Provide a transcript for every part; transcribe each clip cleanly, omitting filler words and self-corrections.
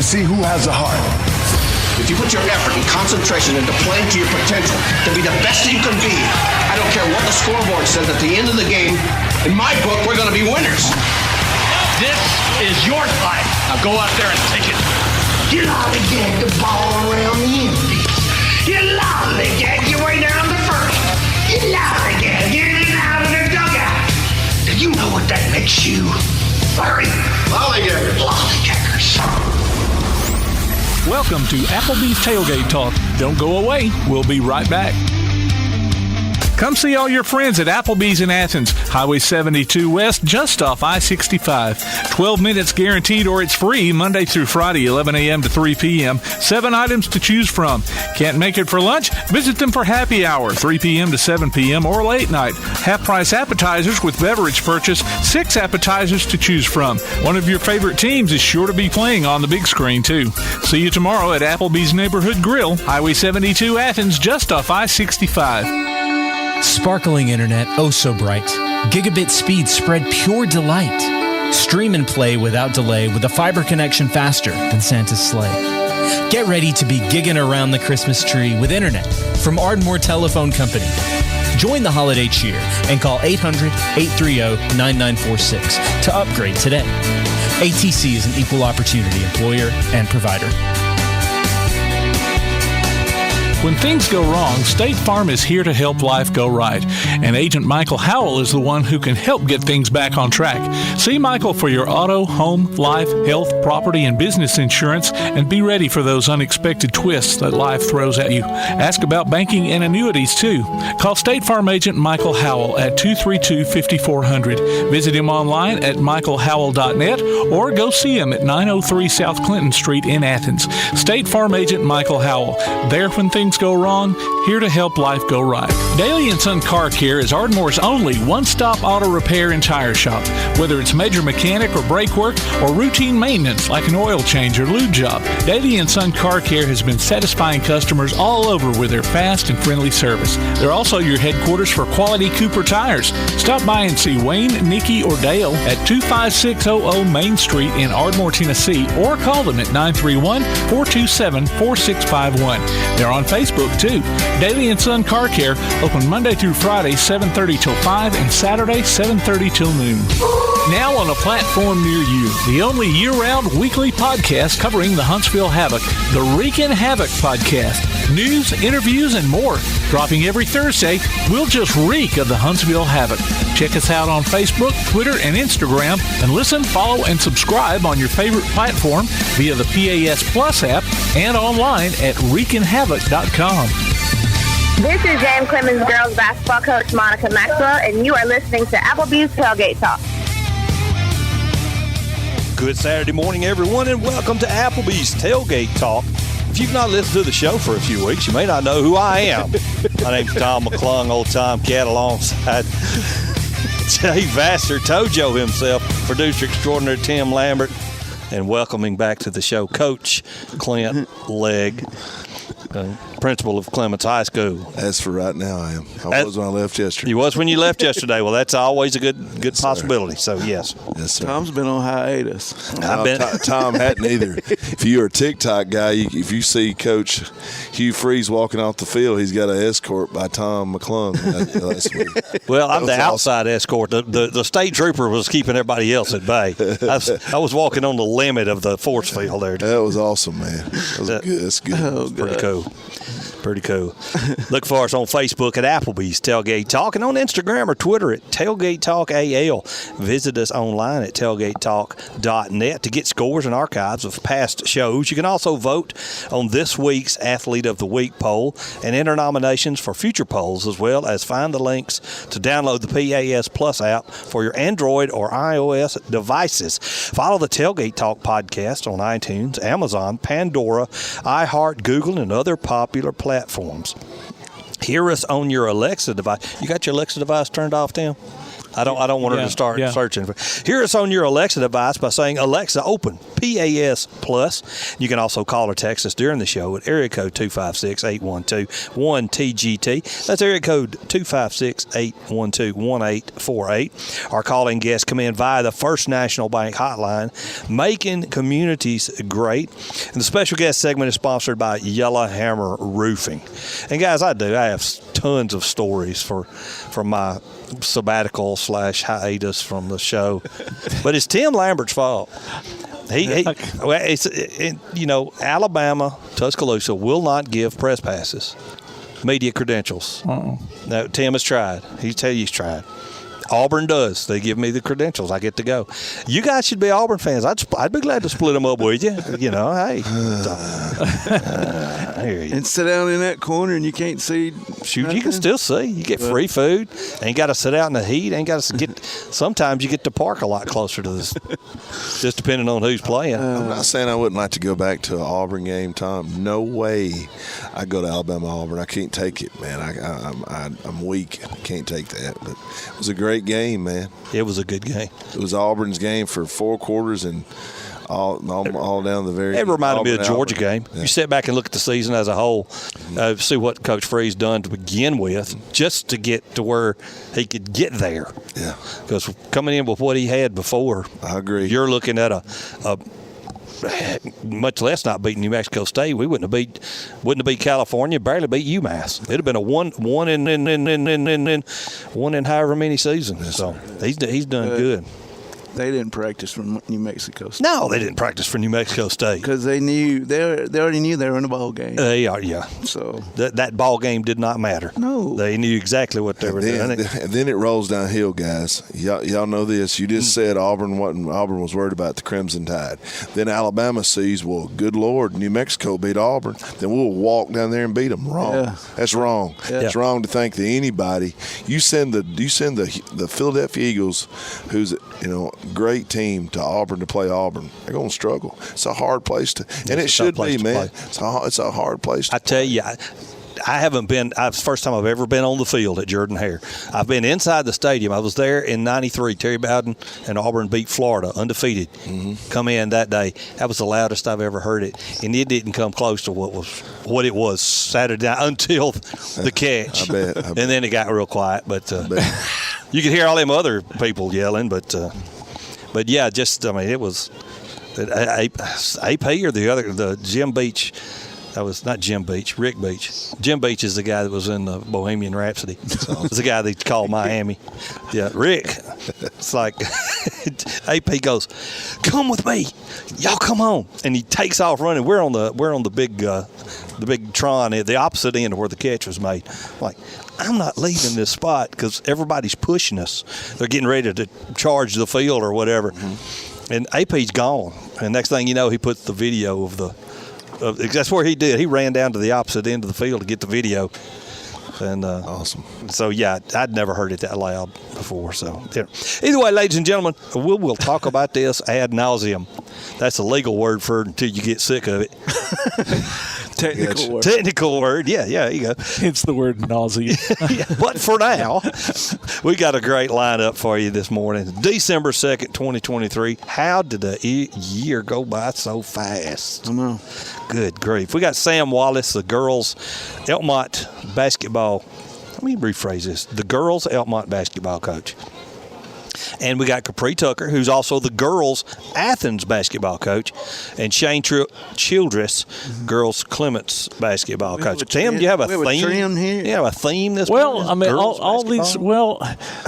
see who has a heart. If you put your effort and concentration into playing to your potential, to be the best that you can be, I don't care what the scoreboard says at the end of the game, in my book, we're going to be winners. This is your fight. Now go out there and take it. You lollygag the ball around the end. You lollygag your way down the first. You lollygag in and out of the dugout. Do you know what that makes you? Larry. Lollygaggers. Lollygaggers. Welcome to Applebee's Tailgate Talk. Don't go away. We'll be right back. Come see all your friends at Applebee's in Athens, Highway 72 West, just off I-65. 12 minutes guaranteed or it's free Monday through Friday, 11 a.m. to 3 p.m. 7 items to choose from. Can't make it for lunch? Visit them for happy hour, 3 p.m. to 7 p.m. or late night. Half-price appetizers with beverage purchase, 6 appetizers to choose from. One of your favorite teams is sure to be playing on the big screen, too. See you tomorrow at Applebee's Neighborhood Grill, Highway 72 Athens, just off I-65. Sparkling internet, oh so bright. Gigabit speed spread pure delight. Stream and play without delay with a fiber connection faster than Santa's sleigh. Get ready to be gigging around the Christmas tree with internet from Ardmore Telephone Company. Join the holiday cheer and call 800-830-9946 to upgrade today. ATC is an equal opportunity employer and provider. When things go wrong, State Farm is here to help life go right. And Agent Michael Howell is the one who can help get things back on track. See Michael for your auto, home, life, health, property, and business insurance, and be ready for those unexpected twists that life throws at you. Ask about banking and annuities, too. Call State Farm Agent Michael Howell at 232-5400. Visit him online at michaelhowell.net or go see him at 903 South Clinton Street in Athens. State Farm Agent Michael Howell. There when things go wrong, here to help life go right. Daly & Son Car Care is Ardmore's only one-stop auto repair and tire shop. Whether it's major mechanic or brake work or routine maintenance like an oil change or lube job, Daly & Son Car Care has been satisfying customers all over with their fast and friendly service. They're also your headquarters for quality Cooper tires. Stop by and see Wayne, Nikki, or Dale at 25600 Main Street in Ardmore, Tennessee, or call them at 931-427-4651. They're on Facebook, too. Daly & Son Car Care, open Monday through Friday, 7:30 till 5, and Saturday, 7:30 till noon. Now on a platform near you, the only year-round weekly podcast covering the Huntsville Havoc, the Freak Havoc podcast. News, interviews, and more. Dropping every Thursday, we'll just reek of the Huntsville Havoc. Check us out on Facebook, Twitter, and Instagram, and listen, follow, and subscribe on your favorite platform via the PAS Plus app and online at wreakinhavoc.com. This is James Clements girls basketball coach Monica Maxwell, and you are listening to Applebee's Tailgate Talk. Good Saturday morning, everyone, and welcome to Applebee's Tailgate Talk. If you've not listened to the show for a few weeks, you may not know who I am. My name's Tom McClung, old-time cat alongside Jay Vassar, Tojo himself, producer extraordinary Tim Lambert, and welcoming back to the show, Coach Clint Legg, principal of Clements High School. As for right now, I am. I was when I left yesterday. You was when you left yesterday. Well, that's always a good yes, possibility. So, yes. Yes, sir. Tom's been on hiatus. Tom hadn't either. If you're a TikTok guy, if you see Coach Hugh Freeze walking off the field, he's got an escort by Tom McClung. That's weird. Well, I'm the outside escort. The state trooper was keeping everybody else at bay. I was walking on the limit of the force field there. That was awesome, man. That was good. That's good. Oh, pretty cool. Pretty cool. Look for us on Facebook at Applebee's Tailgate Talk and on Instagram or Twitter at Tailgate Talk AL. Visit us online at tailgatetalk.net to get scores and archives of past shows. You can also vote on this week's Athlete of the Week poll and enter nominations for future polls, as well as find the links to download the PAS Plus app for your Android or iOS devices. Follow the Tailgate Talk podcast on iTunes, Amazon, Pandora, iHeart, Google, and other popular platforms. Hear us on your Alexa device. You got your Alexa device turned off, Tim? I don't want her to start searching. Hear us on your Alexa device by saying Alexa open PAS Plus. You can also call or text us during the show at area code 256-812-1TGT. That's area code 256-812-1848. Our calling guests come in via the First National Bank hotline, making communities great. And the special guest segment is sponsored by Yellowhammer Roofing. And guys, I have tons of stories from my sabbatical / hiatus from the show, but it's Tim Lambert's fault. Alabama, Tuscaloosa will not give press passes, media credentials. No, Tim has tried. He's tried. Auburn does. They give me the credentials. I get to go. You guys should be Auburn fans. I'd be glad to split them up with you. Hey. And sit down in that corner and you can't see. Shoot, nothing. You can still see. You get free food. Ain't got to sit out in the heat. Ain't got to get. Sometimes you get to park a lot closer to this. Just depending on who's playing. I'm not saying I wouldn't like to go back to an Auburn game, Tom. No way. I go to Alabama Auburn. I can't take it, man. I'm weak. I can't take that. But it was a great game, man. It was a good game. It was Auburn's game for 4 quarters and all down the very. It reminded me of the Georgia Auburn. game. Yeah. You sit back and look at the season as a whole, see what Coach Free's done to begin with, just to get to where he could get there. Yeah. Because coming in with what he had before, I agree. You're looking at a much less not beating New Mexico State. We wouldn't have beat California, barely beat UMass. It'd have been a one in however many seasons. So he's done good. They didn't practice for New Mexico State. No, they didn't practice for New Mexico State because they already knew they were in a ball game. They are, yeah. So that ball game did not matter. No, they knew exactly what they were doing. And then it rolls downhill, guys. Y'all know this. You just said Auburn was worried about the Crimson Tide. Then Alabama sees, well, good Lord, New Mexico beat Auburn. Then we'll walk down there and beat them. Wrong. Yeah. That's wrong. Yeah. It's wrong to think that anybody. You send the Philadelphia Eagles, who's great team, to Auburn to play Auburn. They're going to struggle. It's a hard place to, and it should be, man. It's a hard place. I tell you, I haven't been. It's the first time I've ever been on the field at Jordan-Hare. I've been inside the stadium. I was there in '93. Terry Bowden and Auburn beat Florida, undefeated. Come in that day. That was the loudest I've ever heard it, and it didn't come close to what it was Saturday night until the catch. I bet. And then it got real quiet. But you could hear all them other people yelling. But yeah, it was AP or the Jim Beach. That was not Jim Beach, Rick Beach. Jim Beach is the guy that was in the Bohemian Rhapsody. It's the guy they called Miami. Yeah, Rick. It's like AP goes, "Come with me, y'all come on," and he takes off running. We're on the big Tron at the opposite end of where the catch was made. Like, I'm not leaving this spot because everybody's pushing us. They're getting ready to charge the field or whatever, and AP's gone. And next thing you know, he puts the video of the. That's where he did. He ran down to the opposite end of the field to get the video. And awesome. So, yeah, I'd never heard it that loud before. So, yeah. Either way, ladies and gentlemen, we'll talk about this ad nauseum. That's a legal word for it until you get sick of it. Technical word. Yeah, there you go. It's the word nausea. Yeah, but for now, we got a great lineup for you this morning. December 2nd, 2023. How did the year go by so fast? I know. Good grief. We got Sam Wallace, the girls' Elkmont basketball. Let me rephrase this. The girls' Elkmont basketball coach. And we got Capriee Tucker, who's also the girls' Athens basketball coach, and Shane Childress, girls' Clements basketball coach. Tim, do you have a theme? You have a theme this morning? Well, I mean, all these. Well,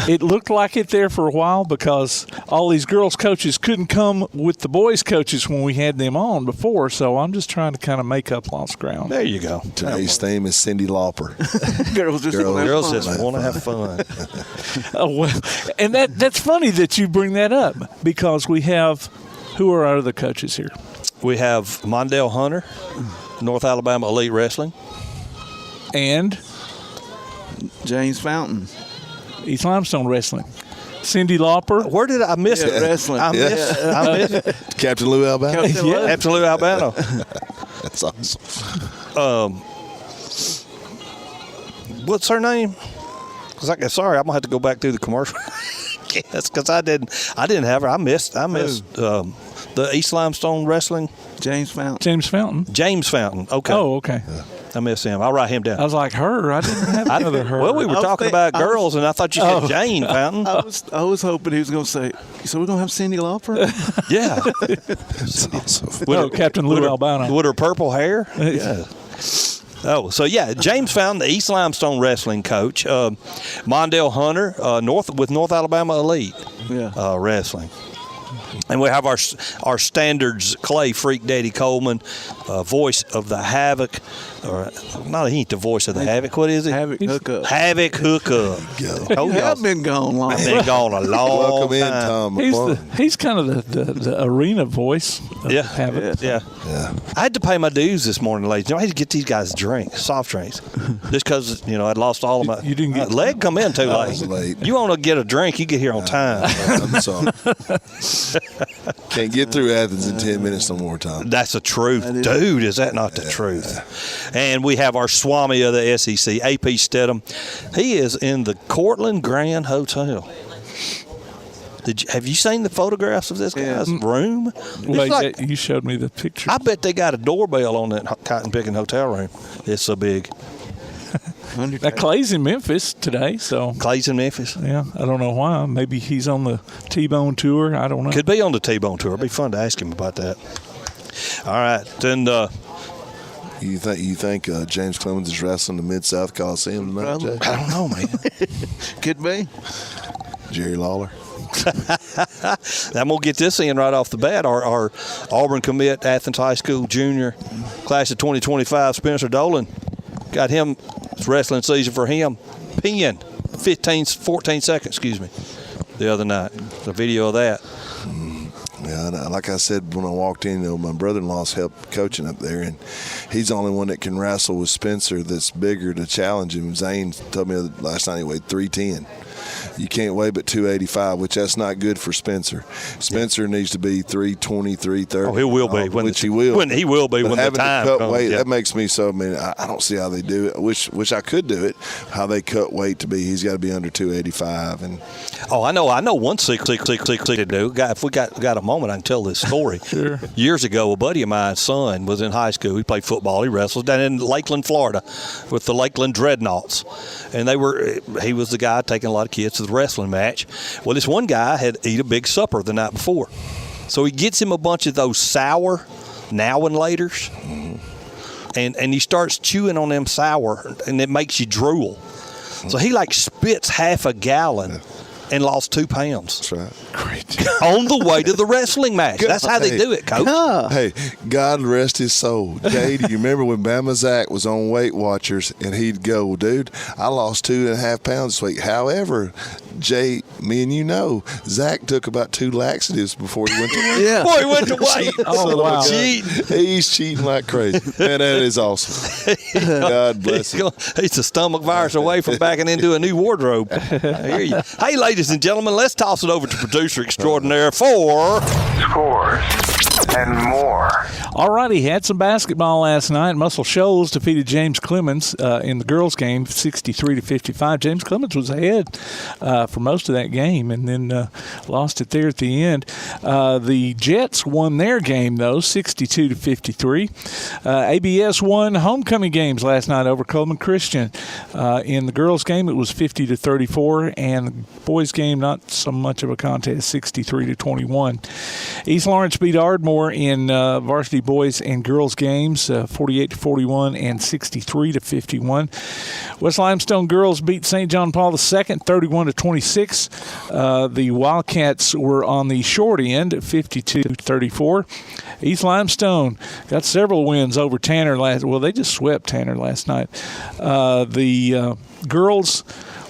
it looked like it there for a while because all these girls' coaches couldn't come with the boys' coaches when we had them on before. So I'm just trying to kind of make up lost ground. There you go. Today's theme is Cindy Lauper. Girls just want to have fun. And that's funny that you bring that up because we have – who are our other coaches here? We have Mondell Hunter, North Alabama Elite Wrestling. And? James Fountain. East Limestone Wrestling. Cindy Lauper. Where did I miss it? Wrestling. I missed it. Captain Lou Albano. Captain Lou Albano. That's awesome. What's her name? Sorry, I'm going to have to go back through the commercial. guess because I didn't have her. I missed the East Limestone Wrestling. James Fountain. James Fountain. Okay. Oh, okay. I missed him. I'll write him down. I was like, her? I didn't have another her. Well, we were talking about girls, and I thought you said Jane Fountain. I was hoping he was going to say, so we're going to have Cyndi Lauper? Yeah. Captain Lou Albano. With her purple hair? Yeah. Oh, so yeah, James Fountain, the East Limestone wrestling coach. Mondell Hunter, North Alabama Elite Wrestling. And we have our standards, Clay, Freak Daddy Coleman, voice of the Havoc. He ain't the voice of the Havoc. What is it? Havoc Hookup. Havoc Hookup. I've been gone long. I've been gone a long Welcome in, time. Tom McClung. He's kind of the arena voice of Havoc. Yeah. I had to pay my dues this morning, ladies. I had to get these guys soft drinks. Just because, I'd lost all of my... You didn't get... leg come in too late. I was late. You want to get a drink, you get here on time. I'm sorry. Can't get through Athens in 10 minutes no more, Tom. That's the truth. Dude, is that not the truth? And we have our Swami of the SEC, AP Steadham. He is in the Cortland Grand Hotel. Have you seen the photographs of this guy's room? Well, you showed me the picture. I bet they got a doorbell on that cotton picking hotel room. It's so big. Now, Clay's in Memphis today, so. Clay's in Memphis? Yeah, I don't know why. Maybe he's on the T-Bone tour. I don't know. Could be on the T-Bone tour. It'd be fun to ask him about that. All right, then. You think James Clements is wrestling the Mid-South Coliseum tonight, Jay? I don't know, man. Could be. Jerry Lawler. I'm going to get this in right off the bat. Our Auburn commit, Athens High School junior class of 2025, Spencer Dolan. Got him, it's wrestling season for him. Pinned 14 seconds, the other night. The video of that. Yeah, like I said when I walked in, my brother-in-law's helped coaching up there, and he's the only one that can wrestle with Spencer that's bigger to challenge him. Zane told me last night he weighed 310. You can't weigh but 285, which that's not good for Spencer. Spencer needs to be 320, 330. Oh, he will be. Which he will. He will be when the time cut comes. Weight, that makes me so, I don't see how they do it. Wish I could do it, how they cut weight to be. He's got to be under 285. I know one secret to do. If we got a moment, I can tell this story. Sure. Years ago, a buddy of mine's son was in high school. He played football. He wrestled down in Lakeland, Florida with the Lakeland Dreadnoughts. And he was the guy taking a lot of kids to the wrestling match. Well, this one guy had eat a big supper the night before. So he gets him a bunch of those sour now and laters. And he starts chewing on them sour, and it makes you drool. So he spits half a gallon and lost 2 pounds. That's right. Great. On the way to the wrestling match. That's how they do it, Coach. Hey, God rest his soul. Jay, do you remember when Bama Zach was on Weight Watchers and he'd go, dude, I lost 2.5 pounds this week. However, Jay, me and you know, Zach took about 2 laxatives before he went to weight. Yeah. Boy, he went to weight. Oh, wow. Cheating. He's cheating like crazy. Man, that is awesome. God bless him. He's a stomach virus away from backing into a new wardrobe. I hear you. Hey, ladies and gentlemen, let's toss it over to producer extraordinaire for Scores and more. All righty, had some basketball last night. Muscle Shoals defeated James Clements in the girls' game, 63-55. James Clements was ahead for most of that game, and then lost it there at the end. The Jets won their game though, 62-53. ABS won homecoming games last night over Coleman Christian. In the girls' game, it was 50-34, and the boys' game not so much of a contest, 63-21. East Lawrence beat Ardmore in varsity boys and girls games, 48-41 and 63-51. West Limestone girls beat St. John Paul II, 31-26. The Wildcats were on the short end, 52-34. East Limestone got several wins over Tanner they just swept Tanner last night. The girls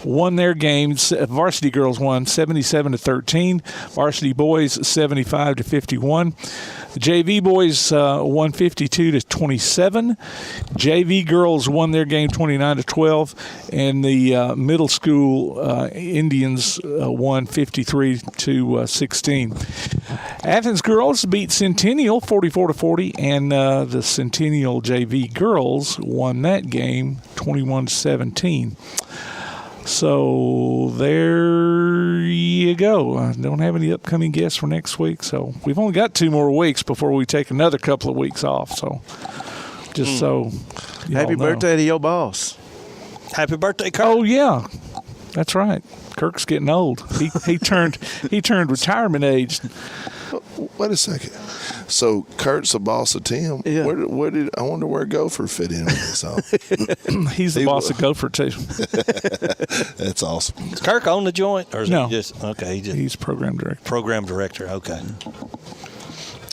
won their games. Varsity girls won 77-13. Varsity boys 75-51. The JV boys won 52-27. JV girls won their game 29-12, and the middle school Indians won 53-16. Athens girls beat Centennial 44-40, and the Centennial JV girls won that game 21-17. So there, you go. Don't have any upcoming guests for next week, so we've only got 2 more weeks before we take another couple of weeks off. So, just so happy birthday to your boss. Happy birthday, Kirk. Oh yeah, that's right. Kirk's getting old. He turned retirement age. Wait a second. So Kurt's the boss of Tim. Yeah. Where did I wonder where Gopher fit in with this all? He's the boss of Gopher too. That's awesome. Is Kirk on the joint, or is No. he just okay? He's program director. Program director. Okay.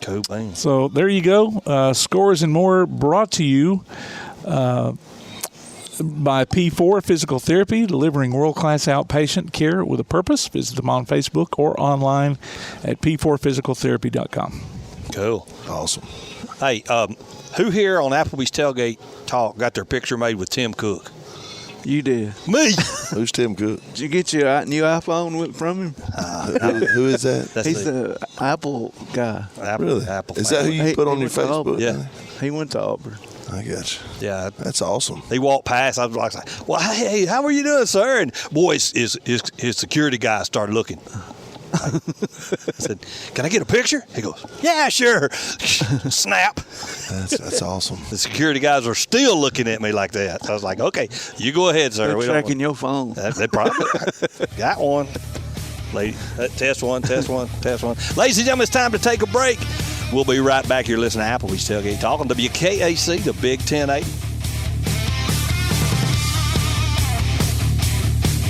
Cool. Man. So there you go. Scores and more brought to you by P4 Physical Therapy, delivering world-class outpatient care with a purpose. Visit them on Facebook or online at p4physicaltherapy.com. Cool. Awesome. Hey, who here on Applebee's Tailgate Talk got their picture made with Tim Cook? You did. Me. Who's Tim Cook? Did you get your new iPhone from him? Who is that? That's He's the Apple guy. Apple, Really? Apple Is that who fan. you put on He your went to Auburn. Facebook? Yeah. He went to Auburn. I got you. Yeah. That's awesome. He walked past. I was like, "Well, hey, how are you doing, sir?" And boy, his security guy started looking. I said, "Can I get a picture?" He goes, "Yeah, sure." Snap. That's awesome. The security guys are still looking at me like that. So I was like, "Okay, you go ahead, sir." They're We don't tracking your phone. They probably got one. Lady, test one. Ladies and gentlemen, it's time to take a break. We'll be right back here listening to Applebee's Tailgate Talk on WKAC, the Big 1080.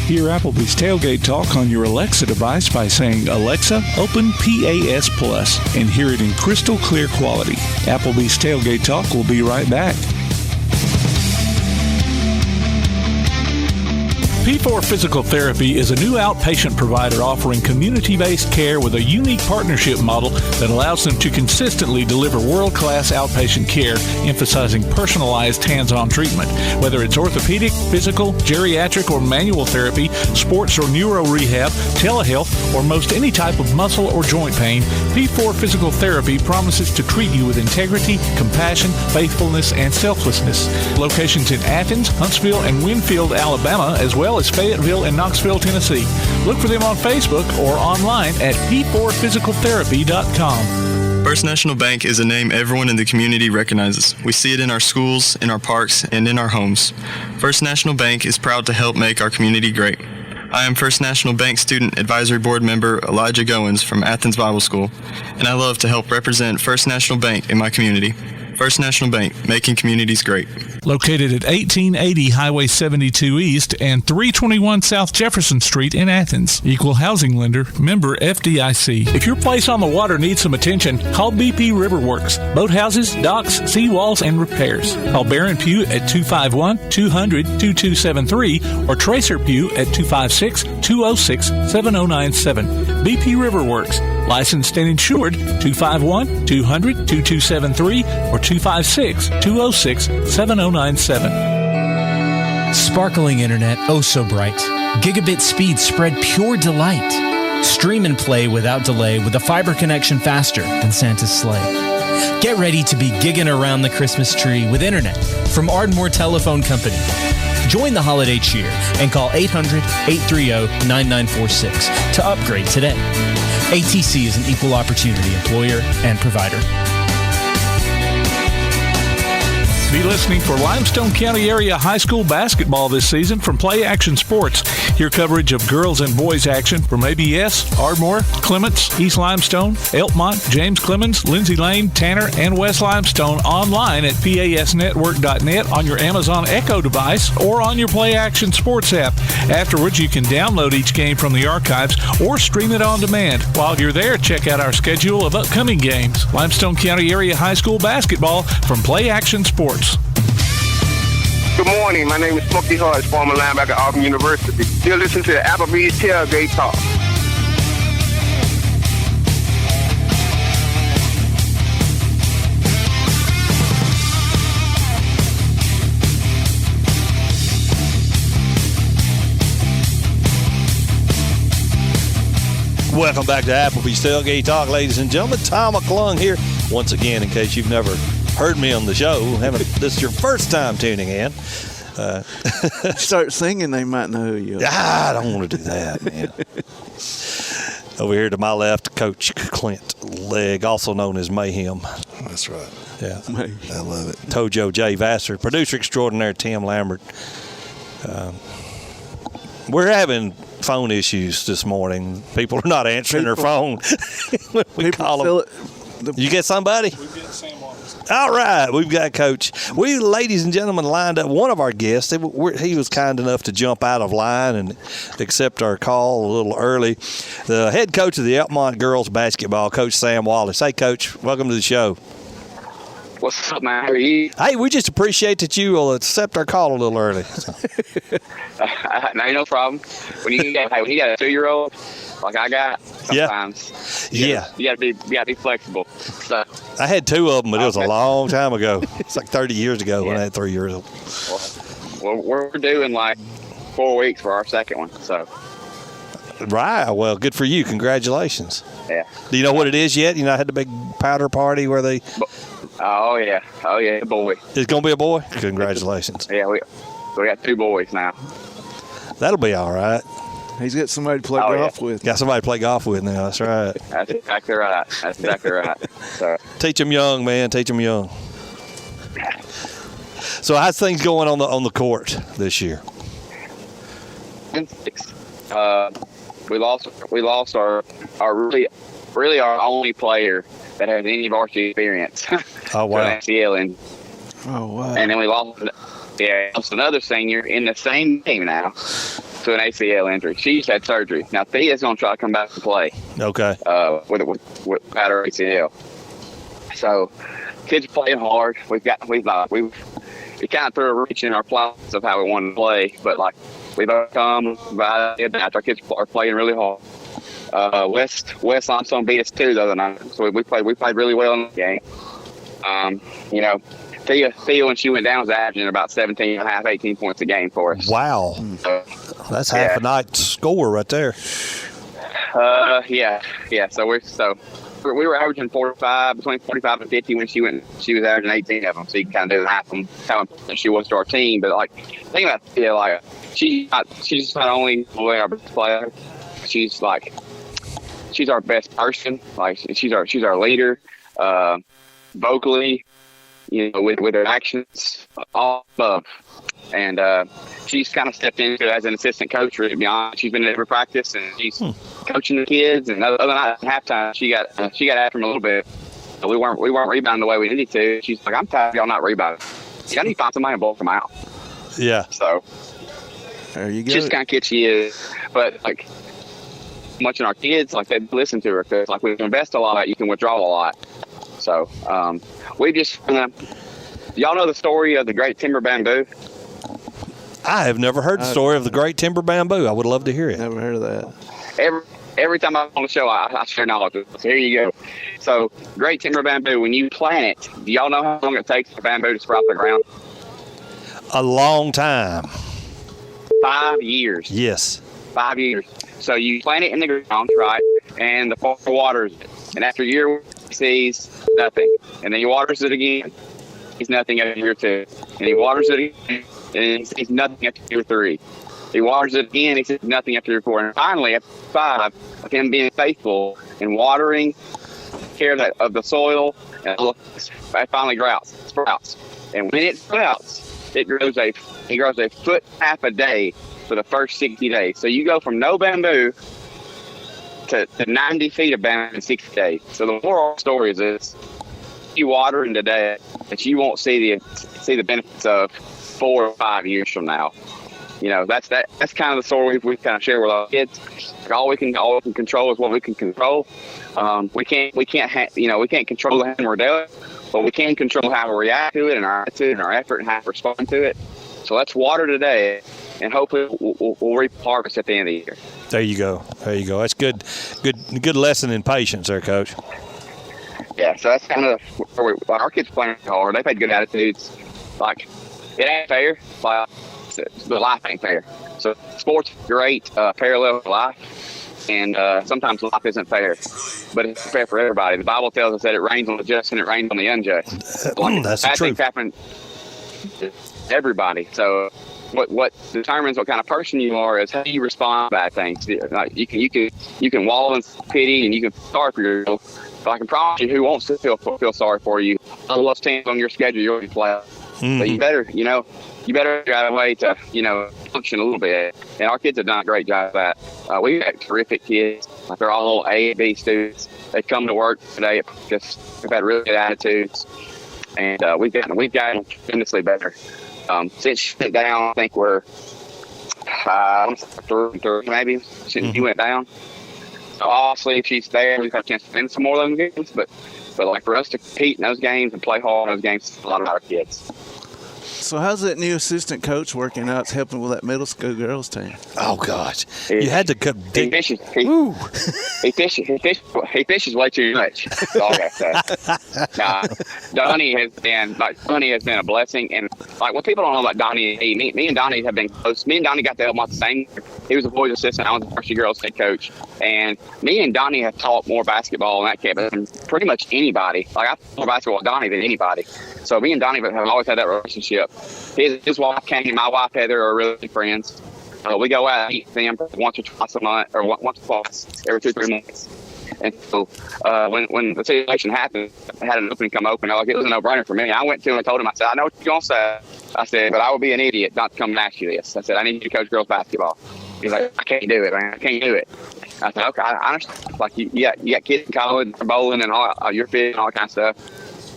Hear Applebee's Tailgate Talk on your Alexa device by saying, "Alexa, open PAS Plus," and hear it in crystal clear quality. Applebee's Tailgate Talk will be right back. P4 Physical Therapy is a new outpatient provider offering community-based care with a unique partnership model that allows them to consistently deliver world-class outpatient care, emphasizing personalized hands-on treatment. Whether it's orthopedic, physical, geriatric, or manual therapy, sports or neuro rehab, telehealth, or most any type of muscle or joint pain, P4 Physical Therapy promises to treat you with integrity, compassion, faithfulness, and selflessness. Locations in Athens, Huntsville, and Winfield, Alabama, as well as Fayetteville and Knoxville, Tennessee. Look for them on Facebook or online at p4physicaltherapy.com. First National Bank is a name everyone in the community recognizes. We see it in our schools, in our parks, and in our homes. First National Bank is proud to help make our community great. I am First National Bank Student Advisory Board member Elijah Goins from Athens Bible School, and I love to help represent First National Bank in my community. First National Bank, making communities great. Located at 1880 Highway 72 East and 321 South Jefferson Street in Athens. Equal housing lender, member FDIC. If your place on the water needs some attention, call BP Riverworks. Boathouses, docks, seawalls, and repairs. Call Barron Pugh at 251-200-2273 or Tracer Pugh at 256-206-7097. BP Riverworks. Licensed and insured, 251-200-2273 or 256-206-7097. Sparkling internet, oh so bright. Gigabit speed spread pure delight. Stream and play without delay with a fiber connection faster than Santa's sleigh. Get ready to be gigging around the Christmas tree with internet from Ardmore Telephone Company. Join the holiday cheer and call 800-830-9946 to upgrade today. ATC is an equal opportunity employer and provider. Be listening for Limestone County area high school basketball this season from Play Action Sports. Hear coverage of girls and boys action from ABS, Ardmore, Clements, East Limestone, Elkmont, James Clemens, Lindsay Lane, Tanner, and West Limestone online at pasnetwork.net on your Amazon Echo device or on your Play Action Sports app. Afterwards, you can download each game from the archives or stream it on demand. While you're there, check out our schedule of upcoming games. Limestone County area high school basketball from Play Action Sports. Good morning. My name is Smokey Hodge, former linebacker at Auburn University. You're listening to the Applebee's Tailgate Talk. Welcome back to Applebee's Tailgate Talk, ladies and gentlemen. Tom McClung here. Once again, in case you've never heard me on the show, this is your first time tuning in. Start singing, they might know who you are. I don't want to do that, man. Over here to my left, Coach Clint Legg, also known as Mayhem. That's right. Yeah. I love it. Tojo J. Vassar, producer extraordinaire Tim Lambert. We're having phone issues this morning. People are not answering their phone. We call them. You get somebody? We've got Sam Wallace. All right, we've got Coach. We, ladies and gentlemen, lined up one of our guests. He was kind enough to jump out of line and accept our call a little early. The head coach of the Elkmont girls basketball, Coach Sam Wallace. Hey, Coach, welcome to the show. What's up, man? How are you? Hey, we just appreciate that you will accept our call a little early. No problem. When you got a 2-year-old like I got, sometimes you gotta be flexible. So I had 2 of them, but it was a long time ago. It's like 30 years ago when I had 3 years old. Well, we're doing like 4 weeks for our second one. So right. Well, good for you. Congratulations. Yeah. Do you know what it is yet? You not had the big powder party where they? Oh yeah, boy. It's gonna be a boy. Congratulations. Yeah, we got 2 boys now. That'll be all right. He's got somebody to play golf with. Got somebody to play golf with now. That's right. That's exactly right. So teach them young, man. Teach them young. So how's things going on the court this year? We lost our really our only player that has any varsity experience. Oh wow! To an ACL injury. Oh wow! And then we lost another senior in the same game now to an ACL injury. She's had surgery. Now Thea's gonna try to come back and play. Okay. With her ACL. So kids are playing hard. We kind of threw a reach in our plans of how we wanted to play, but like we've overcome by the match. Our kids are playing really hard. West Limestone beat us 2 the other night, so we played really well in the game. Thea when she went down was averaging about 17.5, 18 points a game for us. Wow, that's half a night's score right there. Yeah. So we were averaging between 45 and 50 when she was averaging 18 of them. So you can kind of do the math on how important she was to our team. But like, think about Thea, like she's not only our best player, she's our best person. Like she's our leader, vocally, with her actions, all above. And she's kind of stepped into it as an assistant coach. To be honest, she's been in every practice and she's coaching the kids. And the other night at halftime, she got after him a little bit. But we weren't rebounding the way we needed to. She's like, I'm tired of y'all not rebounding. Y'all need to find somebody and block them out. Yeah. So there you go. She's kind of kitschy, but like much in our kids, like they listen to her because like we invest a lot, you can withdraw a lot. So we just y'all know the story of the Great Timber Bamboo? I have never heard the story of the Great Timber Bamboo. I would love to hear it. Never heard of that. Every time I'm on the show, I share knowledge. So here you go. So Great Timber Bamboo, when you plant it, do y'all know how long it takes for bamboo to sprout the ground? A long time. 5 years. Yes. 5 years. So you plant it in the ground, right? And the farmer waters it. And after a year, he sees nothing. And then he waters it again. He's nothing after year 2. And he waters it again. And he sees nothing after year 3. He waters it again. He sees nothing after year 4. And finally, after 5, of him being faithful and watering, care of the soil, and it finally sprouts. And when it sprouts, it grows a foot and a half a day for the first 60 days. So you go from no bamboo to 90 feet of bamboo in 60 days. So the moral of the story is this: you water in today that you won't see the benefits of 4 or 5 years from now. That's kind of the story we kind of share with our kids. Like all we can control is what we can control. We can't control the hammer down, but we can control how we react to it and our attitude and our effort and how we respond to it. So let's water today, and hopefully we'll reap harvest at the end of the year. There you go. That's good lesson in patience there, Coach. Yeah, so that's kind of where our kids playing hard. They've had good attitudes. Like, it ain't fair. Like, the life ain't fair. So sports great, parallel to life, and sometimes life isn't fair, but it's fair for everybody. The Bible tells us that it rains on the just and it rains on the unjust. That's the truth. Things happen to everybody. So what determines what kind of person you are is how you respond to bad things. Like you can wallow in pity and you can feel sorry for yourself. But I can promise you, who wants to feel sorry for you? All those teams on your schedule you're going to play. So you better figure out a way to function a little bit. And our kids have done a great job of that. We've got terrific kids. Like they're all little A and B students. They come to work today because we've had really good attitudes, and we've gotten tremendously better. Since she went down, I think we're 3 maybe since she went down. So obviously, if she's there, we've got a chance to win some more of those games. But like for us to compete in those games and play hard in those games, a lot of our kids. So how's that new assistant coach working out, helping with that middle school girls team? Oh gosh, you had to come. He fishes way too much. That's all I gotta say. Donnie has been a blessing, and like what people don't know about Donnie, me and Donnie have been close. Me and Donnie got to Elkmont the same year. He was a boys assistant. I was a varsity girls head coach, and me and Donnie have taught more basketball in that campus than pretty much anybody. Like I've taught more basketball with Donnie than anybody. So me and Donnie have always had that relationship. His wife came, my wife Heather are really good friends. We go out and eat them once or twice a month, or once or twice every 2-3 months. And so when the situation happened, I had an opening come open. It was a no-brainer for me. I went to him and told him, I said, I know what you're going to say. I said, but I would be an idiot not to come and ask you this. I said, I need you to coach girls basketball. He's like, I can't do it, man. I can't do it. I said, okay, I understand. Like you got kids in college, bowling, and all your fit and all that kind of stuff.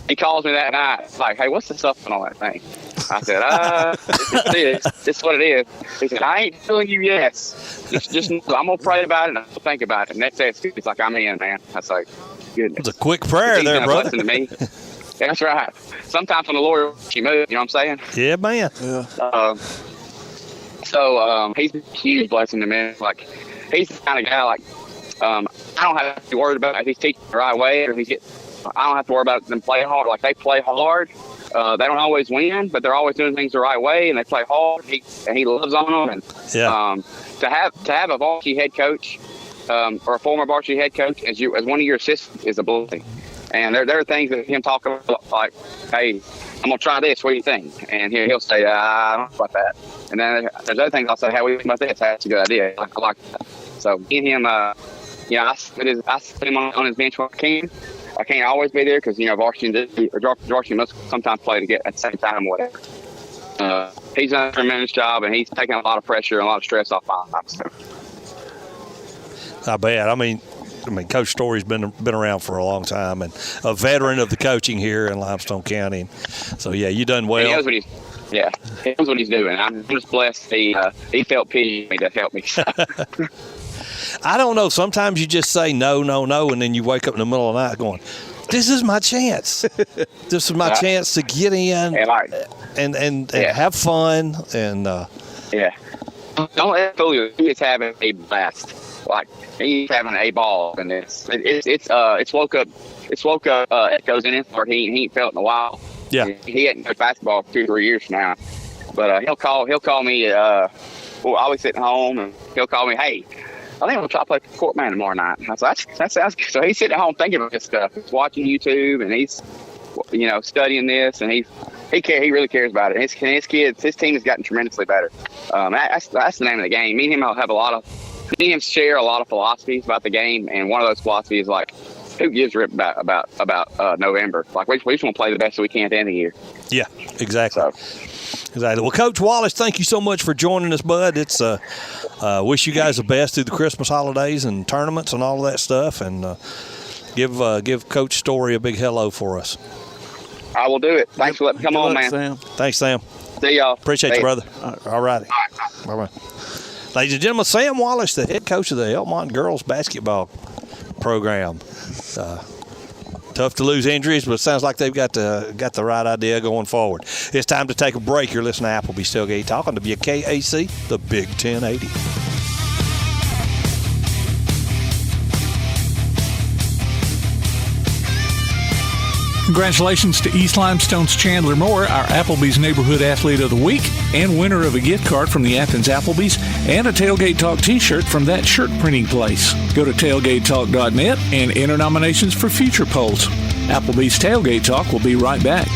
He calls me that night, like, hey, what's the stuff on all that thing? I said, this is what it is. He said, I ain't telling you yes. Just I'm going to pray about it and I'll think about it. And that's it. It's like, I'm in, man. I was like, goodness. It's a quick prayer there, brother. To me. That's right. Sometimes when the Lord, she moves, you know what I'm saying? Yeah, man. Yeah. So he's a huge blessing to me. Like, he's the kind of guy, like, I don't have to be worried about if he's teaching the right way or if I don't have to worry about them playing hard. Like, they play hard. They don't always win, but they're always doing things the right way, and they play hard. He loves on them. And to have a varsity head coach or a former varsity head coach as one of your assistants is a blessing. And there are things that him talking about, like, hey, I'm gonna try this. What do you think? And he'll say, I don't know about that. And then there's other things I'll say, how do you think about this? That's a good idea. I like that. So me and him, I put him on his bench when I can. I can't always be there because, varsity must sometimes play together at the same time or whatever. He's done a tremendous job, and he's taking a lot of pressure and a lot of stress off my life. So. Not bad. I mean, Coach Story's been around for a long time and a veteran of the coaching here in Limestone County. So, yeah, you done well. He knows what he's doing. I'm just blessed he felt pity me to help me. I don't know. Sometimes you just say no, and then you wake up in the middle of the night going, this is my chance. This is my chance to get in and have fun. And don't let it fool you. He's having a blast. Like, he's having a ball, and it's woke up echoes in his heart he ain't felt in a while. Yeah, he hadn't played basketball for 2-3 years now, but he'll call me. I was sitting home, and he'll call me. Hey, I think I'm gonna try to play court man tomorrow night. I was like, that sounds good. So he's sitting at home thinking about this stuff. He's watching YouTube, and he's studying this, and he really cares about it. His kids, his team has gotten tremendously better. That's the name of the game. Me and him have me and him share a lot of philosophies about the game, and one of those philosophies is like, who gives a rip about November? Like, we just want to play the best we can at the end of the year. Yeah, exactly. Exactly. Well, Coach Wallace, thank you so much for joining us, bud. It's wish you guys the best through the Christmas holidays and tournaments and all of that stuff, and give Coach Story a big hello for us. I will do it. Thanks for letting me come on, man. Sam. Thanks, Sam. See y'all. Appreciate you, brother. All righty. Bye-bye. Ladies and gentlemen, Sam Wallace, the head coach of the Elkmont girls basketball program. Tough to lose injuries, but it sounds like they've got the right idea going forward. It's time to take a break. You're listening to Applebee's Tailgate Talk on WKAC, the Big 1080. Congratulations to East Limestone's Chandler Moore, our Applebee's Neighborhood Athlete of the Week, and winner of a gift card from the Athens Applebee's and a Tailgate Talk t-shirt from that shirt printing place. Go to tailgatetalk.net and enter nominations for future polls. Applebee's Tailgate Talk will be right back.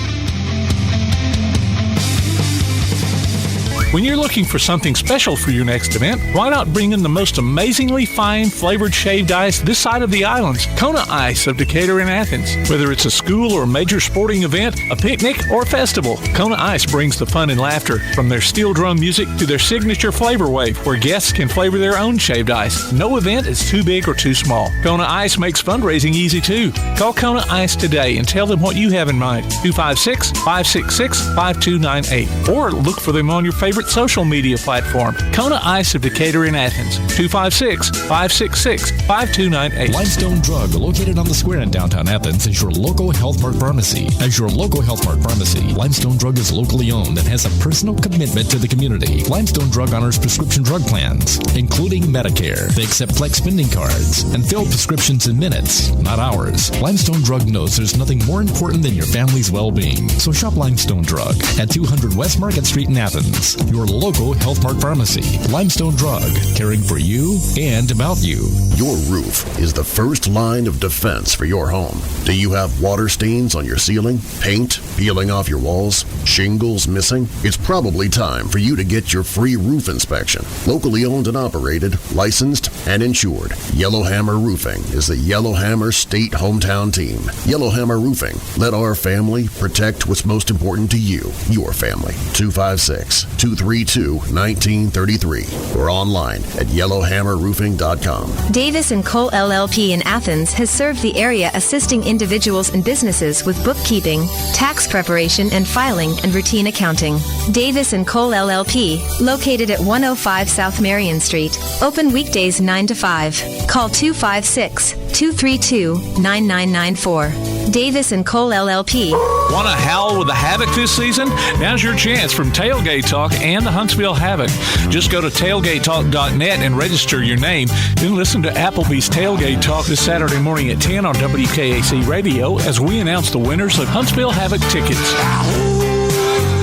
When you're looking for something special for your next event, why not bring in the most amazingly fine flavored shaved ice this side of the islands? Kona Ice of Decatur and Athens. Whether it's a school or major sporting event, a picnic, or a festival, Kona Ice brings the fun and laughter. From their steel drum music to their signature flavor wave, where guests can flavor their own shaved ice. No event is too big or too small. Kona Ice makes fundraising easy too. Call Kona Ice today and tell them what you have in mind. 256-566-5298. Or look for them on your favorite social media platform. Kona Ice of Decatur and Athens. 256-566-5298. Limestone Drug, located on the square in downtown Athens, is your local Health Mart pharmacy. As your local Health Mart pharmacy, Limestone Drug is locally owned and has a personal commitment to the community. Limestone Drug honors prescription drug plans, including Medicare. They accept flex spending cards and fill prescriptions in minutes, not hours. Limestone Drug knows there's nothing more important than your family's well-being. So shop Limestone Drug at 200 West Market Street in Athens, your local Health Mart pharmacy. Limestone Drug, caring for you and about you. Your roof is the first line of defense for your home. Do you have water stains on your ceiling, paint peeling off your walls, shingles missing? It's probably time for you to get your free roof inspection. Locally owned and operated, licensed and insured, Yellowhammer Roofing is the Yellowhammer State hometown team. Yellowhammer Roofing. Let our family protect what's most important to you, your family. 256-232-1933 or online at yellowhammerroofing.com. Davis & Cole LLP in Athens has served the area assisting individuals and businesses with bookkeeping, tax preparation and filing, and routine accounting. Davis & Cole LLP, located at 105 South Marion Street. Open weekdays 9 to 5. Call 256-232-9994. Davis & Cole LLP. Want to howl with the Havoc this season? Now's your chance from Tailgate Talk and the Huntsville Havoc. Just go to tailgatetalk.net and register your name. Then listen to Applebee's Tailgate Talk this Saturday morning at 10 on WKAC Radio as we announce the winners of Huntsville Havoc tickets.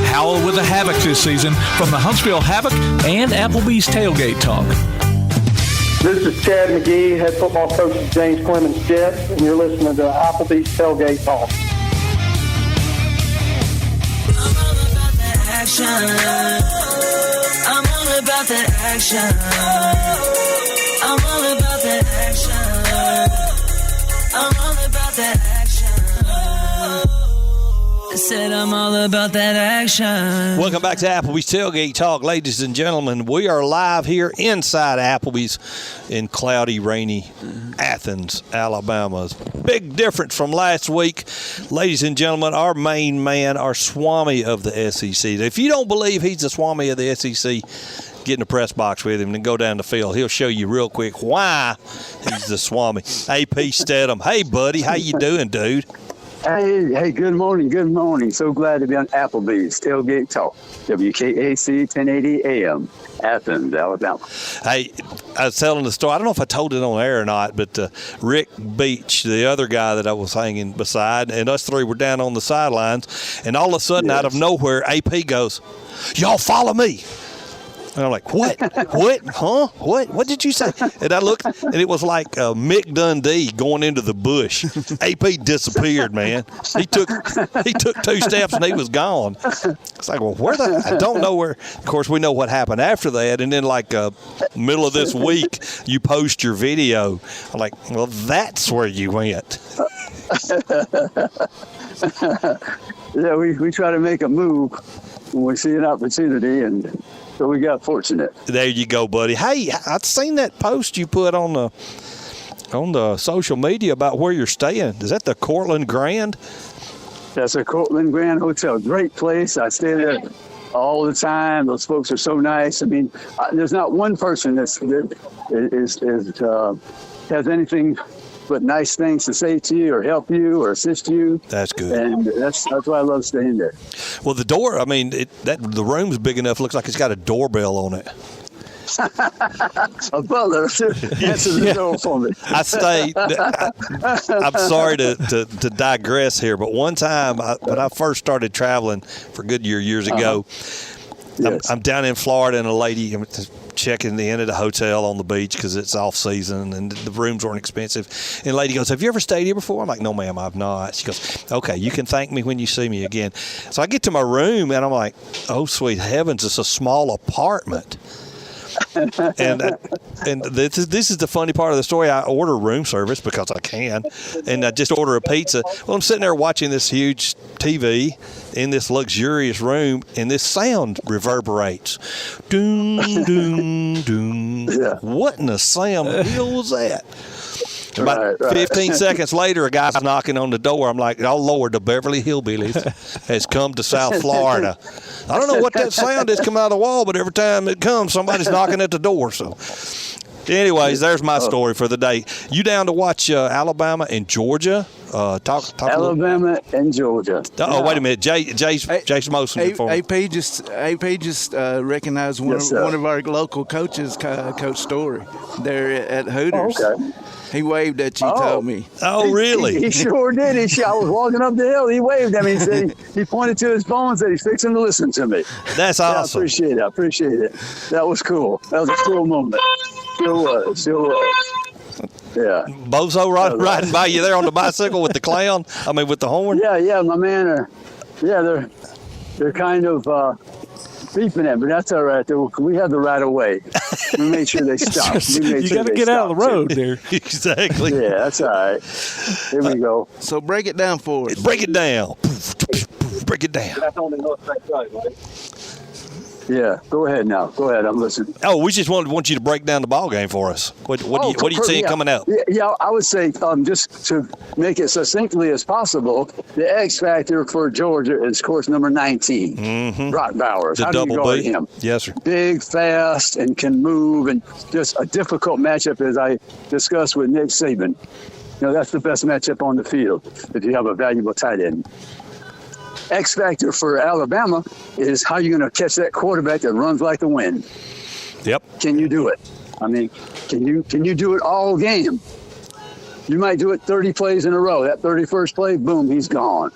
Howl with the Havoc this season from the Huntsville Havoc and Applebee's Tailgate Talk. This is Chad McGee, head football coach of James Clements Jets, and you're listening to Applebee's Tailgate Talk. I'm all about that action. I'm all about that action. I'm all about that action. I'm all about that action. I said I'm all about that action. Welcome back to Applebee's Tailgate Talk, ladies and gentlemen. We are live here inside Applebee's in cloudy, rainy Athens, Alabama. Big difference from last week. Ladies and gentlemen, our main man, our Swami of the SEC. If you don't believe he's the Swami of the SEC, get in the press box with him and go down the field. He'll show you real quick why he's the Swami. AP Steadham. Hey, buddy. How you doing, dude? Hey, good morning. So glad to be on Applebee's Tailgate Talk, WKAC 1080 AM, Athens, Alabama. Hey, I was telling the story. I don't know if I told it on air or not, but Rick Beach, the other guy that I was hanging beside, and us three were down on the sidelines, and all of a sudden, out of nowhere, AP goes, "Y'all follow me." And I'm like, what? What? Huh? What did you say? And I looked, and it was like Mick Dundee going into the bush. AP disappeared, man. He took 2 steps, and he was gone. It's like, well, I don't know where. Of course, we know what happened after that. And then, like, middle of this week, you post your video. I'm like, well, that's where you went. Yeah, we try to make a move when we see an opportunity, and so we got fortunate. There you go, buddy. Hey, I've seen that post you put on the social media about where you're staying. Is that the Cortland Grand? That's a Cortland Grand Hotel. Great place. I stay there all the time. Those folks are so nice. I mean, there's not one person that has anything but nice things to say to you or help you or assist you. That's good. And that's why I love staying there. Well, the door, I mean, the room's big enough. Looks like it's got a doorbell on it. A butler answers the door for me. I stayed. I'm sorry to digress here, but one time when I first started traveling for Goodyear years ago, Yes. I'm down in Florida, and a lady, checking in at a hotel on the beach because it's off season and the rooms weren't expensive. And the lady goes, "Have you ever stayed here before?" I'm like, "No, ma'am, I've not." She goes, "Okay, you can thank me when you see me again." So I get to my room and I'm like, "Oh, sweet heavens, it's a small apartment." and this is the funny part of the story. I order room service because I can, and I just order a pizza. Well, I'm sitting there watching this huge TV in this luxurious room, and this sound reverberates. Doom, doom, doom. Yeah. What in the Sam Hill was that? About 15 seconds later, a guy's knocking on the door. I'm like, "Oh, Lord, the Beverly Hillbillies has come to South Florida." I don't know what that sound is coming out of the wall, but every time it comes, somebody's knocking at the door. So, anyways, there's my story for the day. You down to watch Alabama and Georgia? Talk Alabama and Georgia. Oh, wait a minute. Jay's motion for me. AP just recognized one of our local coaches, Coach Story. They're at Hooters. Oh, okay. He waved at you, told me. Oh, really? He sure did. I was walking up the hill. He waved at me. He said he pointed to his phone and said he's fixing to listen to me. That's awesome. I appreciate it. That was cool. That was a cool moment. Still was. Yeah. Bozo riding by you there on the bicycle with the clown? I mean, with the horn? Yeah, my man. They're kind of beeping it, but that's all right. We have the right of way. We made sure they stopped. You got to get out of the road there. Exactly. Yeah, that's all right. Here we go. So break it down for us. Break it down. Break it down. That's on the north side, right? Yeah, go ahead now. Go ahead, I'm listening. Oh, we just want you to break down the ball game for us. What do you see coming out? Yeah, I would say just to make it succinctly as possible, the X factor for Georgia is course number 19, Brock Bowers. The How do you double guard B. him? Yes, sir. Big, fast, and can move, and just a difficult matchup, as I discussed with Nick Saban. That's the best matchup on the field if you have a valuable tight end. X factor for Alabama is how you're going to catch that quarterback that runs like the wind. Yep. Can you do it? I mean, can you do it all game? You might do it 30 plays in a row. That 31st play, boom, he's gone.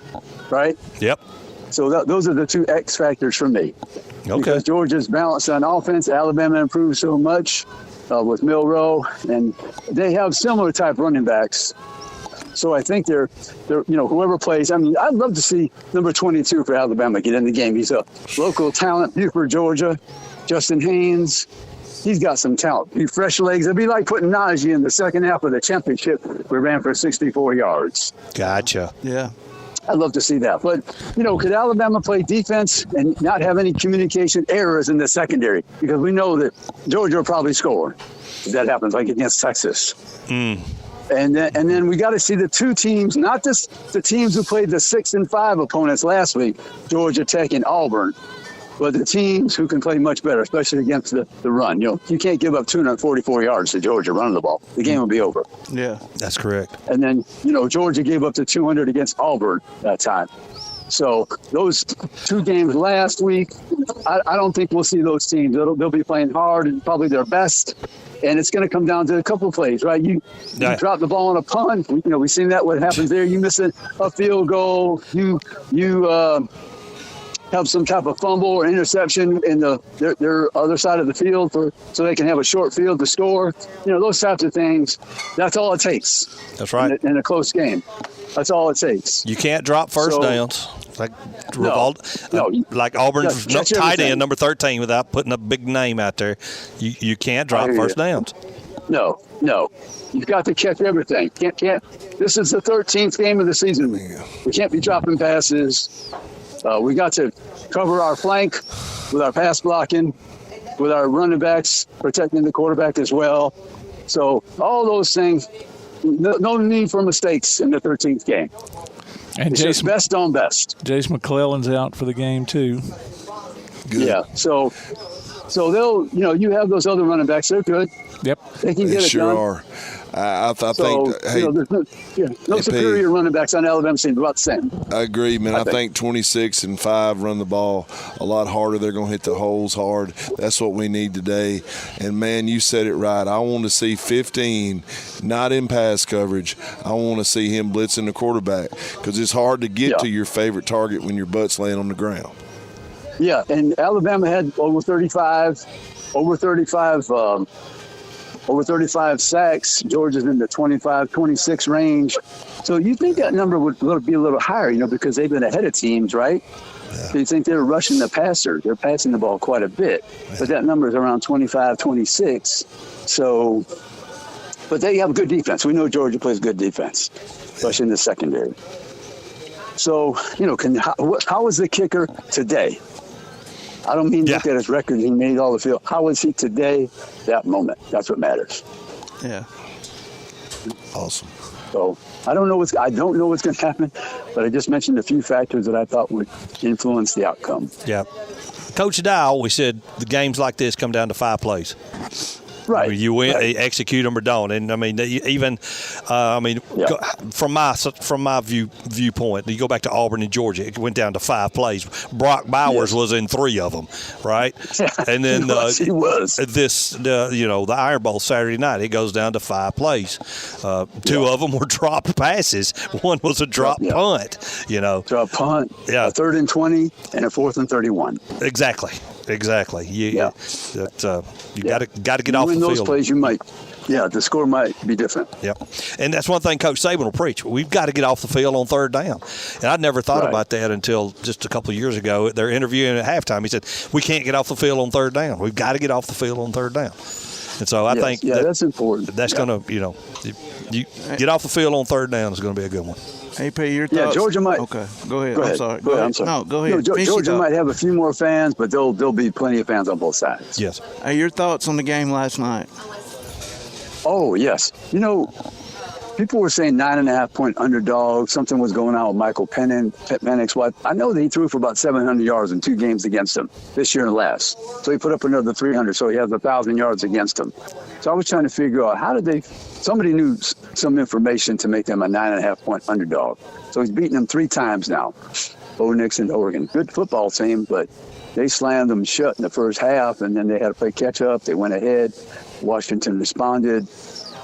Right? Yep. So those are the two X factors for me. Okay. Because Georgia's balanced on offense. Alabama improved so much with Milroe, and they have similar type running backs. So I think they're whoever plays. I mean, I'd love to see number 22 for Alabama get in the game. He's a local talent, Buford, Georgia. Justin Haynes, he's got some talent. Fresh legs. It'd be like putting Najee in the second half of the championship. We ran for 64 yards. Gotcha. Yeah. I'd love to see that. But, could Alabama play defense and not have any communication errors in the secondary? Because we know that Georgia will probably score if that happens, like against Texas. And then we got to see the two teams, not just the teams who played the 6-5 opponents last week, Georgia Tech and Auburn, but the teams who can play much better, especially against the run. You can't give up 244 yards to Georgia running the ball. The game will be over. Yeah, that's correct. And then, Georgia gave up to 200 against Auburn that time. So those two games last week, I don't think we'll see those teams. They'll be playing hard and probably their best. And it's going to come down to a couple of plays, right? You drop the ball on a punt. We've seen that. What happens there? You miss a field goal. You have some type of fumble or interception in their other side of the field so they can have a short field to score. Those types of things. That's all it takes. That's right. In a close game. That's all it takes. You can't drop first downs. Like Auburn's tight end, number 13, without putting a big name out there. You can't drop first downs. No. You've got to catch everything. Can't. This is the 13th game of the season. We can't be dropping passes. We got to cover our flank with our pass blocking, with our running backs protecting the quarterback as well. So all those things, no need for mistakes in the 13th game. And it's just best on best. Jace McClellan's out for the game too. Good. Yeah. So they'll, you have those other running backs. They're good. Yep. They can get it sure done. Are. I think. There's no superior running backs on Alabama team. About the same. I agree, man. I think 26 and 5 run the ball a lot harder. They're going to hit the holes hard. That's what we need today. And, man, you said it right. I want to see 15, not in pass coverage. I want to see him blitzing the quarterback because it's hard to get to your favorite target when your butt's laying on the ground. Yeah, and Alabama had over 35 over 35 sacks. Georgia's in the 25, 26 range. So you think that number would be a little higher, because they've been ahead of teams, right? Yeah. So you think they're rushing the passer. They're passing the ball quite a bit. Yeah. But that number is around 25, 26. So, but they have good defense. We know Georgia plays good defense, especially in the secondary. So, how is the kicker today? I don't mean look at his record. He made all the field. How is he today? That moment. That's what matters. Yeah. Awesome. So I don't know what's going to happen, but I just mentioned a few factors that I thought would influence the outcome. Yeah. Coach Dye always said the games like this come down to 5 plays. Right. I mean, you win, execute them or don't. And I mean, even from my viewpoint, you go back to Auburn and Georgia, it went down to 5 plays. Brock Bowers was in 3 of them, right? And then he was. The Iron Bowl Saturday night, it goes down to 5 plays. 2 of them were dropped passes. One was a drop punt. Drop punt. Yeah. A 3rd and 20 and a 4th and 31. Exactly. You got to get off the field. In those plays, you might. Yeah, the score might be different. Yep. And that's one thing Coach Saban will preach. We've got to get off the field on 3rd down. And I'd never thought about that until just a couple of years ago. They're interviewing at halftime. He said, we can't get off the field on 3rd down. We've got to get off the field on 3rd down. And so I think that's important. That's going to, you get off the field on 3rd down is going to be a good one. AP, your thoughts? Yeah, Georgia might. Okay, go ahead. I'm sorry. Go ahead. I'm sorry. No, go ahead. Georgia might have a few more fans, but there'll be plenty of fans on both sides. Yes. Hey, your thoughts on the game last night? Oh, yes. People were saying 9.5-point underdog. Something was going on with Michael Penix. What I know that he threw for about 700 yards in 2 games against him this year and last. So he put up another 300. So he has 1,000 yards against him. So I was trying to figure out somebody knew some information to make them a 9.5-point underdog. So he's beaten them 3 times now. Bo Nix and Oregon. Good football team, but they slammed them shut in the first half, and then they had to play catch up. They went ahead. Washington responded.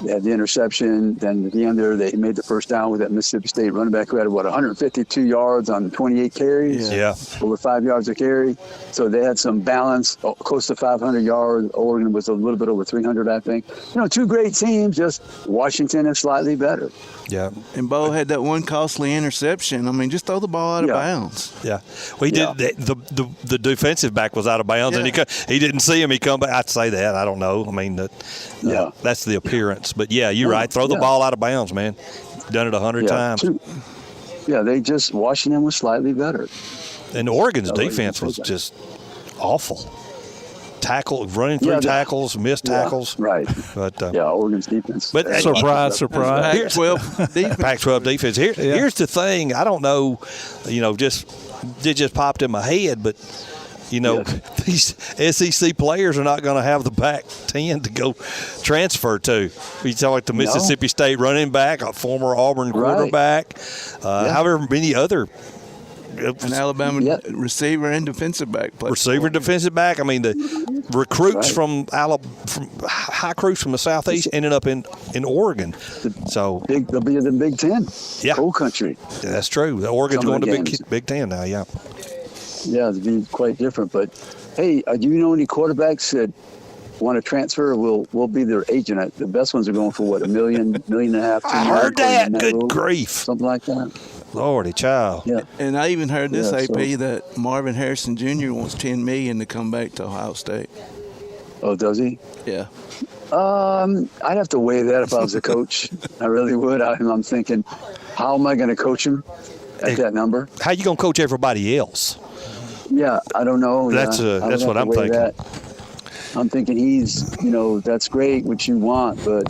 They had the interception. Then at the end there, they made the first down with that Mississippi State running back who had, 152 yards on 28 carries? Yeah. Over 5 yards a carry. So they had some balance, close to 500 yards. Oregon was a little bit over 300, I think. 2 great teams, just Washington is slightly better. Yeah. And Bo had that one costly interception. I mean, just throw the ball out of bounds. Yeah. Well, he did. The defensive back was out of bounds, and he didn't see him. He come back. I'd say that. I don't know. I mean, that's the appearance. But, you're right. Throw the ball out of bounds, man. Done it 100 times. Washington was slightly better. And Oregon's defense was just awful. Running through tackles, missed tackles. Right. But Oregon's defense. But surprise. Pac-12 defense. Here's the thing. I don't know. It just popped in my head, but. These SEC players are not going to have the Pac-10 to go transfer to. You talk like the Mississippi State running back, a former Auburn quarterback, however many other. An Alabama receiver and defensive back. Defensive back. I mean, the recruits from high recruits from the Southeast ended up in Oregon. So they'll be in the Big Ten. Yeah, whole country. Yeah, that's true. Oregon's going to Big Ten now. Yeah. Yeah, it'd be quite different. But hey, do you know any quarterbacks that want to transfer? We'll be their agent. The best ones are going for $1 million, $1.5 million. I heard that. Good grief. Something like that. Lordy child. Yeah. And I even heard this, AP, that Marvin Harrison Jr. wants $10 million to come back to Ohio State. Oh, does he? Yeah. I'd have to weigh that if I was a coach. I really would. I'm thinking, how am I going to coach him at that number? How you going to coach everybody else? Yeah, I don't know. That's what I'm thinking. I'm thinking he's, that's great, what you want, but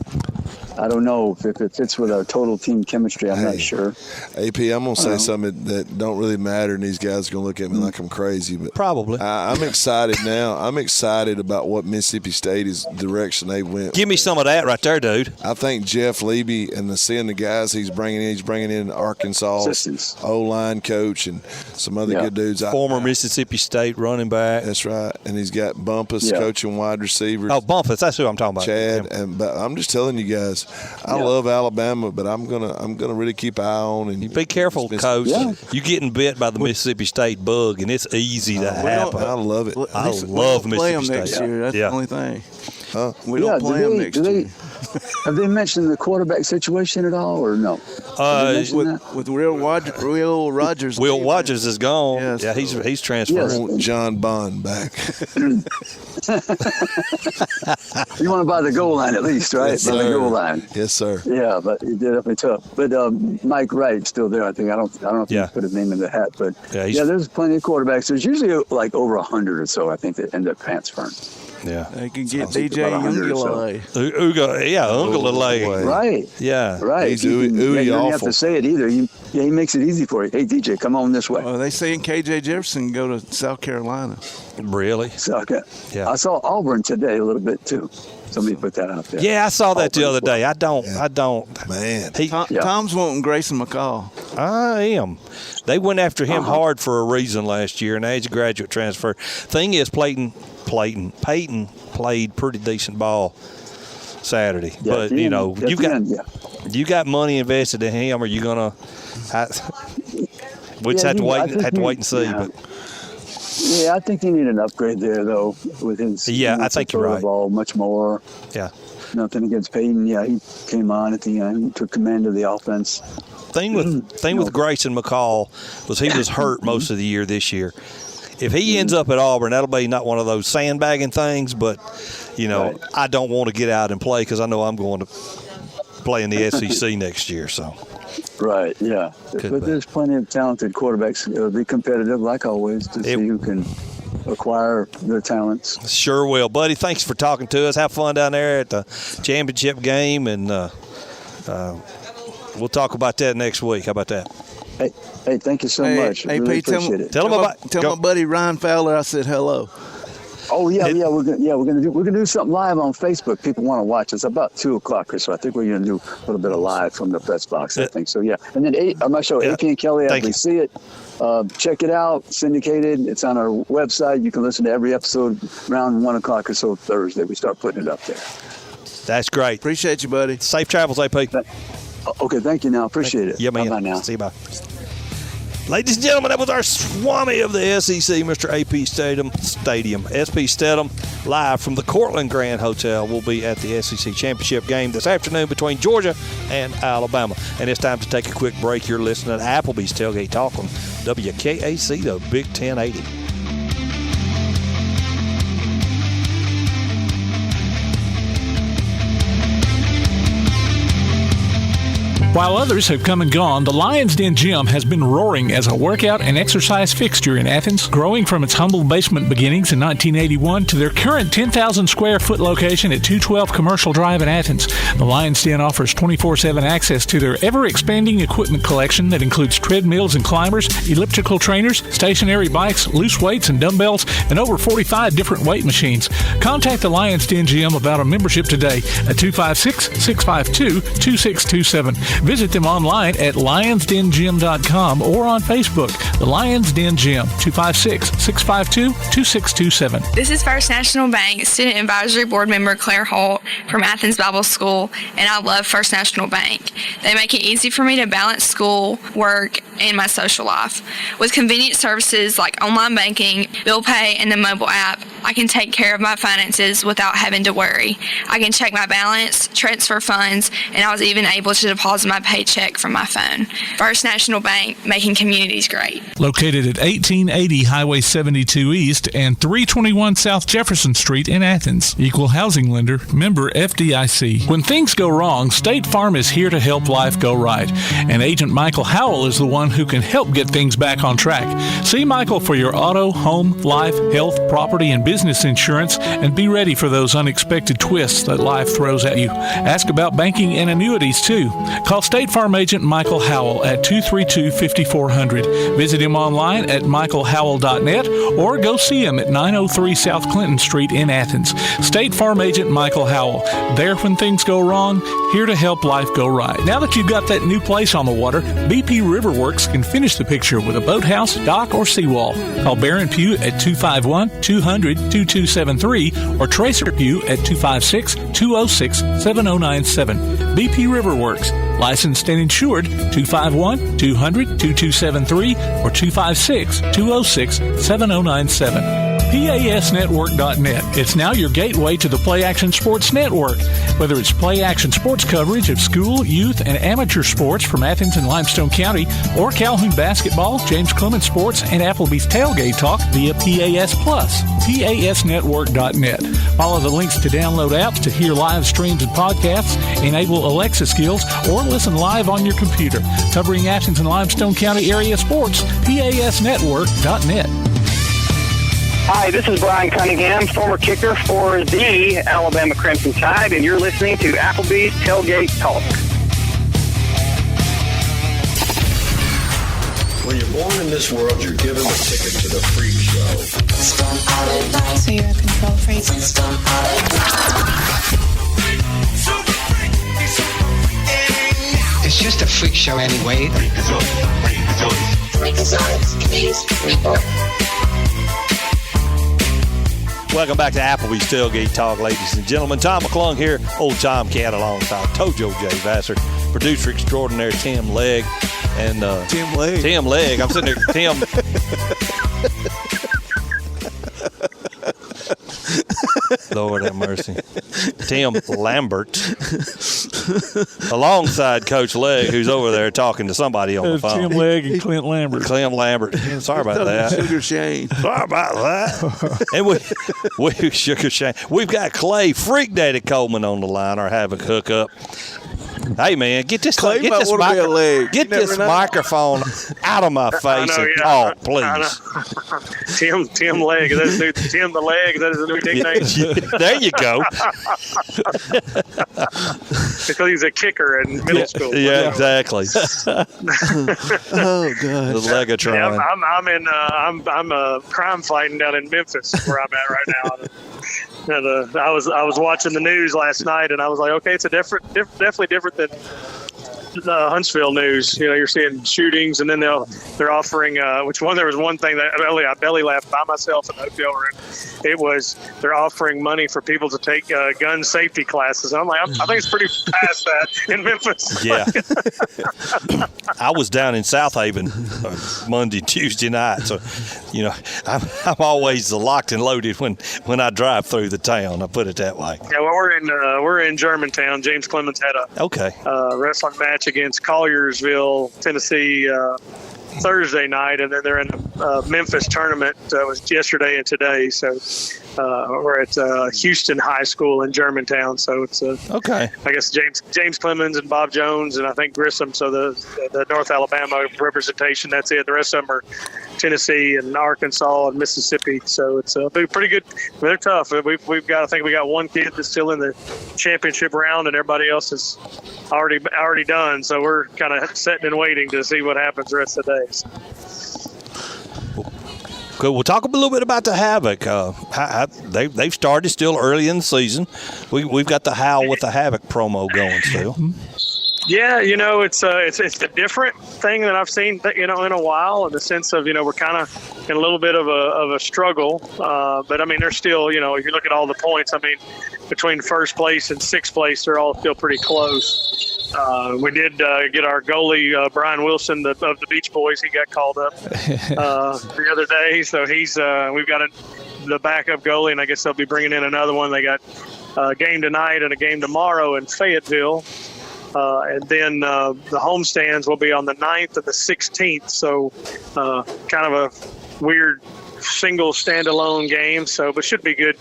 I don't know if it fits with our total team chemistry. I'm not sure. AP, I'm going to say something that don't really matter, and these guys are going to look at me like I'm crazy. But probably. I'm excited now. I'm excited about what Mississippi State is, the direction they went. Give me some of that right there, dude. I think Jeff Levy and seeing the guys he's bringing in Arkansas O-line coach and some other good dudes. Former Mississippi State running back. That's right. And he's got Bumpus coaching wide receivers. Oh, Bumpus. That's who I'm talking about. Chad. But I'm just telling you guys, guys. I love Alabama, but I'm gonna really keep an eye on. And you be careful, Coach. Yeah. You getting bit by the Mississippi State bug, and it's easy to happen. I love it. I love Mississippi State. Next year. That's the only thing. We don't play them next year. Have they mentioned the quarterback situation at all, or no? With Will Rogers. Will Rogers is gone. Yes. Yeah, he's transferred. Yes. I want John Bond back. You want to buy the goal line at least, right? Yes, by the goal line. Yes, sir. Yeah, but it did definitely tough. But Mike Wright's still there. I think I don't know if he put his name in the hat, but there's plenty of quarterbacks. There's usually like over 100 or so. I think that end up transferring. Yeah, they can get DJ Ungulale. Ungulale. Right. Yeah. Right. You don't have to say it either. He makes it easy for you. Hey, DJ, come on this way. Well, they saying KJ Jefferson go to South Carolina. Really? Yeah. I saw Auburn today a little bit too. Somebody put that out there. Yeah, I saw that the other day. I don't. Man. Tom's wanting Grayson McCall. I am. They went after him hard for a reason last year, and he's a graduate transfer. Thing is, Peyton played pretty decent ball Saturday. Yeah, but, you got money invested in him. Are you going to – we just have to wait and see. But. Yeah, I think you need an upgrade there, though, with his. Yeah, I think you're right. Ball much more. Yeah. Nothing against Peyton. Yeah, he came on at the end. He took command of the offense. Thing with Grayson McCall was he was hurt most of the year this year. If he ends up at Auburn, that'll be not one of those sandbagging things, but, I don't want to get out and play because I know I'm going to play in the SEC next year. So. Right, yeah. But there's plenty of talented quarterbacks. It'll be competitive, like always, to see who can acquire their talents. Sure will. Buddy, thanks for talking to us. Have fun down there at the championship game, and we'll talk about that next week. How about that? Hey, thank you so much. Hey, really Pete, appreciate it. Tell my buddy Ryan Fowler I said hello. Oh we're gonna do something live on Facebook. People want to watch. It's about 2:00 or so. I think we're gonna do a little bit of live from the press box. I think so. Yeah, and then on my show, AP and Kelly, as we see it, check it out. Syndicated. It's on our website. You can listen to every episode around 1:00 or so Thursday. We start putting it up there. That's great. Appreciate you, buddy. Safe travels, AP. Okay, thank you. Now appreciate it. Yeah, man. Bye now. See you. Bye. Ladies and gentlemen, that was our Swami of the SEC, Mr. AP Stadium, SP Steadham, live from the Cortland Grand Hotel. We'll be at the SEC Championship game this afternoon between Georgia and Alabama. And it's time to take a quick break. You're listening to Applebee's Tailgate Talk on WKAC, the Big 1080. While others have come and gone, the Lion's Den Gym has been roaring as a workout and exercise fixture in Athens, growing from its humble basement beginnings in 1981 to their current 10,000 square foot location at 212 Commercial Drive in Athens. The Lion's Den offers 24/7 access to their ever-expanding equipment collection that includes treadmills and climbers, elliptical trainers, stationary bikes, loose weights and dumbbells, and over 45 different weight machines. Contact the Lion's Den Gym about a membership today at 256-652-2627. Visit them online at lionsdengym.com or on Facebook. The Lions Den Gym, 256-652-2627. This is First National Bank Student Advisory Board member Claire Holt from Athens Bible School, and I love First National Bank. They make it easy for me to balance school, work, and my social life. With convenient services like online banking, bill pay, and the mobile app, I can take care of my finances without having to worry. I can check my balance, transfer funds, and I was even able to deposit my paycheck from my phone. First National Bank, making communities great. Located at 1880 Highway 72 East and 321 South Jefferson Street in Athens. Equal housing lender, member FDIC. When things go wrong, State Farm is here to help life go right. And Agent Michael Howell is the one who can help get things back on track. See Michael for your auto, home, life, health, property, and business insurance, and be ready for those unexpected twists that life throws at you. Ask about banking and annuities, too. Call State Farm Agent Michael Howell at 232-5400. Visit him online at michaelhowell.net or go see him at 903 South Clinton Street in Athens. State Farm Agent Michael Howell. There when things go wrong, here to help life go right. Now that you've got that new place on the water, BP Riverworks can finish the picture with a boathouse, dock, or seawall. Call Barron Pugh at 251-200 256-2273 or Tracer Pugh at 256-206-7097. BP Riverworks, licensed and insured, 251-200-2273 or 256-206-7097. PASnetwork.net. It's now your gateway to the Play Action Sports Network. Whether it's Play Action Sports coverage of school, youth, and amateur sports from Athens and Limestone County, or Calhoun basketball, James Clements sports, and Applebee's Tailgate Talk via PAS Plus. PASnetwork.net. Follow the links to download apps to hear live streams and podcasts, enable Alexa skills, or listen live on your computer. Covering Athens and Limestone County area sports, PASnetwork.net. Hi, this is Brian Cunningham, former kicker for the Alabama Crimson Tide, and you're listening to Applebee's Tailgate Talk. When you're born in this world, you're given a ticket to the freak show. So you're a control freak. It's just a freak show anyway. Welcome back to Applebee's Tailgate Talk, ladies and gentlemen. Tom McClung here, old Tom Cat alongside Tojo J. Vassar, producer extraordinaire Tim Legg. And Tim Legg. Tim Legg. I'm sitting there, Tim. Lord have mercy. Tim Lambert. Alongside Coach Legg, who's over there talking to somebody on the phone. Tim Legg and Clint Lambert. Clint Lambert. Sorry about that. Sugar Shane. Sorry about that. And we Sugar Shane. We've got Clay Freak Daddy Coleman on the line, our Havoc hookup. Hey man, get this microphone out of my face and talk, please. Tim Legg, is that his new Tim the Leg? Is that his new nickname? There you go. Because he's a kicker in middle school. Yeah, exactly. Oh god. The Legatron. Yeah, I'm crime fighting down in Memphis, where I'm at right now. And I was watching the news last night, and I was like, okay, it's definitely different than the Huntsville news. You know, you're seeing shootings, and then they're offering. There was one thing that I belly laughed by myself in the hotel room. It was they're offering money for people to take gun safety classes. And I'm like, I think it's pretty past that in Memphis. Yeah. I was down in South Haven Monday, Tuesday night, so you know I'm always locked and loaded when I drive through the town. I put it that way. Yeah, well, we're in Germantown. James Clements had a wrestling match against Colliersville, Tennessee, Thursday night, and then they're in a Memphis tournament. It was yesterday and today. So we're at Houston High School in Germantown. So it's I guess James Clemens and Bob Jones and I think Grissom. So the North Alabama representation. That's it. The rest of them are Tennessee and Arkansas and Mississippi. So it's pretty good. They're tough. We've got, I think we got one kid that's still in the championship round, and everybody else is already done. So we're kind of sitting and waiting to see what happens the rest of the day. Good. We'll talk a little bit about the Havoc. They've started still early in the season. We've got the Howl with the Havoc promo going still. Yeah, you know, it's a different thing that I've seen, you know, in a while, in the sense of, you know, we're kind of in a little bit of a struggle. But I mean, they're still, you know, if you look at all the points, I mean, between first place and sixth place, they're all still pretty close. We did get our goalie, Brian Wilson of the Beach Boys. He got called up the other day. So we've got the backup goalie, and I guess they'll be bringing in another one. They got a game tonight and a game tomorrow in Fayetteville. And then the homestands will be on the 9th and the 16th. So kind of a weird single standalone game. But should be good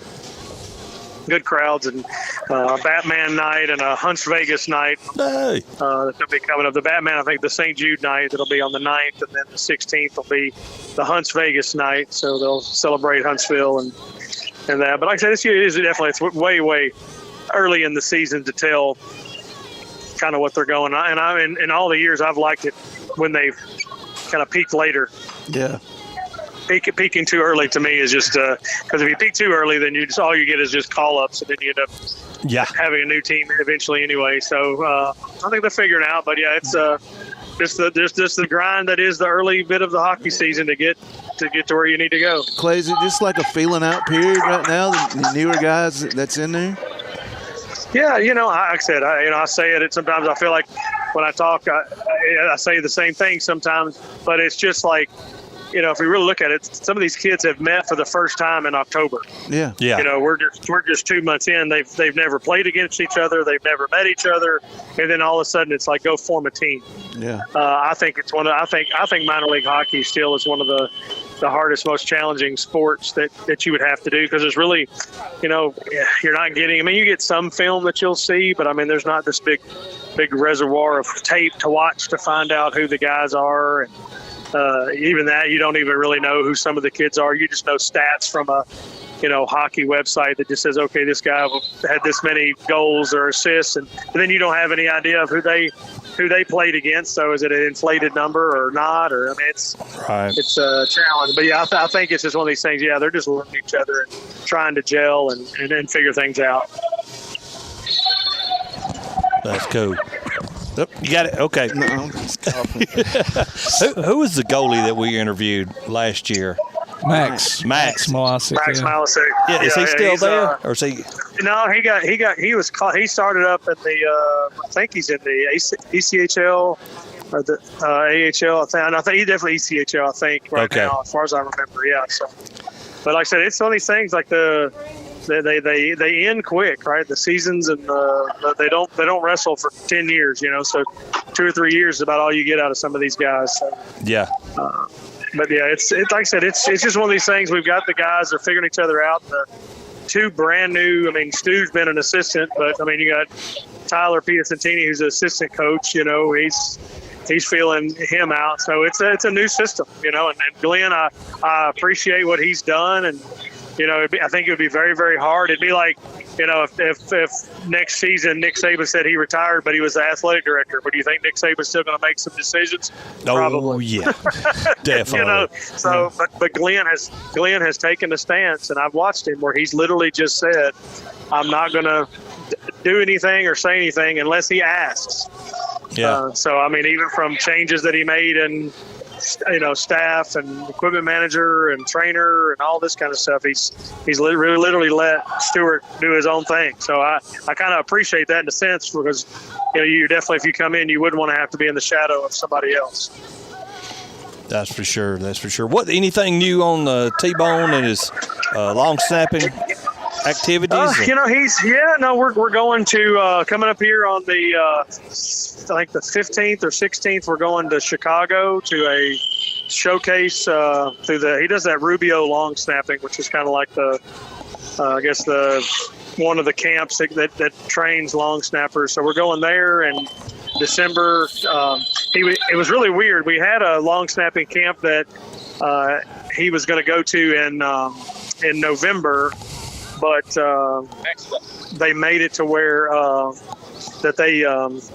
crowds, and Batman night and a Hunts Vegas night that'll be coming up. The Batman, I think the St. Jude night, that'll be on the 9th, and then the 16th will be the Hunts Vegas night. So they'll celebrate Huntsville and that. But like I said, this year is definitely, it's way early in the season to tell kind of what they're going on. And in all the years I've liked it when they've kind of peaked later. Yeah. Peaking too early to me is just because if you peak too early, then all you get is just call-ups, and then you end up having a new team eventually anyway. So I think they're figuring out. But yeah, just the grind that is the early bit of the hockey season to get to where you need to go. Clay, is it just like a feeling out period right now, the newer guys that's in there? Yeah, like I said, I say it. Sometimes I feel like when I talk, I say the same thing sometimes, but it's just like, if we really look at it, some of these kids have met for the first time in October. Yeah. We're just 2 months in. They've never played against each other. They've never met each other, and then all of a sudden it's like, go form a team. Yeah. I think it's I think minor league hockey still is one of the hardest, most challenging sports that you would have to do, because there's really, you're not getting. You get some film that you'll see, but there's not this big reservoir of tape to watch to find out who the guys are. And even that, you don't even really know who some of the kids are. You just know stats from a hockey website that just says, okay, this guy had this many goals or assists, and then you don't have any idea of who they played against. So is it an inflated number or not? Or it's a challenge. But yeah, I think it's just one of these things. Yeah, they're just learning each other and trying to gel and figure things out. That's cool. Oh, you got it. Okay. No, I'm just coughing. Who was the goalie that we interviewed last year? Max Malasic. Max Malasic. Yeah, is he still there, or is he? No, he started up in the. I think he's in the ECHL or the AHL. I think he's definitely ECHL. I think right now, as far as I remember. Yeah. So, but like I said, it's one of these things like they end quick, right? The seasons, and they don't wrestle for 10 years, So 2 or 3 years is about all you get out of some of these guys. So, yeah. But yeah, it's like I said, it's just one of these things. We've got the guys, they're figuring each other out. The 2 brand new. Stu's been an assistant, but you got Tyler Piacentini, who's an assistant coach. He's feeling him out. So it's a new system, And Glenn, I appreciate what he's done, and I think it would be very, very hard. It'd be like, if next season Nick Saban said he retired, but he was the athletic director. But do you think Nick Saban's still going to make some decisions? Probably. Yeah, definitely. But Glenn has taken a stance, and I've watched him where he's literally just said, "I'm not going to do anything or say anything unless he asks." Yeah. Even from changes that he made and staff and equipment manager and trainer and all this kind of stuff, he's literally let Stewart do his own thing. So I kind of appreciate that in a sense, because you definitely, if you come in, you wouldn't want to have to be in the shadow of somebody else. That's for sure. What, anything new on T-Bone and his long snapping activities? We're going to coming up here on the I think the 15th or 16th. We're going to Chicago to a showcase he does that Rubio long snapping, which is kind of like the one of the camps that trains long snappers. So we're going there in December. It was really weird. We had a long snapping camp that he was going to go to in November, but they made it to where that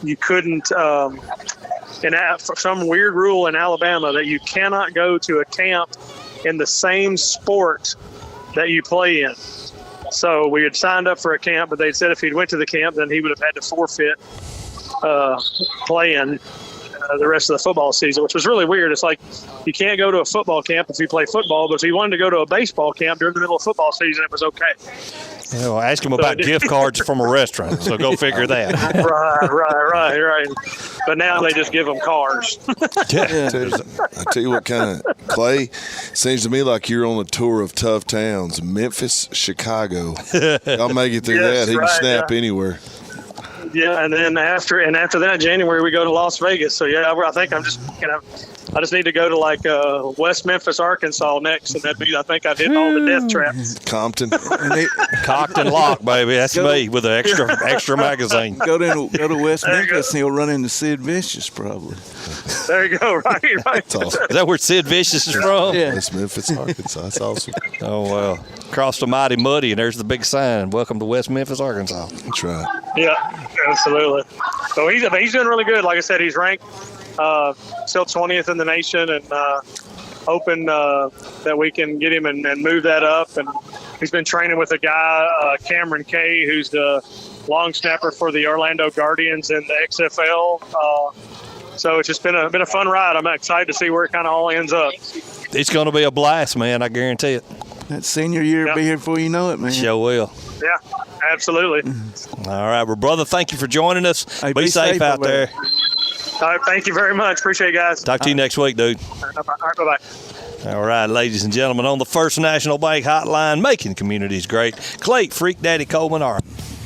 you couldn't. For some weird rule in Alabama that you cannot go to a camp in the same sport that you play in. So we had signed up for a camp, but they said if he'd went to the camp, then he would have had to forfeit playing the rest of the football season, which was really weird. It's like you can't go to a football camp if you play football, but if you wanted to go to a baseball camp during the middle of football season, it was okay. Yeah, well, ask him about gift cards from a restaurant, so go figure that. Right. But now they just give them cars. I tell you what, kind of, Clay, seems to me like you're on a tour of tough towns. Memphis, Chicago. Y'all make it through that. He can snap anywhere. Yeah, and then after that, January, we go to Las Vegas. So, yeah, I think I'm just, I just need to go to like West Memphis, Arkansas next, and I think I've hit all the death traps. Compton. Cocked and locked, baby. That's me with an extra magazine. Go to West Memphis and he'll run into Sid Vicious probably. There you go, right. That's awesome. Is that where Sid Vicious is from? Yeah. West Memphis, Arkansas. That's awesome. Oh, well. Crossed the mighty muddy, and there's the big sign. Welcome to West Memphis, Arkansas. That's right. Yeah, absolutely. So he's doing really good. Like I said, he's ranked still 20th in the nation, and hoping that we can get him and move that up. And he's been training with a guy, Cameron Kay, who's the long snapper for the Orlando Guardians in the XFL. So it's just been a fun ride. I'm excited to see where it kind of all ends up. It's going to be a blast, man. I guarantee it. That senior year will be here before you know it, man. Sure will. Yeah, absolutely. All right, well, brother, thank you for joining us. Hey, be safe out there. All right, thank you very much. Appreciate it, guys. Talk to you next week, dude. All right, bye-bye. All right, ladies and gentlemen, on the First National Bank hotline, making communities great, Clay Freak Daddy Coleman, our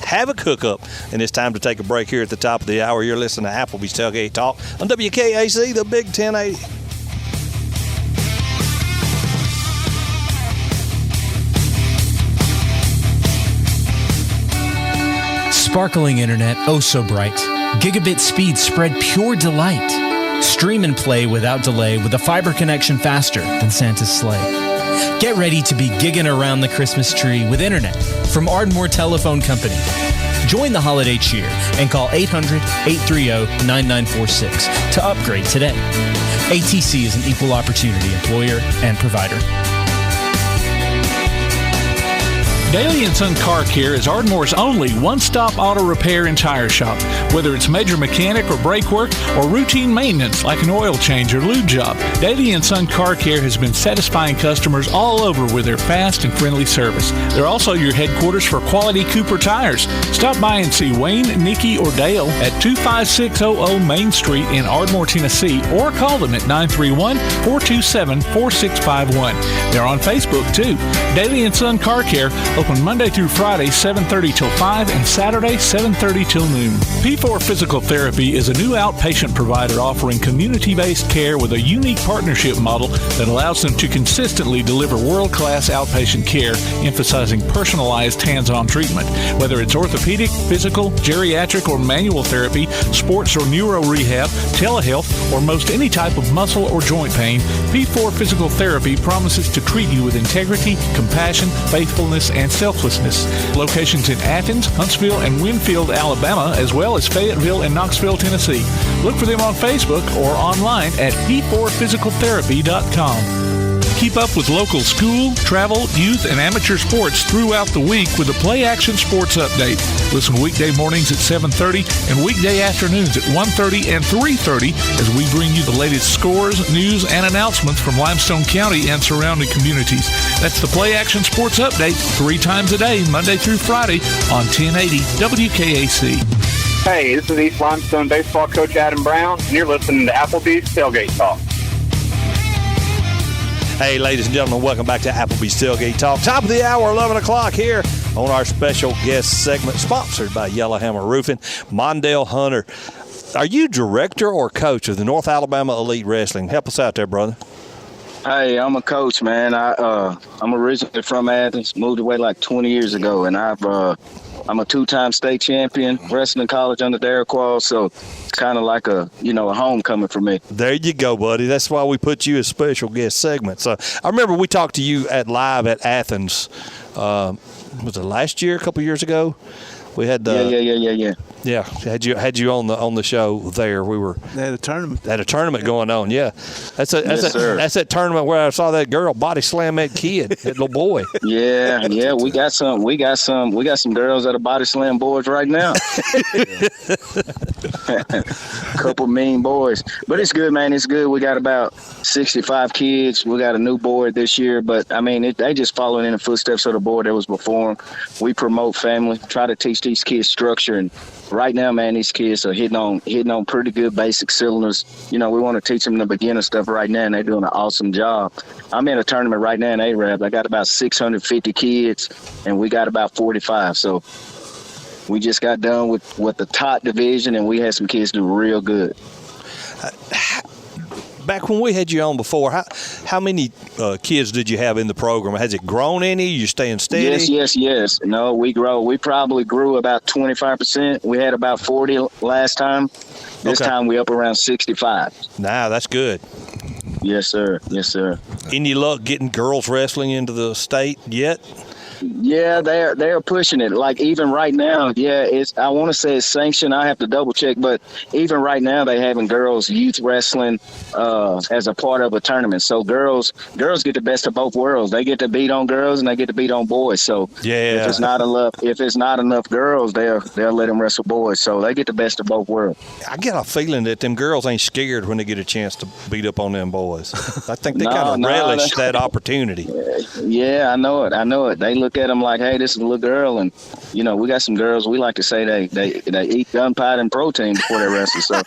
Havoc hookup. And it's time to take a break here at the top of the hour. You're listening to Applebee's Tailgate Talk on WKAC, the Big 1080. Sparkling internet, oh so bright. Gigabit speed spread pure delight. Stream and play without delay with a fiber connection faster than Santa's sleigh. Get ready to be gigging around the Christmas tree with internet from Ardmore Telephone Company. Join the holiday cheer and call 800-830-9946 to upgrade today. ATC is an equal opportunity employer and provider. Daly & Son Car Care is Ardmore's only one-stop auto repair and tire shop. Whether it's major mechanic or brake work or routine maintenance like an oil change or lube job, Daly & Son Car Care has been satisfying customers all over with their fast and friendly service. They're also your headquarters for quality Cooper tires. Stop by and see Wayne, Nikki, or Dale at 25600 Main Street in Ardmore, Tennessee, or call them at 931-427-4651. They're on Facebook, too. Daly & Son Car Care, open Monday through Friday, 7:30 till 5, and Saturday, 7:30 till noon. P4 Physical Therapy is a new outpatient provider offering community-based care with a unique partnership model that allows them to consistently deliver world-class outpatient care, emphasizing personalized hands-on treatment. Whether it's orthopedic, physical, geriatric, or manual therapy, sports or neuro rehab, telehealth, or most any type of muscle or joint pain, P4 Physical Therapy promises to treat you with integrity, compassion, faithfulness, and selflessness. Locations in Athens, Huntsville, and Winfield, Alabama, as well as Fayetteville and Knoxville, Tennessee. Look for them on Facebook or online at p4physicaltherapy.com. Keep up with local school, travel, youth, and amateur sports throughout the week with the Play Action Sports Update. Listen weekday mornings at 7:30 and weekday afternoons at 1:30 and 3:30 as we bring you the latest scores, news, and announcements from Limestone County and surrounding communities. That's the Play Action Sports Update 3 times a day, Monday through Friday on 1080 WKAC. Hey, this is East Limestone baseball coach Adam Brown, and you're listening to Applebee's Tailgate Talk. Hey, ladies and gentlemen, welcome back to Applebee's Tailgate Talk. Top of the hour, 11 o'clock here on our special guest segment, sponsored by Yellowhammer Roofing. Mondell Hunter, are you director or coach of the North Alabama Elite Wrestling? Help us out there, brother. Hey, I'm a coach, man. I'm originally from Athens, moved away like 20 years ago, and I'm a 2-time state champion, wrestling college under Derek Qualls, so it's kind of like a homecoming for me. There you go, buddy. That's why we put you as special guest segment. So I remember we talked to you live at Athens. Was it last year, a couple years ago? We had yeah. Yeah, had you on the show there. They had a tournament. They had a tournament going on. Yeah, that's that tournament where I saw that girl body slam that kid, that little boy. Yeah, we got some girls that are body slam boys right now. Couple mean boys, but it's good, man. It's good. We got about 65 kids. We got a new board this year, but I mean, they just following in the footsteps of the board that was before them. We promote family, try to teach these kids structure, and right now, man, these kids are hitting on pretty good basic cylinders. We want to teach them the beginner stuff right now, and they're doing an awesome job. I'm in a tournament right now in Arab. I got about 650 kids, and we got about 45. So we just got done with the top division, and we had some kids do real good. Back when we had you on before, how many kids did you have in the program? Has it grown any? You staying steady? Yes. No, we grow. We probably grew about 25%. We had about 40 last time. This time we up around 65. Nah, that's good. Yes, sir. Any luck getting girls wrestling into the state yet? Yeah, they're pushing it. Like even right now, I want to say it's sanctioned. I have to double check, but even right now they having girls youth wrestling as a part of a tournament. So girls get the best of both worlds. They get to beat on girls and they get to beat on boys. So if it's not enough girls, they'll let them wrestle boys. So they get the best of both worlds. I get a feeling that them girls ain't scared when they get a chance to beat up on them boys. I think they kind of relish that opportunity. Yeah, I know it. They look at them like, hey, this is a little girl, and we got some girls. We like to say they eat gunpowder and protein before they wrestle. So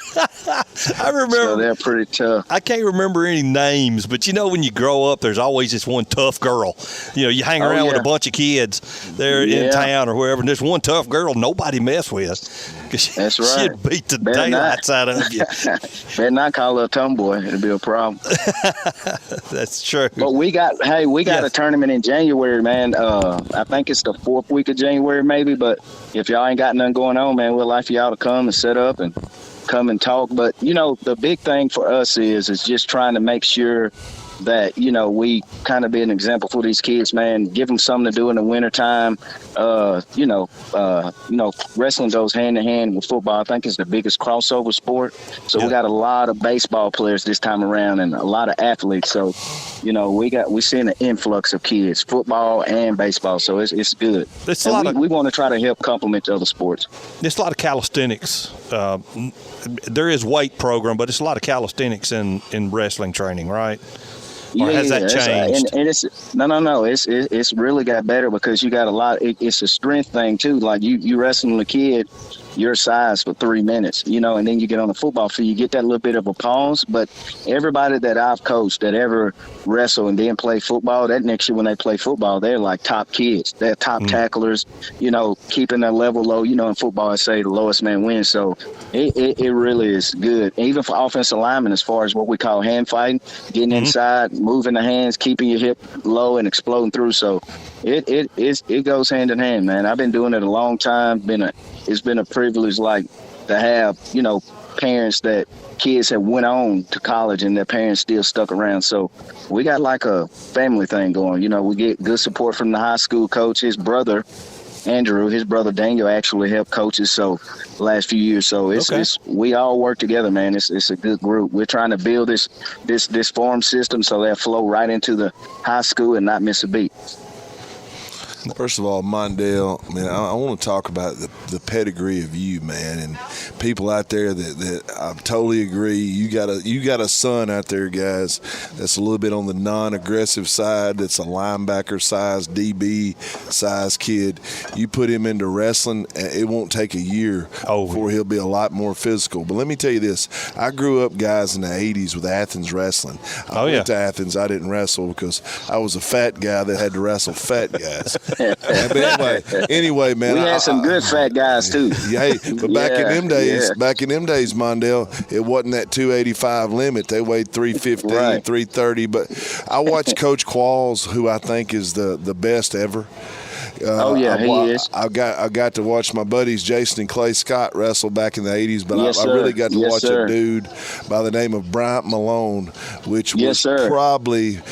I remember. So they're pretty tough. I can't remember any names, but when you grow up, there's always this one tough girl. You hang around with a bunch of kids there in town or wherever, and there's one tough girl nobody mess with. That's right. She'd beat the daylights out of you. Better not call her a tomboy. It'll be a problem. That's true. But we got a tournament in January, man. I think it's the 4th week of January, maybe. But if y'all ain't got nothing going on, man, we'd like for y'all to come and set up and come and talk. But the big thing for us is just trying to make sure that we kind of be an example for these kids, man. Give them something to do in the wintertime. Wrestling goes hand in hand with football. I think it's the biggest crossover sport. So we got a lot of baseball players this time around and a lot of athletes. So we're seeing an influx of kids, football and baseball. So it's good. We want to try to help complement other sports. There's a lot of calisthenics. There is weight program, but it's a lot of calisthenics in wrestling training, right? Or has that changed? And it's no. It's really got better because you got a lot. It's a strength thing too. Like you wrestling a kid your size for 3 minutes, and then you get on the football field, you get that little bit of a pause. But everybody that I've coached that ever wrestle and then play football, that next year when they play football, they're like top kids. They're top tacklers, keeping their level low. In football, I say the lowest man wins. So it really is good. Even for offensive linemen, as far as what we call hand fighting, getting inside, moving the hands, keeping your hip low and exploding through. So it goes hand in hand, man. I've been doing it a long time. It's been a privilege, like, to have, parents that kids have went on to college and their parents still stuck around. So we got like a family thing going. We get good support from the high school coach. His brother, Andrew, his brother Daniel actually helped coaches the last few years. So it's we all work together, man. It's a good group. We're trying to build this farm system so they'll flow right into the high school and not miss a beat. First of all, Mondell, man, I want to talk about the pedigree of you, man, and people out there that I totally agree. You got a son out there, guys, that's a little bit on the non-aggressive side. That's a linebacker size, DB size kid. You put him into wrestling, it won't take a year before he'll be a lot more physical. But let me tell you this: I grew up, guys, in the '80s with Athens wrestling. I went to Athens. I didn't wrestle because I was a fat guy that had to wrestle fat guys. But anyway, man, we had some good fat guys too. But back in them days, Mondell, it wasn't that 285 limit. They weighed 315, 330. But I watched Coach Qualls, who I think is the best ever. He is. I got to watch my buddies Jason and Clay Scott wrestle back in the 80s, but I really got to watch a dude by the name of Bryant Malone, which was probably –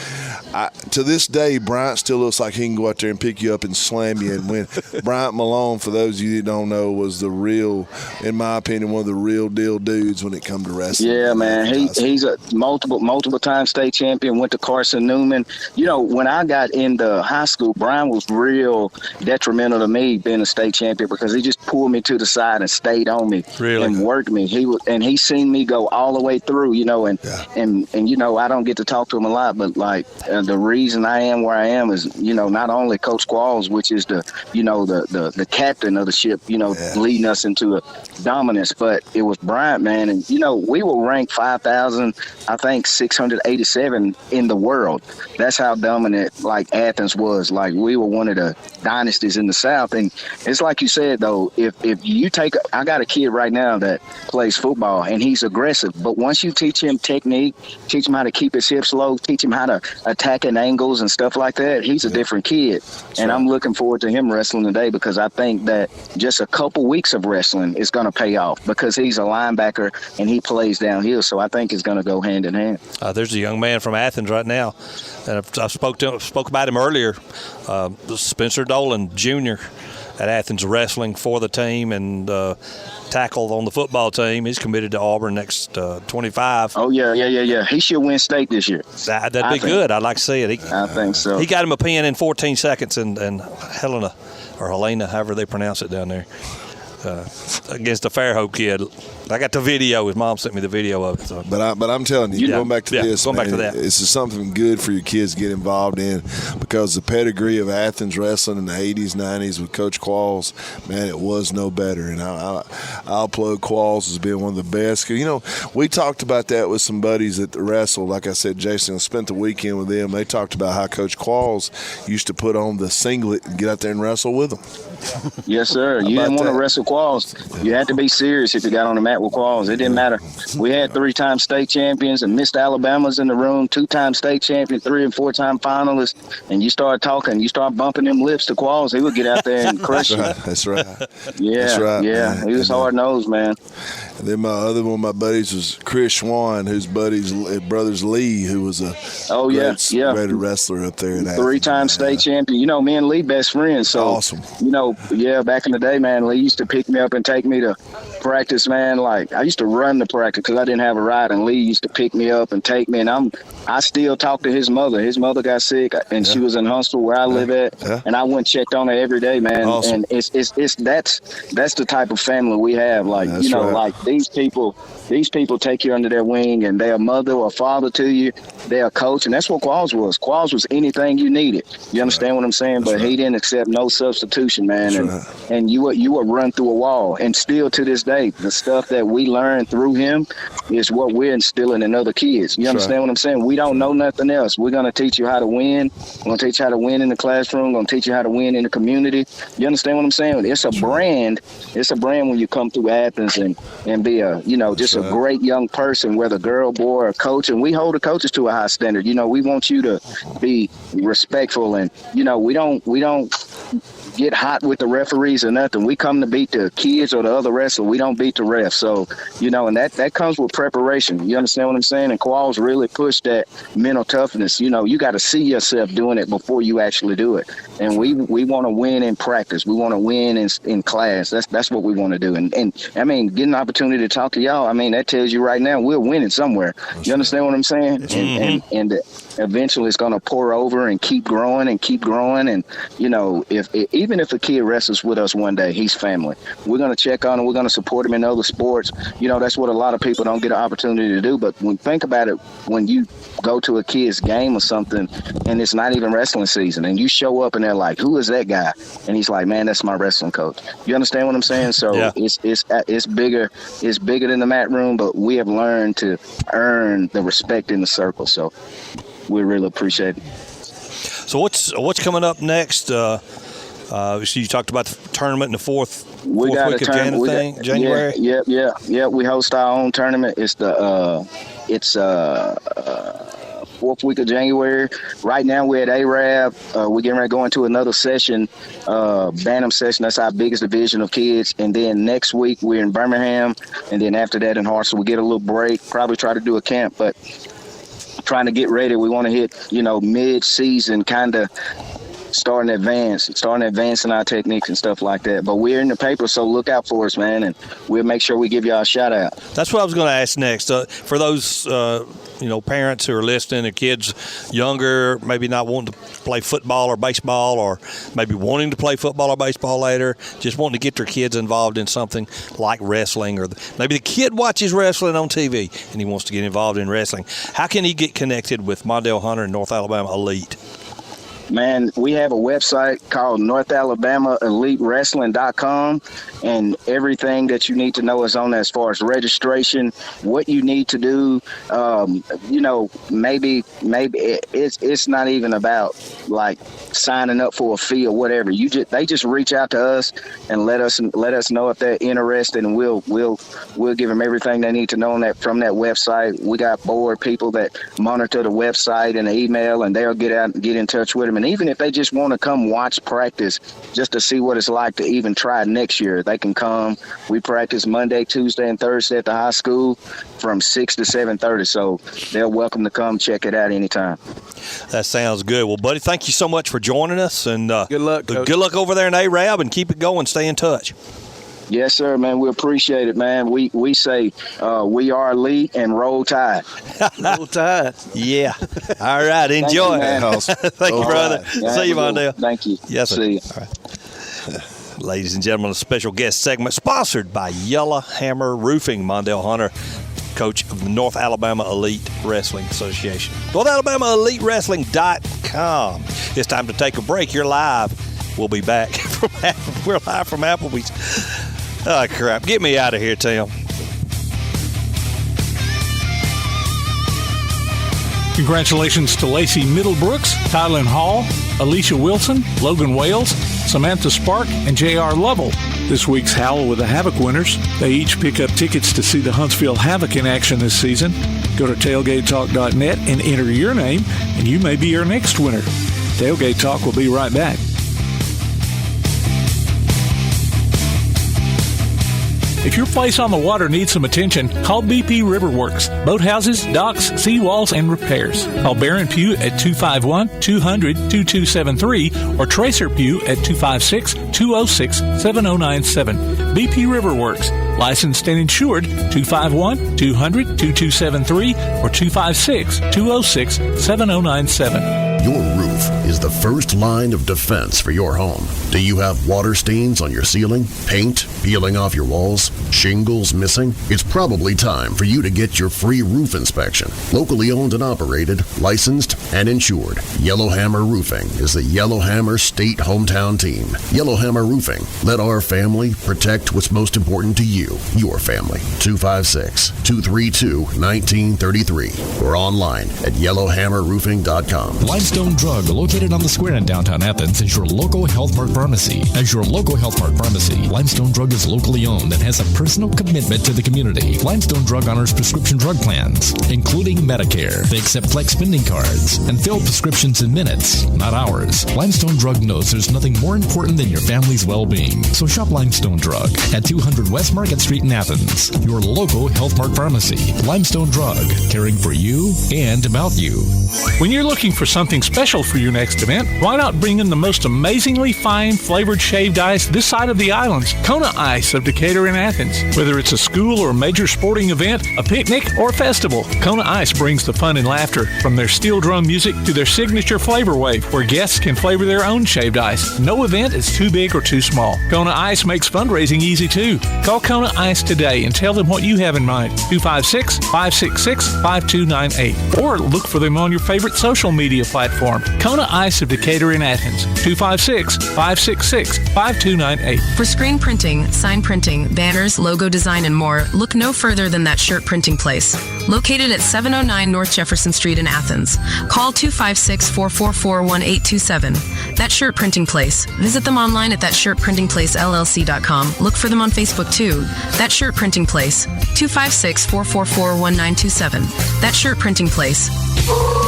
to this day, Bryant still looks like he can go out there and pick you up and slam you and win. Bryant Malone, for those of you that don't know, was the real, in my opinion, one of the real deal dudes when it comes to wrestling. Yeah, man. He's a multiple time state champion, went to Carson Newman. When I got into high school, Brian was real detrimental to me being a state champion because he just pulled me to the side and stayed on me and worked me. He seen me go all the way through, and I don't get to talk to him a lot, but like the reason I am where I am is, not only Coach Qualls, which is the captain of the ship, leading us into a dominance, but it was Bryant, man. And, we were ranked 5,687 in the world. That's how dominant, like, Athens was. Like, we were one of the dynasties in the South. And it's like you said, though, if you I got a kid right now that plays football, and he's aggressive. But once you teach him technique, teach him how to keep his hips low, teach him how to attack attacking angles and stuff like that, he's a different kid. And I'm looking forward to him wrestling today because I think that just a couple weeks of wrestling is going to pay off because he's a linebacker and he plays downhill. So I think it's going to go hand in hand. There's a young man from Athens right now, and I spoke about him earlier, Spencer Dolan Jr. at Athens wrestling for the team and tackled on the football team. He's committed to Auburn next 25. Oh, yeah. He should win state this year. That'd be good. I'd like to see it. I think so. He got him a pin in 14 seconds, and Helena, however they pronounce it down there, against a Fairhope kid. I got the video. His mom sent me the video of it. So. But I'm telling you, going back to this, going back to that. This is something good for your kids to get involved in because the pedigree of Athens wrestling in the 80s, 90s with Coach Qualls, man, it was no better. And I'll plug Qualls as being one of the best. You know, we talked about that with some buddies that wrestled. Like I said, Jason spent the weekend with them. They talked about how Coach Qualls used to put on the singlet and get out there and wrestle with them. Yes, sir. You didn't want to wrestle Qualls. You had to be serious if you got on the mat with Qualls. It didn't matter. We had 3-time state champions and Missed Alabama's in the room, 2-time state champion, 3- and 4-time finalists. And you start talking, you start bumping them lips to Qualls, he would get out there and crush you. That's right. Yeah, that's right, yeah. Man. He was hard-nosed, man. And then my other one of my buddies was Chris Schwann, whose brother's Lee, who was a great wrestler up there. 3-time state champion. You know, me and Lee best friends. So, awesome. You know, back in the day, man, Lee used to pick me up and take me to practice, man. Like, I used to run the practice because I didn't have a ride, and Lee used to pick me up and take me. And I still talk to his mother. His mother got sick, and she was in Huntsville where I live at, and I went and checked on her every day, man. Awesome. And that's the type of family we have. Like, that's like these people take you under their wing, and they're a mother or a father to you. They're a coach, and that's what Qualls was. Qualls was anything you needed. You understand what I'm saying? But he didn't accept no substitution, man. And you would run through a wall. And still to this day, the stuff that we learned through him is what we're instilling in other kids. You understand what I'm saying? We don't know nothing else. We're going to teach you how to win. We're going to teach you how to win in the classroom. We're going to teach you how to win in the community. You understand what I'm saying? It's a brand. It's a brand when you come through Athens and be a great young person, whether girl, boy, or coach. And we hold the coaches to a high standard. You know, we want you to be respectful, and we don't get hot with the referees or nothing. We come to beat the kids or the other wrestler. We don't beat the refs. So, and that comes with preparation. You understand what I'm saying? And Qualls really pushed that mental toughness. You got to see yourself doing it before you actually do it. And we want to win in practice. We want to win in class. That's what we want to do. And I mean, getting an opportunity to talk to y'all, I mean, that tells you right now we're winning somewhere. You understand what I'm saying? And eventually it's going to pour over and keep growing. And, even if a kid wrestles with us one day, he's family. We're going to check on him. We're going to support him in other sports. That's what a lot of people don't get an opportunity to do. But think about it, when you go to a kid's game or something and it's not even wrestling season and you show up and they're like, who is that guy? And he's like, man, that's my wrestling coach. You understand what I'm saying? So it's bigger than the mat room, but we have learned to earn the respect in the circle. So we really appreciate it. So what's coming up next? So you talked about the tournament in the fourth week of January. Yeah. We host our own tournament. It's the fourth week of January. Right now we're at Arab. We're getting ready to go into another session, Bantam session. That's our biggest division of kids. And then next week we're in Birmingham, and then after that in Hartsville. We get a little break. Probably try to do a camp, but trying to get ready. We want to hit mid-season kind of. Starting advancing our techniques and stuff like that. But we're in the paper, so look out for us, man, and we'll make sure we give y'all a shout out. That's what I was going to ask next. For those parents who are listening, their kids younger, maybe not wanting to play football or baseball, or maybe wanting to play football or baseball later, just wanting to get their kids involved in something like wrestling, or maybe the kid watches wrestling on TV and he wants to get involved in wrestling. How can he get connected with Mondell Hunter and North Alabama Elite? man, we have a website called NorthAlabamaEliteWrestling.com, and everything that you need to know is on there as far as registration, what you need to do. Maybe it's not even about like signing up for a fee or whatever. They just reach out to us and let us know if they're interested, and we'll give them everything they need to know from that website. We got board people that monitor the website and the email, and they'll get out and get in touch with them. And even if they just want to come watch practice just to see what it's like to even try next year, they can come. We practice Monday, Tuesday, and Thursday at the high school from 6 to 7:30. So they're welcome to come check it out anytime. That sounds good. Well, buddy, thank you so much for joining us, and good luck, Coach. Good luck over there in Arab, and keep it going. Stay in touch. Yes, sir, man. We appreciate it, man. We say we are elite and roll tide. Roll tide. Yeah. All right. Enjoy. Thank you, brother. Yeah, see you, Mondell. Thank you. Yes, sir. See you. All right. Ladies and gentlemen, a special guest segment sponsored by Yellowhammer Roofing. Mondell Hunter, coach of the North Alabama Elite Wrestling Association. NorthAlabamaEliteWrestling.com. It's time to take a break. You're live. We'll be back. We're live from Applebee's. Oh, crap. Get me out of here, Tim. Congratulations to Lacey Middlebrooks, Tylen Hall, Alicia Wilson, Logan Wales, Samantha Spark, and J.R. Lovell. This week's Howl with the Havoc winners. They each pick up tickets to see the Huntsville Havoc in action this season. Go to tailgatetalk.net and enter your name, and you may be our next winner. Tailgate Talk will be right back. If your place on the water needs some attention, call BP Riverworks. Boathouses, docks, seawalls, and repairs. Call Baron Pugh at 251-200-2273 or Tracer Pugh at 256-206-7097. BP Riverworks. Licensed and insured 251-200-2273 or 256-206-7097. Your roof is the first line of defense for your home. Do you have water stains on your ceiling, paint peeling off your walls, shingles missing? It's probably time for you to get your free roof inspection. Locally owned and operated, licensed and insured, Yellowhammer Roofing is the Yellowhammer State hometown team. Yellowhammer Roofing. Let our family protect what's most important to you, your family. 256-232-1933 or online at yellowhammerroofing.com. Limestone Drug, located on the square in downtown Athens, is your local Health Mart pharmacy. As your local Health Mart pharmacy, Limestone Drug is locally owned and has a personal commitment to the community. Limestone Drug honors prescription drug plans, including Medicare. They accept flex spending cards and fill prescriptions in minutes, not hours. Limestone Drug knows there's nothing more important than your family's well-being. So shop Limestone Drug at 200 West Market Street in Athens, your local Health Mart pharmacy. Limestone Drug, caring for you and about you. When you're looking for something special for your next event, why not bring in the most amazingly fine flavored shaved ice this side of the islands? Kona Ice of Decatur in Athens. Whether it's a school or major sporting event, a picnic, or a festival, Kona Ice brings the fun and laughter. From their steel drum music to their signature flavor wave, where guests can flavor their own shaved ice. No event is too big or too small. Kona Ice makes fundraising easy too. Call Kona Ice today and tell them what you have in mind. 256-566-5298. Or look for them on your favorite social media platform. Kona Ice of Decatur in Athens. 256-566-5298. For screen printing, sign printing, banners, logo design, and more, look no further than That Shirt Printing Place. Located at 709 North Jefferson Street in Athens. Call 256-444-1827. That Shirt Printing Place. Visit them online at thatshirtprintingplacellc.com. Look for them on Facebook too. That Shirt Printing Place. 256-444-1927. That Shirt Printing Place.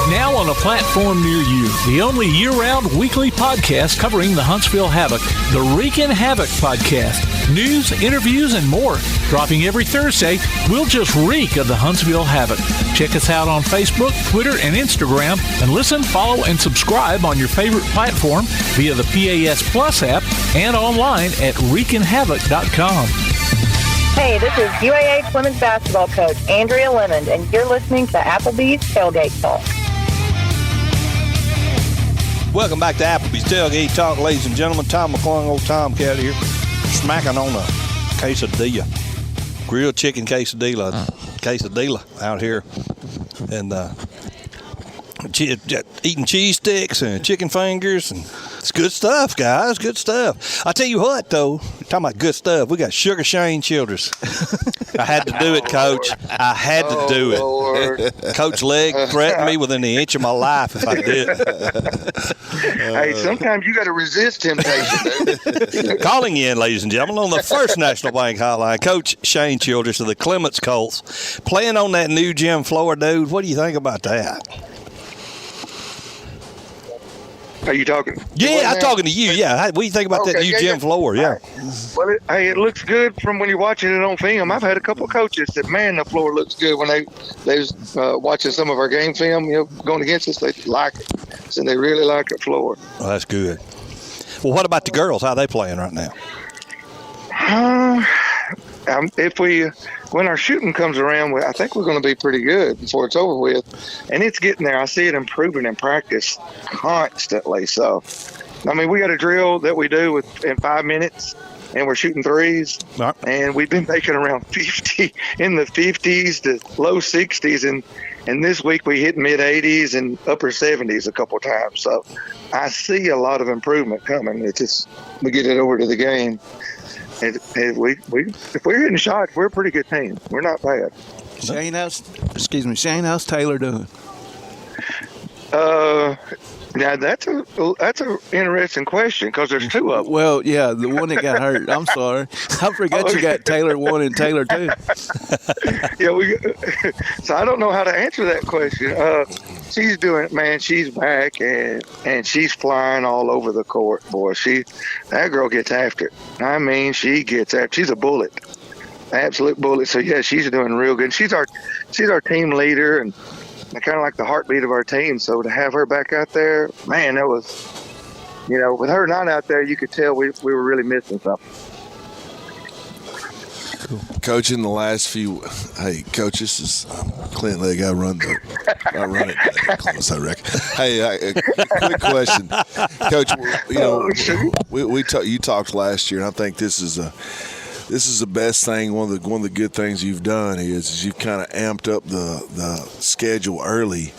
Now on a platform near you, the only year-round weekly podcast covering the Huntsville Havoc, the Reekin' Havoc Podcast. News, interviews, and more. Dropping every Thursday, we'll just reek of the Huntsville Havoc. Check us out on Facebook, Twitter, and Instagram, and listen, follow, and subscribe on your favorite platform via the PAS Plus app and online at reekinhavoc.com. Hey, this is UAH Women's Basketball Coach Andrea Lemond, and you're listening to Applebee's Tailgate Talk. Welcome back to Applebee's Tailgate Talk, ladies and gentlemen. Tom McClung, old Tomcat here, smacking on a quesadilla, grilled chicken quesadilla out here. And eating cheese sticks and chicken fingers, and it's good stuff, guys. Good stuff. I tell you what, though, talking about good stuff, we got Sugar Shane Childress. I had to do it, Coach. I had to do it. Lord. Coach Legg threatened me within the inch of my life if I did. Hey, sometimes you got to resist temptation, dude. Calling in, ladies and gentlemen, on the First National Bank Hotline, Coach Shane Childress of the Clements Colts, playing on that new gym floor, dude. What do you think about that? Are you talking? Yeah, I'm talking to you. Yeah, what do you think about that new gym floor? Yeah. Well, it looks good from when you're watching it on film. I've had a couple of coaches that, man, the floor looks good when they was watching some of our game film, going against us. They like it. So they really like the floor. Well, that's good. Well, what about the girls? How are they playing right now? When our shooting comes around, I think we're going to be pretty good before it's over with. And it's getting there. I see it improving in practice constantly. So, I mean, we got a drill that we do in 5 minutes, and we're shooting threes. Right. And we've been making around 50 in the 50s to low 60s. And this week we hit mid 80s and upper 70s a couple of times. So I see a lot of improvement coming. It's just we get it over to the game. And if we're hitting shots, we're a pretty good team. We're not bad. Shane, how's Taylor doing? Now that's a interesting question because there's two of them. Well, yeah, the one that got hurt. I'm sorry, I forgot you got Taylor 1 and Taylor 2. Yeah, so I don't know how to answer that question. She's doing it, man. She's back and she's flying all over the court, boy. That girl gets after it. I mean, she gets after. She's a bullet, absolute bullet. So yeah, she's doing real good. She's our team leader and kind of like the heartbeat of our team. So to have her back out there, man, that was, with her not out there, you could tell we were really missing something. Cool. Coach, in the last few, hey, Coach, this is Clint Legg. I run it. Close, I reckon. Hey, quick question, Coach. You talked last year, and I think this is the best thing. One of the good things you've done is you've kind of amped up the schedule early.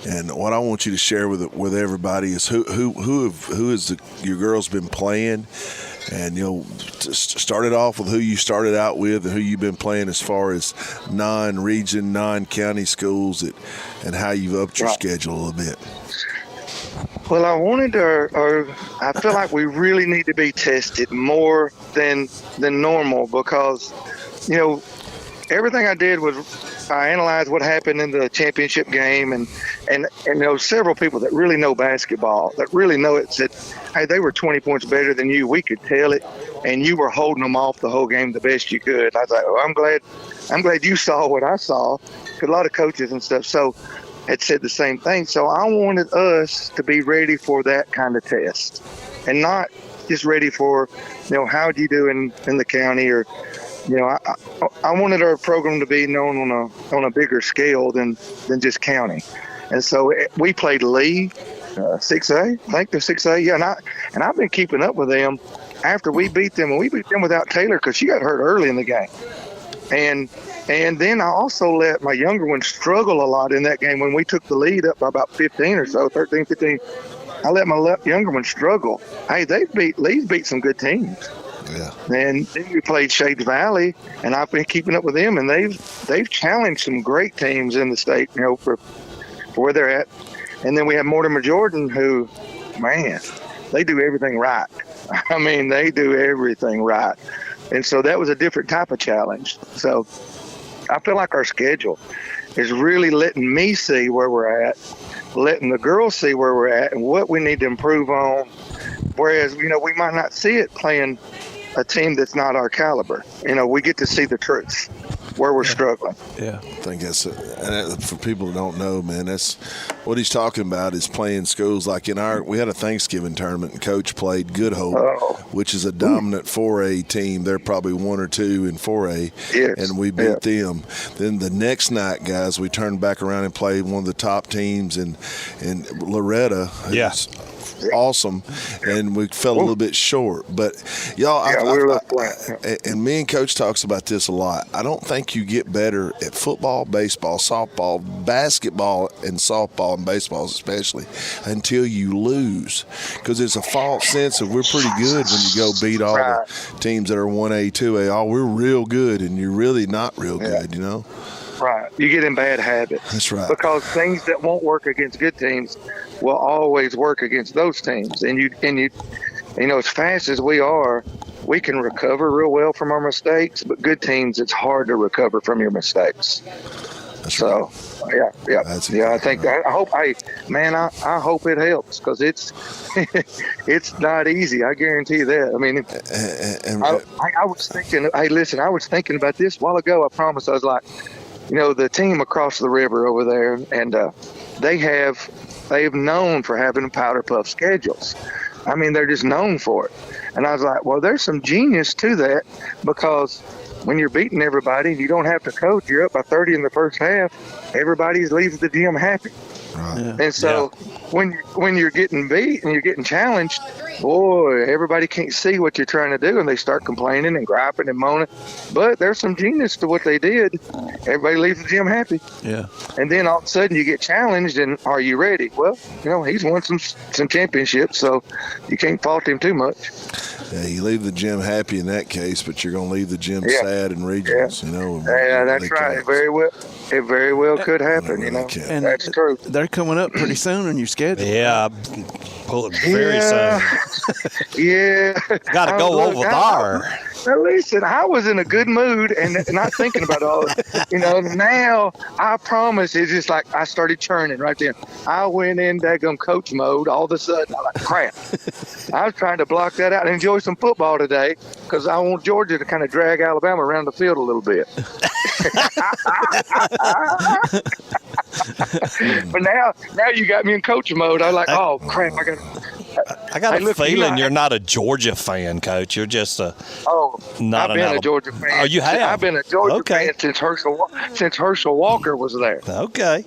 And what I want you to share with everybody is who is your girls been playing, and start it off with who you started out with and who you've been playing as far as non-region, non-county schools, and how you've upped your schedule a little bit. Well, I feel like we really need to be tested more than normal because, everything I did was I analyzed what happened in the championship game and several people that really know basketball, that really know it, said, hey, they were 20 points better than you. We could tell it, and you were holding them off the whole game the best you could. I was like, I'm glad you saw what I saw. A lot of coaches and stuff had said the same thing. So I wanted us to be ready for that kind of test and not just ready for, how do you do in the county or, I wanted our program to be known on a bigger scale than just county. And so we played Lee, 6A. I think they're 6A. Yeah, and I've been keeping up with them after we beat them. And we beat them without Taylor because she got hurt early in the game. And then I also let my younger one struggle a lot in that game when we took the lead up by about 15 or so, 13, 15. I let my younger one struggle. Hey, Lee's beat some good teams. Yeah. And then we played Shades Valley, and I've been keeping up with them, and they've challenged some great teams in the state, for where they're at. And then we have Mortimer Jordan, who, man, they do everything right. I mean, they do everything right. And so that was a different type of challenge. So I feel like our schedule is really letting me see where we're at, letting the girls see where we're at and what we need to improve on. Whereas, we might not see it playing a team that's not our caliber. We get to see the truth where we're struggling. Yeah, I think that's it. And for people that don't know, man, that's what he's talking about is playing schools like we had a Thanksgiving tournament and Coach played Good Hope, which is a dominant 4A team. They're probably 1 or 2 in 4A, and we beat them. Then the next night, guys, we turned back around and played one of the top teams in Loretta. awesome, and we fell a little bit short. But y'all, and me and Coach talks about this a lot. I don't think you get better at football, baseball, softball, basketball, and softball and baseball especially until you lose, because it's a false sense of we're pretty good when you go beat all the teams that are 1A, 2A. Oh, we're real good, and you're really not real good, you know. Right. You get in bad habits. That's right. Because things that won't work against good teams will always work against those teams. And you know, as fast as we are, we can recover real well from our mistakes, but good teams, it's hard to recover from your mistakes. That's right. I think I hope I hope it helps, because it's it's not easy. I guarantee you that. I mean, I was thinking. Hey, listen, I was thinking about this a while ago. I promise. I was like, you know, the team across the river over there, and they've known for having powder puff schedules. I mean, they're just known for it. And I was like, well, there's some genius to that, because when you're beating everybody, you don't have to coach. You're up by 30 in the first half. Everybody leaves the gym happy. Right. Yeah. And so when you're getting beat and you're getting challenged, boy, everybody can't see what you're trying to do, and they start complaining and griping and moaning. But there's some genius to what they did. Everybody leaves the gym happy. Yeah. And then all of a sudden you get challenged, and are you ready? Well, you know, he's won some championships, so you can't fault him too much. Yeah, you leave the gym happy in that case, but you're going to leave the gym sad in regions, you know. Yeah, that's right. It very well could happen, you know. And that's true. They're coming up pretty soon on your schedule. Yeah, pull it very soon. Got to go over there. Now listen, I was in a good mood and not thinking about all this. You know, now I promise it's just like I started churning right then. I went in daggum coach mode all of a sudden. I'm like, crap. I was trying to block that out and enjoy some football today, because I want Georgia to kind of drag Alabama around the field a little bit. But now you got me in coach mode. I'm like, oh crap, I got a feeling you're not a Georgia fan, Coach. You're just a I've been a Georgia fan. Oh, you have? I've been a Georgia fan since Herschel Walker was there. Okay.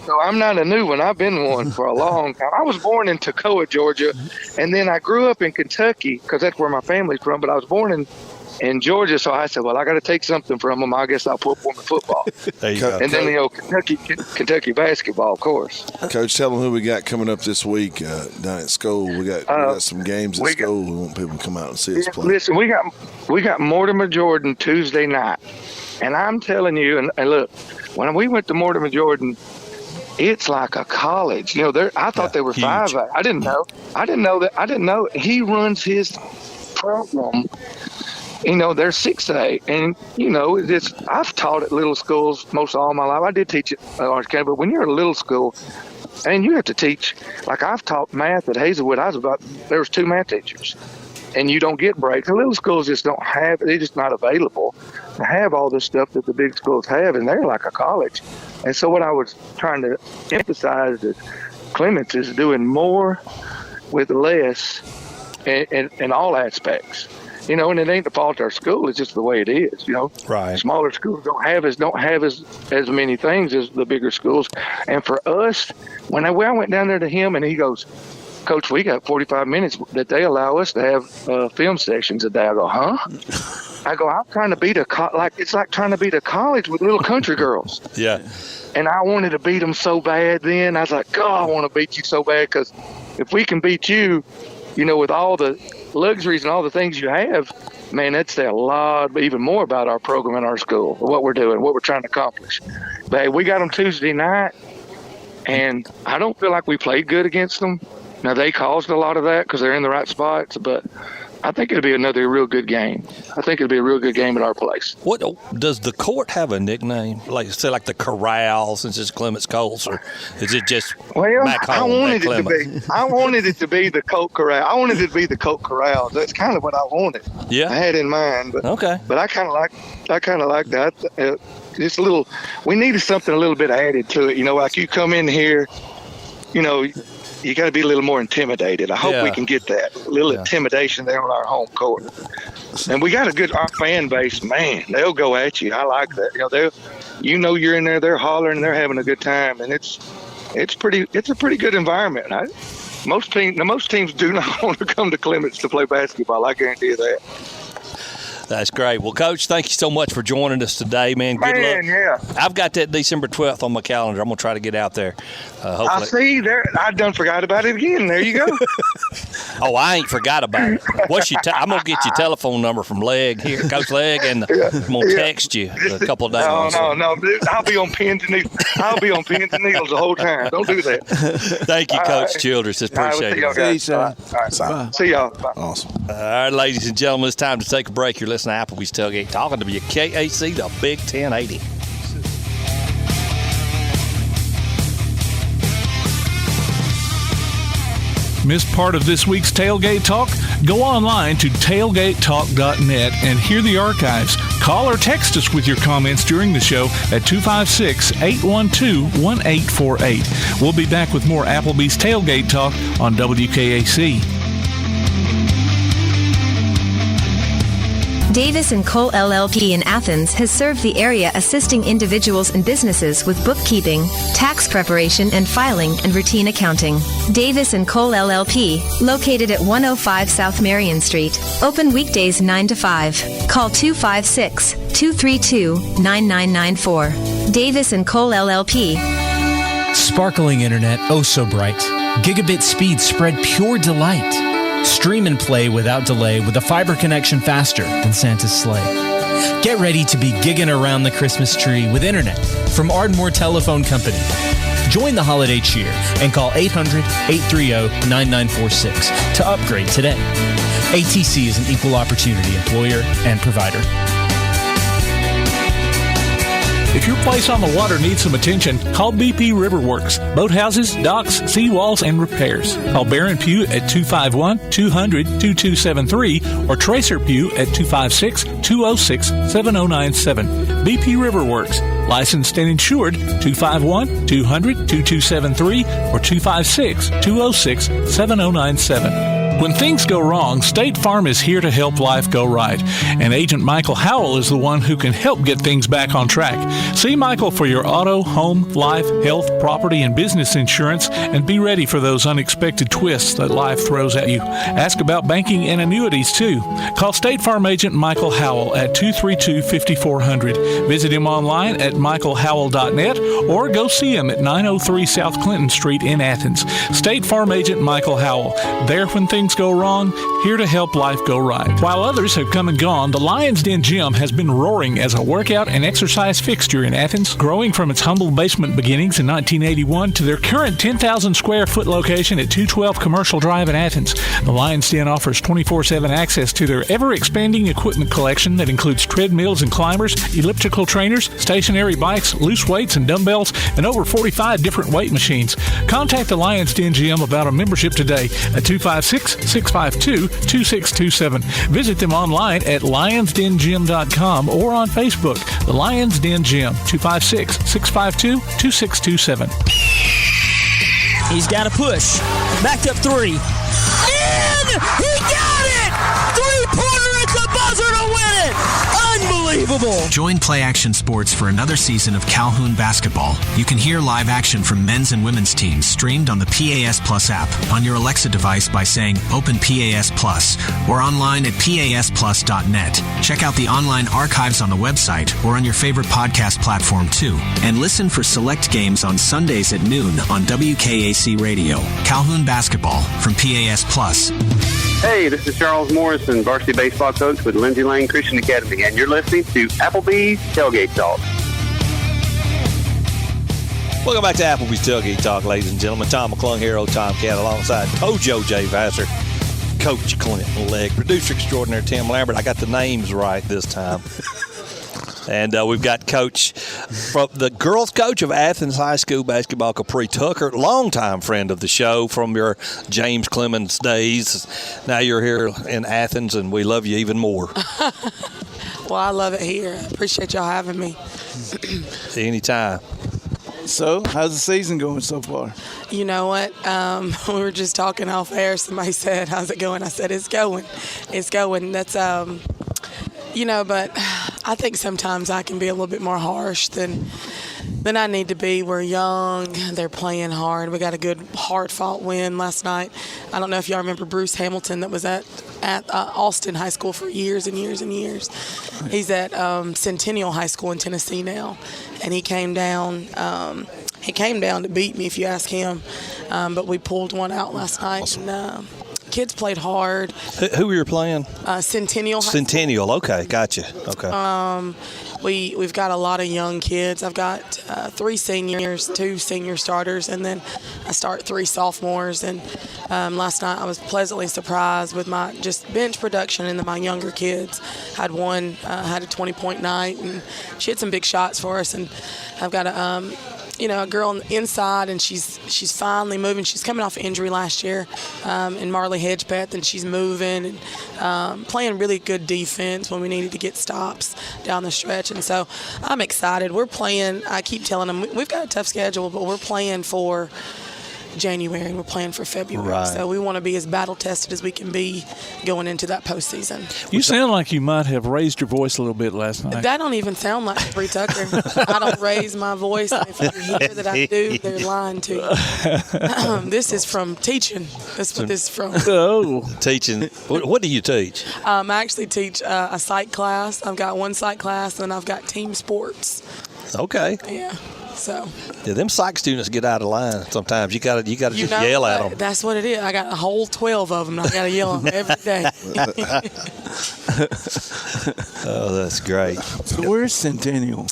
So I'm not a new one. I've been one for a long time. I was born in Toccoa, Georgia, and then I grew up in Kentucky, because that's where my family's from. But I was born in Georgia, so I said, well, I got to take something from them. I guess I'll put one in football. There you go. And then, you know, Kentucky basketball, of course. Coach, tell them who we got coming up this week down at school. We got some games at school. We want people to come out and see us play. Listen, we got Mortimer Jordan Tuesday night, and I'm telling you, and look, when we went to Mortimer Jordan, it's like a college. You know, I thought they were 5A. I didn't know. He runs his program. You know, they're 6A, and you know, I've taught at little schools most of all my life. I did teach at Orange County, but when you're at a little school, and you have to teach, like I've taught math at Hazelwood. There was 2 math teachers, and you don't get breaks. The little schools just don't have. They're just not available to have all this stuff that the big schools have, and they're like a college. And so what I was trying to emphasize is Clements is doing more with less in all aspects. You know, and it ain't the fault of our school. It's just the way it is. You know, right? Smaller schools don't have as many things as the bigger schools. And for us, when I went down there to him, and he goes, Coach, we got 45 minutes that they allow us to have film sections a day. I go, huh? I go, I'm trying to beat it's like trying to beat a college with little country girls. Yeah. And I wanted to beat them so bad. Then I was like, God, I want to beat you so bad, because if we can beat you, you know, with all the luxuries and all the things you have, man, that'd say a lot, even more about our program and our school, what we're doing, what we're trying to accomplish. But hey, we got them Tuesday night, and I don't feel like we played good against them. Now, they caused a lot of that because they're in the right spots, but I think it'll be another real good game. I think it'll be a real good game at our place. What does the court have a nickname? Like, say, like the Corral, since it's Clements Colts, or is it just back home? I wanted it to be the Colt Corral. I wanted it to be the Colt Corral. That's kind of what I wanted. Yeah, I had in mind. But, okay. But I kind of like that. Just a little. We needed something a little bit added to it. You know, like you come in here, you know. You got to be a little more intimidated. I hope we can get that little intimidation there on our home court. And we got our fan base, man, they'll go at you. I like that. You know, you're in there, they're hollering, they're having a good time, and it's a pretty good environment. most teams do not want to come to Clements to play basketball. I guarantee you that. That's great. Well, Coach, thank you so much for joining us today, man. Good luck. Yeah. I've got that December 12th on my calendar. I'm going to try to get out there. Hopefully. I see there. I done forgot about it again. There you go. Oh, I ain't forgot about it. I'm going to get your telephone number from Legg here, Coach Legg, and I'm going to text you a couple of days. No. I'll be on pins and needles. I'll be on pins and needles the whole time. Don't do that. Thank you, Coach Childress. Appreciate it. See y'all. Bye. See y'all. Bye. Awesome. All right, ladies and gentlemen, it's time to take a break. You're listening to Applebee's Tailgate Talking to KAC, the Big 1080. Missed part of this week's Tailgate Talk? Go online to tailgatetalk.net and hear the archives. Call or text us with your comments during the show at 256-812-1848. We'll be back with more Applebee's Tailgate Talk on WKAC. Davis & Cole LLP in Athens has served the area assisting individuals and businesses with bookkeeping, tax preparation and filing, and routine accounting. Davis & Cole LLP, located at 105 South Marion Street. Open weekdays 9 to 5. Call 256-232-9994. Davis & Cole LLP. Sparkling internet, oh so bright. Gigabit speed spread pure delight. Stream and play without delay with a fiber connection faster than Santa's sleigh. Get ready to be gigging around the Christmas tree with internet from Ardmore Telephone Company. Join the holiday cheer and call 800-830-9946 to upgrade today. ATC is an equal opportunity employer and provider. If your place on the water needs some attention, call BP Riverworks. Boathouses, docks, seawalls, and repairs. Call Barron Pugh at 251-200-2273 or Tracer Pugh at 256-206-7097. BP Riverworks. Licensed and insured 251-200-2273 or 256-206-7097. When things go wrong, State Farm is here to help life go right. And Agent Michael Howell is the one who can help get things back on track. See Michael for your auto, home, life, health, property, and business insurance, and be ready for those unexpected twists that life throws at you. Ask about banking and annuities, too. Call State Farm Agent Michael Howell at 232-5400. Visit him online at michaelhowell.net or go see him at 903 South Clinton Street in Athens. State Farm Agent Michael Howell. There when things go wrong, here to help life go right. While others have come and gone, the Lion's Den Gym has been roaring as a workout and exercise fixture in Athens, growing from its humble basement beginnings in 1981 to their current 10,000 square foot location at 212 Commercial Drive in Athens. The Lion's Den offers 24/7 access to their ever-expanding equipment collection that includes treadmills and climbers, elliptical trainers, stationary bikes, loose weights and dumbbells, and over 45 different weight machines. Contact the Lion's Den Gym about a membership today at 256-652-2627. Visit them online at lionsdengym.com or on Facebook. The Lions Den Gym, 256-652-2627. He's got a push. Backed up three. And he got it! Three-pointer at the buzzer to win it! Unbelievable! Join Play Action Sports for another season of Calhoun basketball. You can hear live action from men's and women's teams streamed on the PAS Plus app on your Alexa device by saying Open PAS Plus or online at pasplus.net. Check out the online archives on the website or on your favorite podcast platform too. And listen for select games on Sundays at noon on WKAC Radio. Calhoun basketball from PAS Plus. Hey, this is Charles Morrison, varsity baseball coach with Lindsay Lane Christian Academy, and you're listening to Applebee's Tailgate Talk. Welcome back to Applebee's Tailgate Talk, ladies and gentlemen. Tom McClung here, old Tomcat, alongside Tojo J. Vassar, Coach Clint Legg, producer extraordinaire Tim Lambert. I got the names right this time. And we've got coach, from the girls coach of Athens High School basketball, Capriee Tucker, longtime friend of the show from your James Clements days. Now you're here in Athens, and we love you even more. Well, I love it here. Appreciate y'all having me. Anytime. So, how's the season going so far? You know what? We were just talking off air. Somebody said, how's it going? I said, it's going. It's going. That's, but I think sometimes I can be a little bit more harsh than than I need to be. We're young. They're playing hard. We got a good, hard-fought win last night. I don't know if y'all remember Bruce Hamilton that was at Austin High School for years and years and years. He's at Centennial High School in Tennessee now, and he came down. He came down to beat me, if you ask him, but we pulled one out last night. Awesome. And, kids played hard. Who were you playing? Centennial. Centennial. Okay, gotcha. Okay. We've got a lot of young kids. I've got 3 seniors, 2 senior starters, and then I start 3 sophomores. And last night I was pleasantly surprised with my just bench production, and then my younger kids had one had a 20-point night, and she had some big shots for us. And I've got a girl on the inside, and she's finally moving. She's coming off injury last year in Marley Hedgepeth, and she's moving and playing really good defense when we needed to get stops down the stretch. And so I'm excited. We're playing, I keep telling them, we've got a tough schedule, but we're playing for January and we're playing for February. Right. So we want to be as battle-tested as we can be going into that postseason. You sound like you might have raised your voice a little bit last night. That don't even sound like Capriee Tucker. I don't raise my voice. And if you hear that I do, they're lying to you. This is from teaching. That's what this is from. Oh. Teaching. What do you teach? I actually teach a psych class. I've got one psych class, and I've got team sports. Okay. Yeah. So. Yeah, them psych students get out of line sometimes. You gotta just yell at them. That's what it is. I got a whole 12 of them. I gotta yell at them every day. Oh, that's great. So where's Centennial?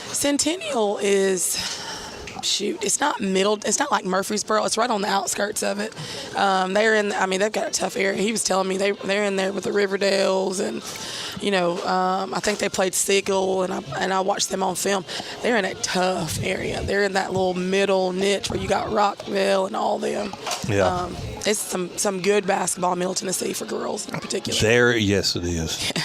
Centennial is. It's not like Murfreesboro. It's right on the outskirts of it. They've got a tough area. He was telling me they're in there with the Riverdales, and I think they played Siegel, and I watched them on film. They're in a tough area. They're in that little middle niche where you got Rockville and all them. Yeah. It's some good basketball in Middle Tennessee for girls in particular. Yes, it is. Yeah.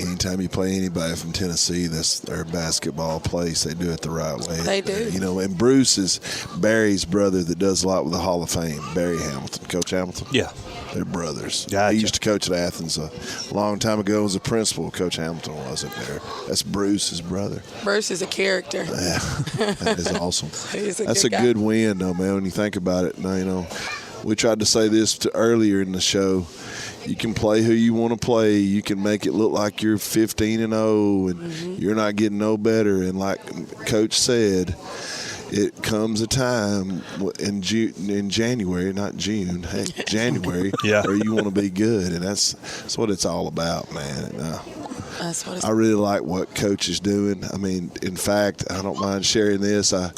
Anytime you play anybody from Tennessee, that's their basketball place. They do it the right way. They do. And Bruce is Barry's brother that does a lot with the Hall of Fame. Barry Hamilton, Coach Hamilton. Yeah. They're brothers. Gotcha. He used to coach at Athens a long time ago as a principal. Coach Hamilton was up there. That's Bruce's brother. Bruce is a character. Yeah, that is awesome. That's a good win, though, man, when you think about it. Now, we tried to say this earlier in the show. You can play who you want to play. You can make it look like you're 15-0 and you're not getting no better. And like Coach said, it comes a time in January, not June, January, where you want to be good, and that's what it's all about, man. That's what I really like what Coach is doing. I mean, in fact, I don't mind sharing this. I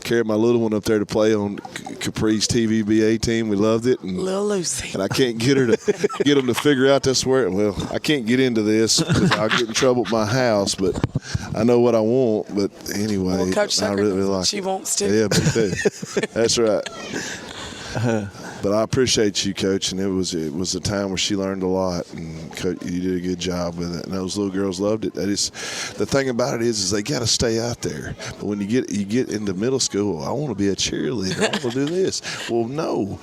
carried my little one up there to play on Capri's TVBA team. We loved it. And, Little Lucy. And I can't get them to figure out this word. Well, I can't get into this because I'll get in trouble at my house, but I know what I want. But anyway, well, Coach Tucker, I really like she wants to. Yeah, me too. That's right. But I appreciate you, Coach, and it was a time where she learned a lot, and Coach, you did a good job with it, and those little girls loved it. That is, the thing about it is they got to stay out there. But when you get into middle school, I want to be a cheerleader. I want to do this. Well, no.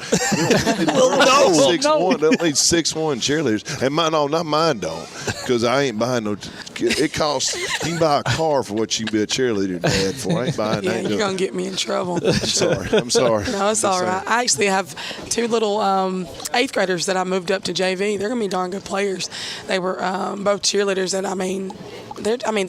They'll need 6'1" cheerleaders, and mine don't, because I ain't buying no. It costs. You can buy a car for what you can be a cheerleader, Dad. For I ain't buying. Yeah, you're gonna get me in trouble. I'm sorry. No, it's all right. I actually have 2 little 8th graders that I moved up to JV. They're gonna be darn good players. They were both cheerleaders, and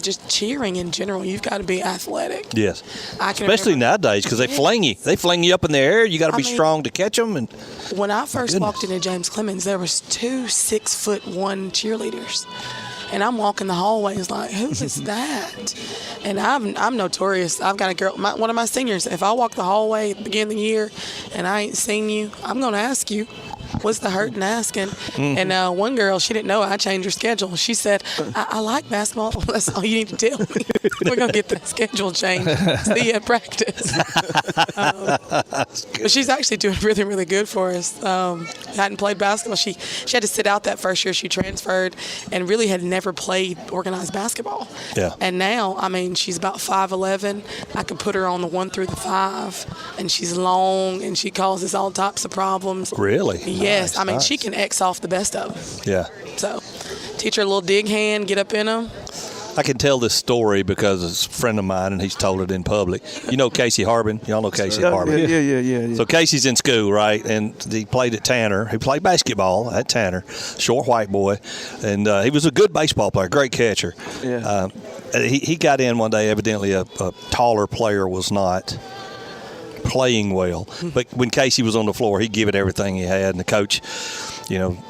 just cheering in general. You've got to be athletic. Yes, especially nowadays because they fling you. They fling you up in the air. You got to be strong to catch them. And when I first walked into James Clements, there was 2 6'1" cheerleaders. And I'm walking the hallways like, who is that? And I'm notorious. I've got a girl, one of my seniors. If I walk the hallway at the beginning of the year and I ain't seen you, I'm going to ask you, what's the hurt in asking? Mm-hmm. And one girl, she didn't know I changed her schedule. She said, I like basketball. Well, that's all you need to tell me. We're going to get the schedule changed. See you at practice. But she's actually doing really, really good for us. Hadn't played basketball. She had to sit out that first year. She transferred and really had never played organized basketball. Yeah. And now, she's about 5'11". I can put her on the 1 through the 5, and she's long, and she causes all types of problems. Really? Yes. Nice. She can X off the best of them. Yeah. So teach her a little dig hand, get up in them. I can tell this story because it's a friend of mine, and he's told it in public. You know Casey Harbin? Y'all know Casey Harbin? Yeah. So Casey's in school, right? And he played at Tanner. He played basketball at Tanner, short white boy. And he was a good baseball player, great catcher. Yeah. He got in one day. Evidently, a taller player was not playing well. But when Casey was on the floor, he'd give it everything he had. And the coach,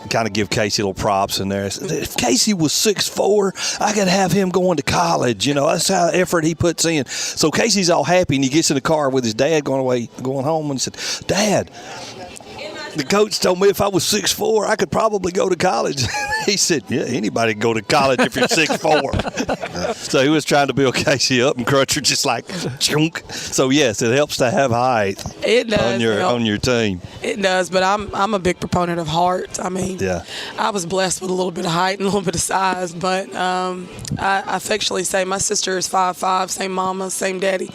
kind of give Casey little props in there. If Casey was 6'4", I could have him going to college. That's how effort he puts in. So Casey's all happy, and he gets in the car with his dad going home, and he said, "Dad, the coach told me if I was 6'4", I could probably go to college." He said, "Yeah, anybody can go to college if you're 6'4". So he was trying to build Casey up, and Crutcher just like chunk. So yes, it helps to have height. It does on your team. It does, but I'm a big proponent of heart. I mean, yeah. I was blessed with a little bit of height and a little bit of size, but I affectionately say my sister is 5'5", same mama, same daddy,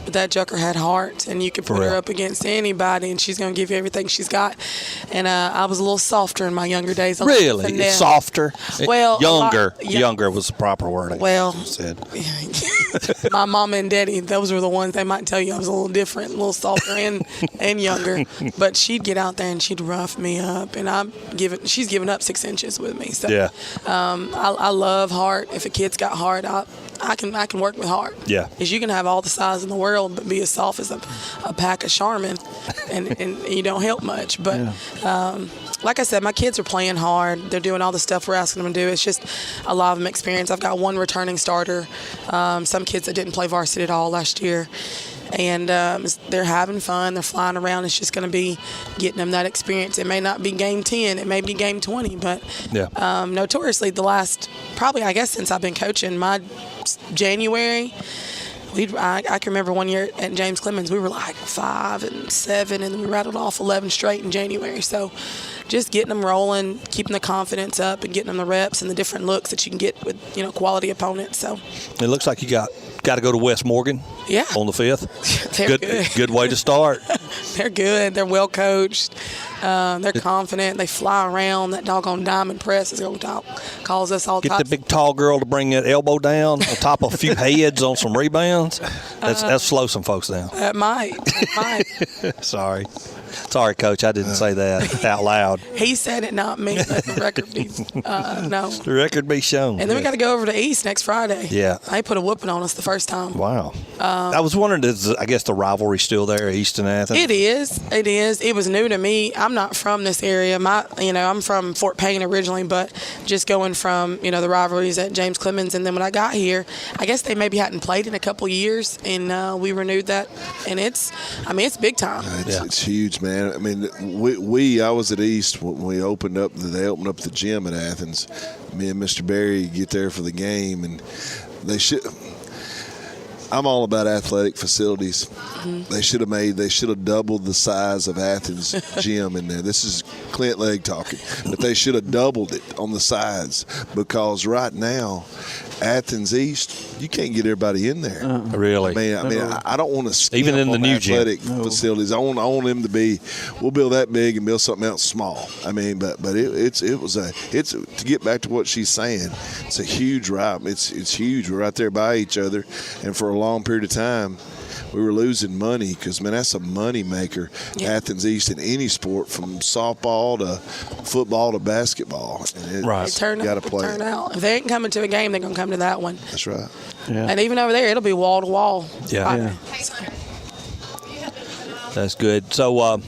but that joker had heart, and you can put her up against anybody, and she's gonna give you everything she's got. And I was a little softer in my younger days. Really? Softer? Well, younger was the proper word. Well, said. My mama and daddy, those were the ones they might tell you I was a little different, a little softer and younger. But she'd get out there and she'd rough me up, and she's given up 6 inches with me. So yeah. I love heart. If a kid's got heart, I can work with heart. Yeah. Because you can have all the size in the world, but be as soft as a pack of Charmin, and you don't help much. But like I said, my kids are playing hard. They're doing all the stuff we're asking them to do. It's just a lot of them experience. I've got one returning starter. Some kids that didn't play varsity at all last year. And they're having fun. They're flying around. It's just going to be getting them that experience. It may not be game 10. It may be game 20. But notoriously, the last probably, I guess, since I've been coaching, my January, I can remember one year at James Clements, we were like 5 and 7, and we rattled off 11 straight in January. So just getting them rolling, keeping the confidence up, and getting them the reps and the different looks that you can get with quality opponents. So it looks like you got to go to West Morgan. Yeah. On the 5th. They're good way to start. They're good. They're well coached. They're confident. They fly around. That doggone diamond press is going to cause us all types. Get the big tall girl to bring that elbow down on top of a few heads on some rebounds. That'll slow some folks down. It might. Sorry, Coach. I didn't say that out loud. He said it, not me. Let the record be no. The record be shown. And then we got to go over to East next Friday. Yeah. They put a whooping on us the first time. Wow. I was wondering, I guess the rivalry still there, East and Athens? It is. It was new to me. I'm not from this area. I'm from Fort Payne originally, but just going from, the rivalries at James Clements, and then when I got here, I guess they maybe hadn't played in a couple years, and we renewed that, and it's big time. It's huge, man. I mean, I was at East when we opened up. They opened up the gym at Athens. Me and Mr. Barry get there for the game, and they should. I'm all about athletic facilities. Mm-hmm. They should have doubled the size of Athens gym in there. This is Clint Legg talking, but they should have doubled it on the sides, because right now, Athens East, you can't get everybody in there. Really? I don't want to even in the new athletic gym facilities. I want them to be. We'll build that big and build something else small. But it's to get back to what she's saying. It's a huge ripe. It's huge. We're right there by each other, and for a long period of time, we were losing money because, man, that's a money maker. Yeah. Athens East in any sport, from softball to football to basketball. Right. Got to play. Turn out. If they ain't coming to a game, they're going to come to that one. That's right. Yeah. And even over there, it'll be wall to wall. Yeah. That's good. So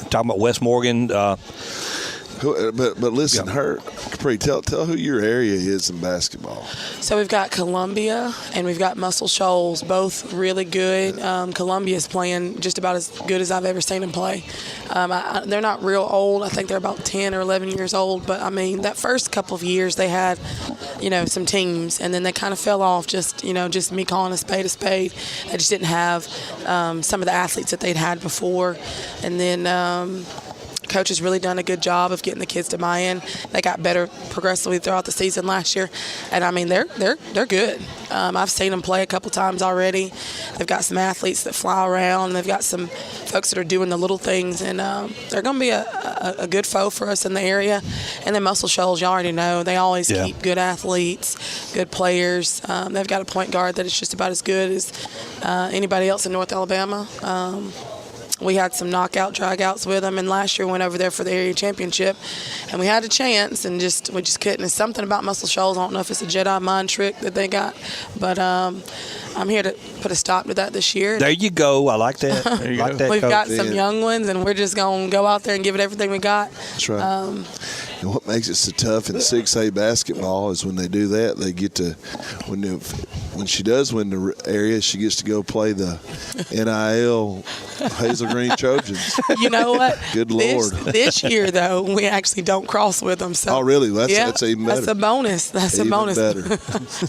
talking about West Morgan. But listen, Capriee, tell who your area is in basketball. So we've got Columbia and we've got Muscle Shoals, both really good. Columbia's playing just about as good as I've ever seen them play. They're not real old. I think they're about 10 or 11 years old. But, that first couple of years they had, some teams, and then they kind of fell off, just me calling a spade a spade. They just didn't have some of the athletes that they'd had before. And then coach has really done a good job of getting the kids to buy in. They got better progressively throughout the season last year, and I mean they're good. I've seen them play a couple times already. They've got some athletes that fly around. They've got some folks that are doing the little things, and they're going to be a good foe for us in the area. And then Muscle Shoals, you already know, they always keep good athletes, good players. They've got a point guard that is just about as good as anybody else in North Alabama. We had some knockout dragouts with them, and last year we went over there for the area championship, and we had a chance, and we just couldn't. It's something about Muscle Shoals. I don't know if it's a Jedi mind trick that they got, but I'm here to put a stop to that this year. There you go. I like that. We've got some young ones, and we're just going to go out there and give it everything we got. That's right. And what makes it so tough in 6A basketball is when they do that, they get to when she does win the area, she gets to go play the NIL Hazel Green Trojans. You know what? Good Lord. This year, though, we actually don't cross with them. So. Oh, really? That's even better. That's a bonus. That's even a bonus. Better.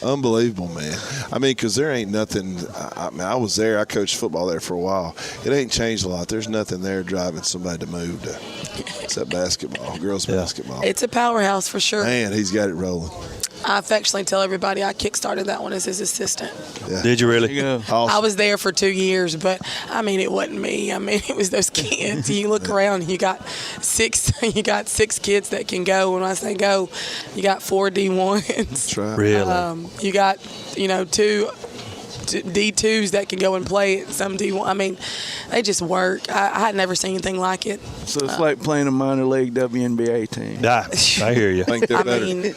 Unbelievable, man. I mean, because there ain't nothing. I was there. I coached football there for a while. It ain't changed a lot. There's nothing there driving somebody to move to. Except basketball, girls basketball. It's a powerhouse for sure. Man, he's got it rolling. I affectionately tell everybody I kick-started that one as his assistant. Yeah. Did you really? Awesome. I was there for 2 years, but I mean, it wasn't me. I mean, it was those kids. You look around, you got six kids that can go. When I say go, you got 4 D1s. That's right. Really? You got, 2 D2s that can go and play at some D1. I mean, they just work. I had never seen anything like it. So it's like playing a minor league WNBA team. I hear you. I think they're better. Mean,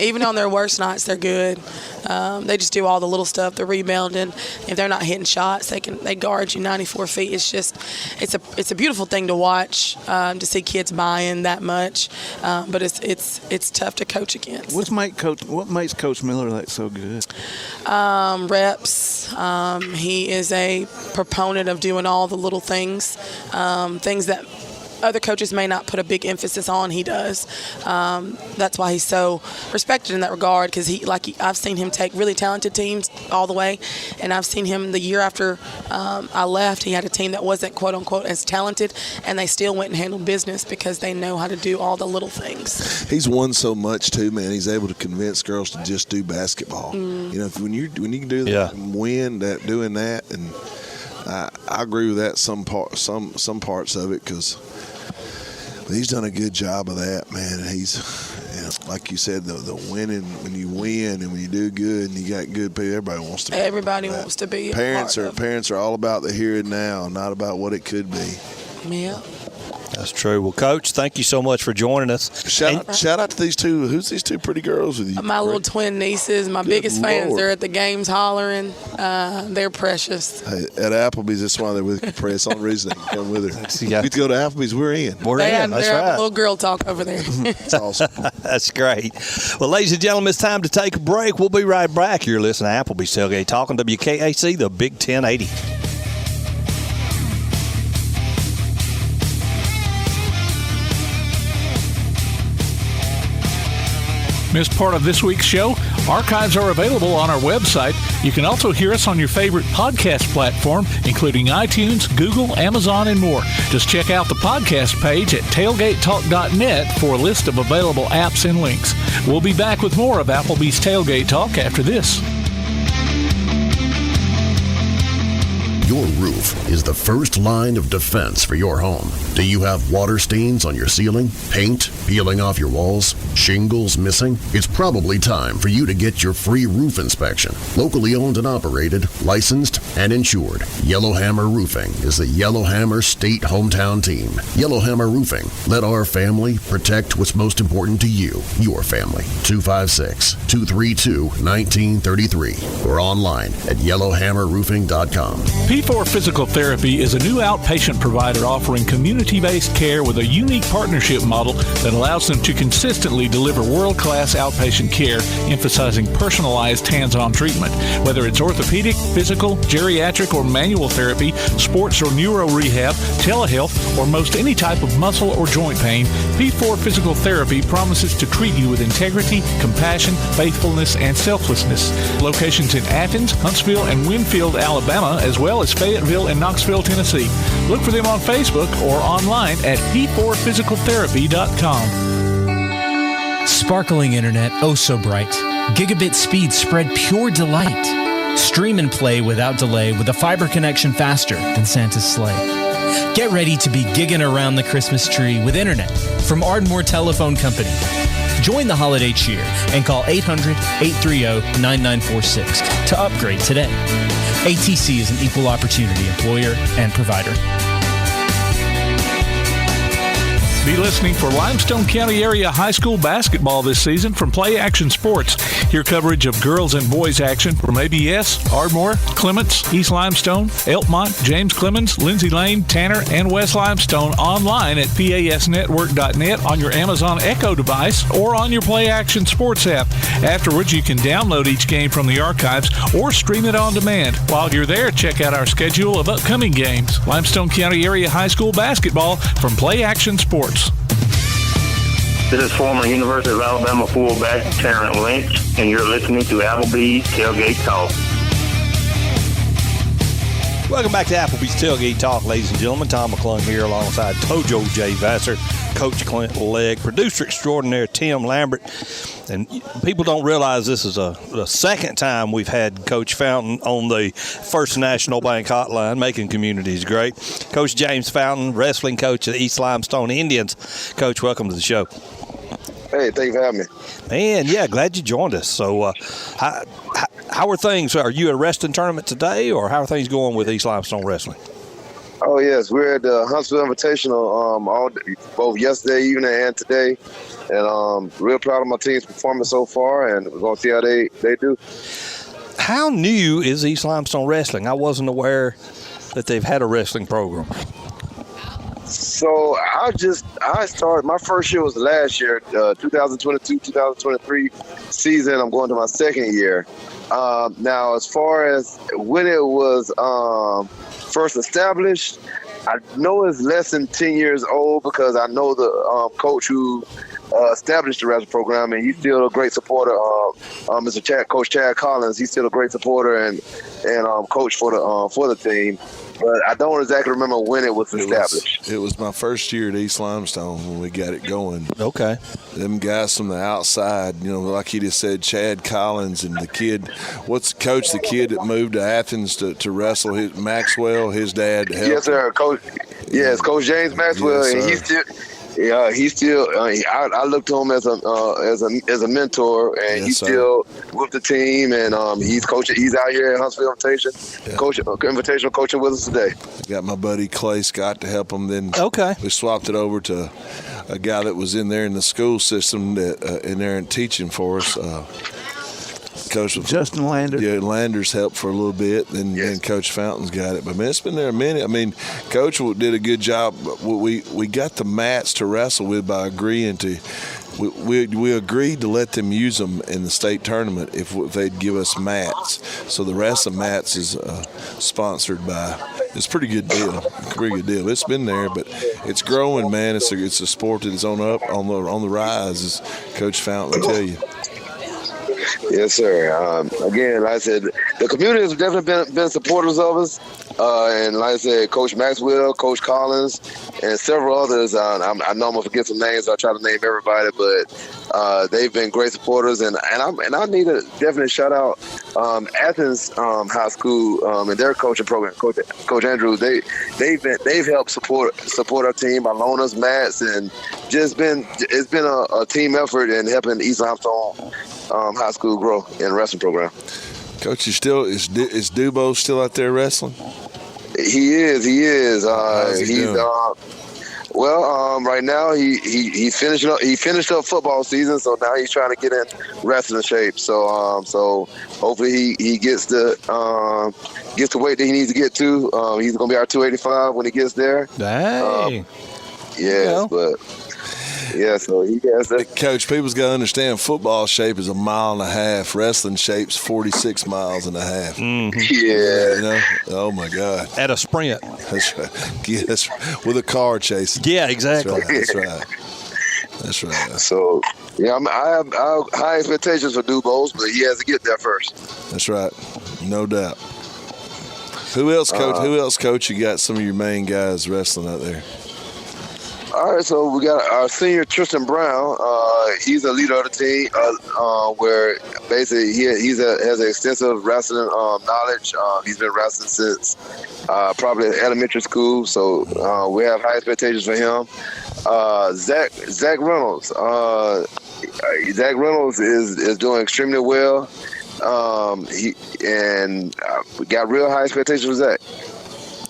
even on their worst nights, they're good. They just do all the little stuff, the rebounding. If they're not hitting shots, they guard you 94 feet. It's just, it's a beautiful thing to watch, to see kids buying that much. But it's tough to coach against. What makes Coach Miller like so good? Reps. He is a proponent of doing all the little things, things that other coaches may not put a big emphasis on. He does. That's why he's so respected in that regard, because I've seen him take really talented teams all the way, and I've seen him the year after I left, he had a team that wasn't quote unquote as talented, and they still went and handled business because they know how to do all the little things. He's won so much too, man. He's able to convince girls to just do basketball. When you can do that and win doing that, and I agree with that some parts of it, because he's done a good job of that, man. He's, like you said, the winning, when you win and when you do good and you got good people, everybody wants to be. Everybody wants to be. Parents are all about the here and now, not about what it could be. Yeah. That's true. Well, Coach, thank you so much for joining us. Shout out to these two. Who's these two pretty girls with you? My little twin nieces, my biggest fans. They're at the games hollering. They're precious. Hey, at Applebee's, that's why they're with Capriee. That's the only reason they can come with her. You get to go to Applebee's, we're in. That's right. A little girl talk over there. That's awesome. That's great. Well, ladies and gentlemen, it's time to take a break. We'll be right back. You're listening to Applebee's Tailgate Talk on WKAC, the Big 1080. Missed part of this week's show? Archives are available on our website. You can also hear us on your favorite podcast platform, including iTunes, Google, Amazon, and more. Just check out the podcast page at tailgatetalk.net for a list of available apps and links. We'll be back with more of Applebee's Tailgate Talk after this. Your roof is the first line of defense for your home. Do you have water stains on your ceiling, paint peeling off your walls, shingles missing? It's probably time for you to get your free roof inspection. Locally owned and operated, licensed, and insured, Yellowhammer Roofing is the Yellowhammer State hometown team. Yellowhammer Roofing. Let our family protect what's most important to you, your family. 256-232-1933 or online at yellowhammerroofing.com. P4 Physical Therapy is a new outpatient provider offering community-based care with a unique partnership model that allows them to consistently deliver world-class outpatient care, emphasizing personalized hands-on treatment. Whether it's orthopedic, physical, geriatric, or manual therapy, sports or neuro rehab, telehealth, or most any type of muscle or joint pain, P4 Physical Therapy promises to treat you with integrity, compassion, faithfulness, and selflessness. Locations in Athens, Huntsville, and Winfield, Alabama, as well as Fayetteville and Knoxville, Tennessee. Look for them on Facebook or online at p4physicaltherapy.com. Sparkling internet, oh so bright. Gigabit speed spread pure delight. Stream and play without delay with a fiber connection faster than Santa's sleigh. Get ready to be gigging around the Christmas tree with internet from Ardmore Telephone Company. Join the holiday cheer and call 800-830-9946 to upgrade today. ATC is an equal opportunity employer and provider. Be listening for Limestone County area high school basketball this season from Play Action Sports. Hear coverage of girls and boys action from ABS, Ardmore, Clements, East Limestone, Elkmont, James Clemens, Lindsay Lane, Tanner, and West Limestone online at pasnetwork.net on your Amazon Echo device or on your Play Action Sports app. Afterwards, you can download each game from the archives or stream it on demand. While you're there, check out our schedule of upcoming games. Limestone County area high school basketball from Play Action Sports. This is former University of Alabama fullback Terrence Lynch, and you're listening to Applebee's Tailgate Talk. Welcome back to Applebee's Tailgate Talk, ladies and gentlemen. Tom McClung here alongside Tojo J. Vassar, Coach Clint Legg, producer extraordinaire Tim Lambert. And people don't realize this is the second time we've had Coach Fountain on the First National Bank hotline, making communities great. Coach James Fountain, wrestling coach of the East Limestone Indians. Coach, welcome to the show. Hey, thanks for having me. Man, yeah, glad you joined us. So how are things? Are you at a wrestling tournament today, or how are things going with East Limestone Wrestling? Oh, yes. We're at the Huntsville Invitational both yesterday evening and today. And real proud of my team's performance so far, and we're going to see how they do. How new is East Limestone Wrestling? I wasn't aware that they've had a wrestling program. So I started, my first year was last year, 2022-2023 season. I'm going to my second year. Now, as far as when it was first established, I know it's less than 10 years old because I know the coach who established the wrestling program, and he's still a great supporter. Coach Chad Collins, he's still a great supporter and coach for the team. But I don't exactly remember when it was established. It was my first year at East Limestone when we got it going. Okay. Them guys from the outside, like he just said, Chad Collins and the kid. What's the kid that moved to Athens to wrestle? Maxwell, his dad helped. Yes, sir. Coach James Maxwell, yes, and he's still. Yeah, he's still. I look to him as a mentor, and yes, he's sir. still with the team, and he's coaching. He's out here at Huntsville Invitational coaching with us today. Got my buddy Clay Scott to help him. Then we swapped it over to a guy that was in there in the school system in there and teaching for us. Coach Justin Lander. Yeah, Lander's helped for a little bit, and then Coach Fountain's got it. But, man, it's been there a minute. I mean, Coach did a good job. We got the mats to wrestle with by agreeing to we agreed to let them use them in the state tournament if they'd give us mats. So the rest of the mats is sponsored by – it's a pretty good deal. It's been there, but it's growing, man. It's a sport that is on the rise, as Coach Fountain will tell you. Yes, sir. Again, like I said, the community has definitely been supporters of us. And like I said, Coach Maxwell, Coach Collins, and several others. I know I'm going to forget some names. So I try to name everybody, but they've been great supporters. And I need to definitely shout out Athens High School and their coaching program, Coach Andrews. They've helped support our team by loaning us mats, and it's been a team effort in helping East Limestone High School grow in the wrestling program. Coach, is Dubo still out there wrestling? He is. How's he doing? Right now he finished up football season, so now he's trying to get in wrestling shape. So hopefully he gets the weight that he needs to get to. He's gonna be our 285 when he gets there. Dang. So he has that. Coach, people's got to understand football shape is 1.5 miles. Wrestling shape's 46 miles and a half. Mm-hmm. Yeah. Oh my God. At a sprint. That's right. Yes, with a car chasing. Yeah, exactly. That's right. So yeah, I have high expectations for Dubose, but he has to get there first. That's right. No doubt. Who else, Coach? You got some of your main guys wrestling out there. All right, so we got our senior Tristan Brown. He's a leader of the team, where basically he has an extensive wrestling knowledge. He's been wrestling since probably elementary school, so we have high expectations for him. Zach Reynolds. Zach Reynolds is doing extremely well. We got real high expectations for Zach.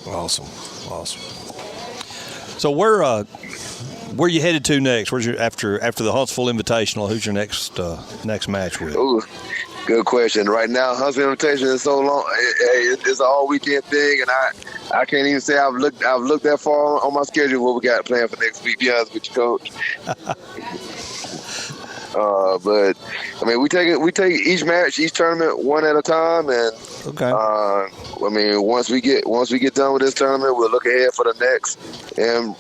Awesome. So where you headed to next? Where's your after the Huntsville Invitational? Who's your next match with? Ooh, good question. Right now, Huntsville Invitational is so long. It's an all weekend thing, and I can't even say I've looked that far on my schedule what we got planned for next week. To be honest with you, Coach. But I mean, we take each match, each tournament one at a time, and I mean, once we get done with this tournament, we'll look ahead for the next, and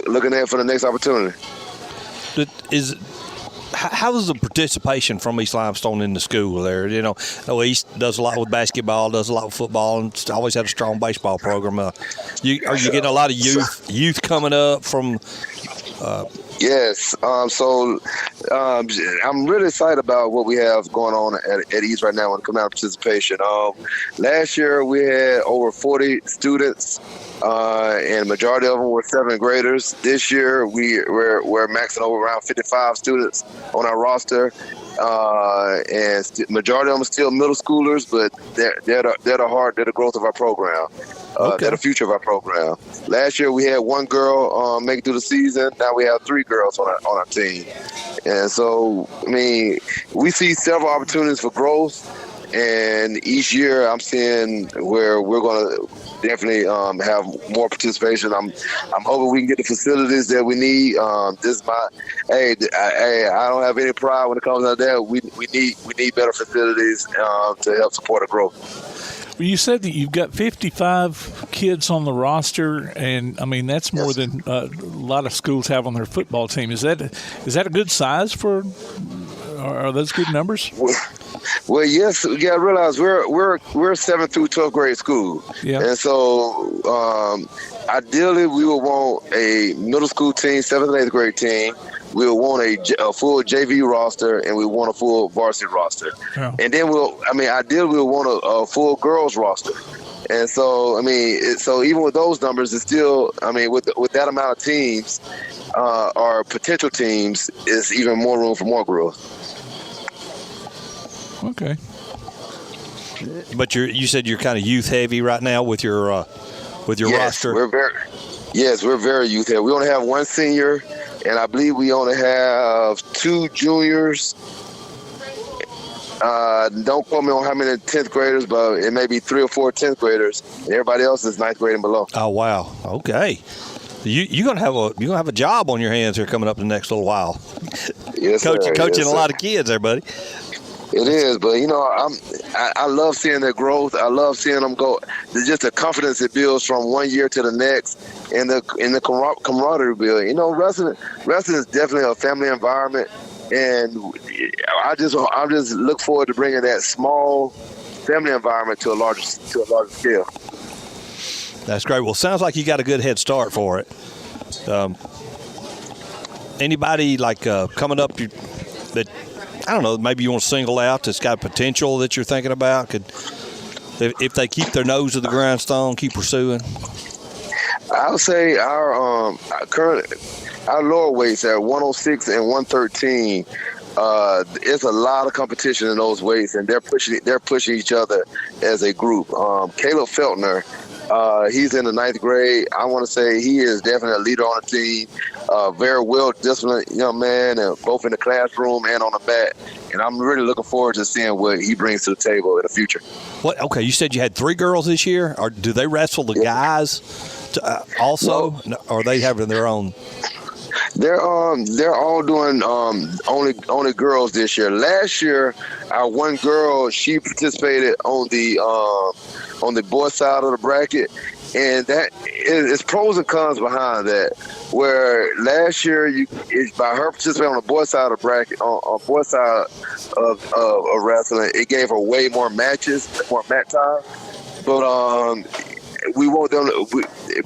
looking ahead for the next opportunity. How is the participation from East Limestone in the school there? You know, East does a lot with basketball, does a lot with football, and always had a strong baseball program. Are you getting a lot of youth coming up from? Yes. So I'm really excited about what we have going on at East right now when it comes out to participation. Last year we had over 40 students, and the majority of them were 7th graders. This year we're maxing over around 55 students on our roster. And majority of them are still middle schoolers, but they're the growth of our program. They're the future of our program. Last year we had one girl make it through the season. Now we have 3 girls on our team. And so, I mean, we see several opportunities for growth. And each year I'm seeing where we're going to definitely have more participation. I'm hoping we can get the facilities that we need. This is I don't have any pride when it comes to that. We need better facilities to help support our growth. You said that you've got 55 kids on the roster, and I mean that's more than a lot of schools have on their football team. Is that a good size for? Are those good numbers? Well, yes. You got to realize we're 7th through 12th grade school, and so ideally we would want a middle school team, 7th and 8th grade team. We would want a full JV roster, and we want a full varsity roster. Yeah. And then ideally we'll want a full girls roster. And so, I mean, so even with those numbers, it's still, I mean, with that amount of teams, our potential teams, is even more room for more growth. Okay. But you said you're kind of youth heavy right now with your roster. We're very youth heavy. We only have 1 senior. And I believe we only have 2 juniors. Don't quote me on how many 10th graders, but it may be 3 or 4 10th graders. And everybody else is 9th grade and below. Oh wow! Okay, you're gonna have a job on your hands here coming up the next little while. Yes, coaching a lot of kids there, buddy. It is, but you know, I love seeing their growth. I love seeing them go. Just the confidence it builds from one year to the next, and the camaraderie build. You know, wrestling is definitely a family environment, and I just look forward to bringing that small family environment to a larger scale. That's great. Well, sounds like you got a good head start for it. Anybody like coming up that? I don't know, maybe you want to single out that's got potential that you're thinking about? If they keep their nose to the grindstone, keep pursuing? I would say our lower weights at 106 and 113, it's a lot of competition in those weights, and they're pushing each other as a group. Caleb Feltner, he's in the 9th grade. I want to say he is definitely a leader on the team. Very well-disciplined young man, both in the classroom and on the mat. And I'm really looking forward to seeing what he brings to the table in the future. What? Okay, you said you had 3 girls this year. Or do they wrestle the guys also? No, or are they having their own? They're all doing only girls this year. Last year, our one girl, she participated on the boys side of the bracket, and that is pros and cons behind that. Where last year, by her participating on the boys side of the bracket, on boys side of wrestling, it gave her way more matches, more mat time. but we want them.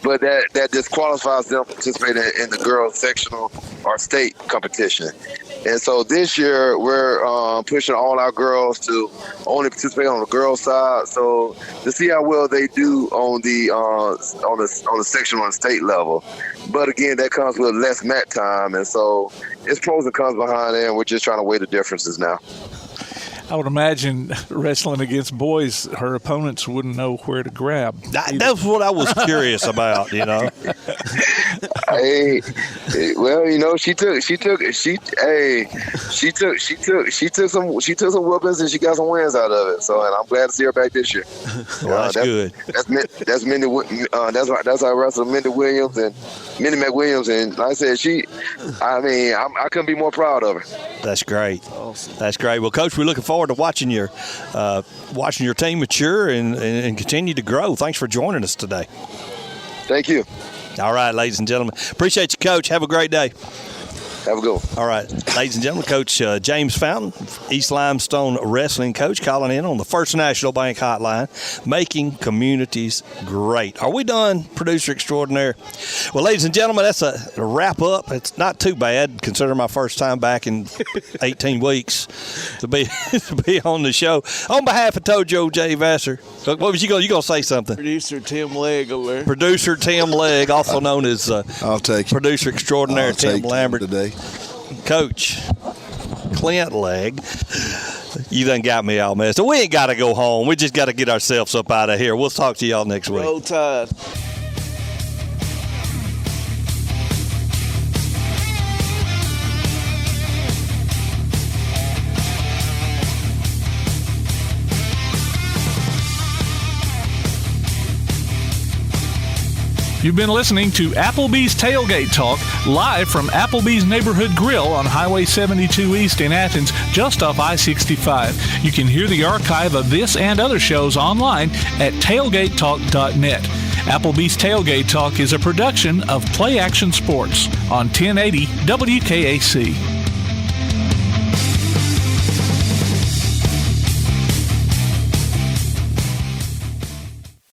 But that disqualifies them from participating in the girls' sectional or state competition. And so this year we're pushing all our girls to only participate on the girls' side. So to see how well they do on the sectional and state level. But again, that comes with less mat time, and so it's pros and cons behind it. And we're just trying to weigh the differences now. I would imagine wrestling against boys, her opponents wouldn't know where to grab. That's what I was curious about, you know. Hey, well, you know, she took some whoopings and she got some wins out of it. So, and I'm glad to see her back this year. Well, that's good. That's Mindy. That's our wrestler, Mindy Williams and Mindy McWilliams, and like I said, I couldn't be more proud of her. That's great. Awesome. That's great. Well, Coach, we're looking forward to watching your team mature and continue to grow. Thanks for joining us today. Thank you. All right, ladies and gentlemen. Appreciate you, Coach. Have a great day. Have a good one. All right, ladies and gentlemen, Coach James Fountain, East Limestone wrestling coach, calling in on the First National Bank hotline, making communities great. Are we done, producer extraordinaire? Well, ladies and gentlemen, that's a wrap up. It's not too bad, considering my first time back in 18 weeks to be on the show. On behalf of Tojo J. Vassar, what was you going to say something? Producer Tim Legg over there. Producer Tim Legg, also known as I'll take producer extraordinaire Tim Lambert today. Coach Clint Legg, you done got me all messed up. We ain't got to go home. We just got to get ourselves up out of here. We'll talk to y'all next week. Roll Tide. You've been listening to Applebee's Tailgate Talk, live from Applebee's Neighborhood Grill on Highway 72 East in Athens, just off I-65. You can hear the archive of this and other shows online at tailgatetalk.net. Applebee's Tailgate Talk is a production of Play Action Sports on 1080 WKAC.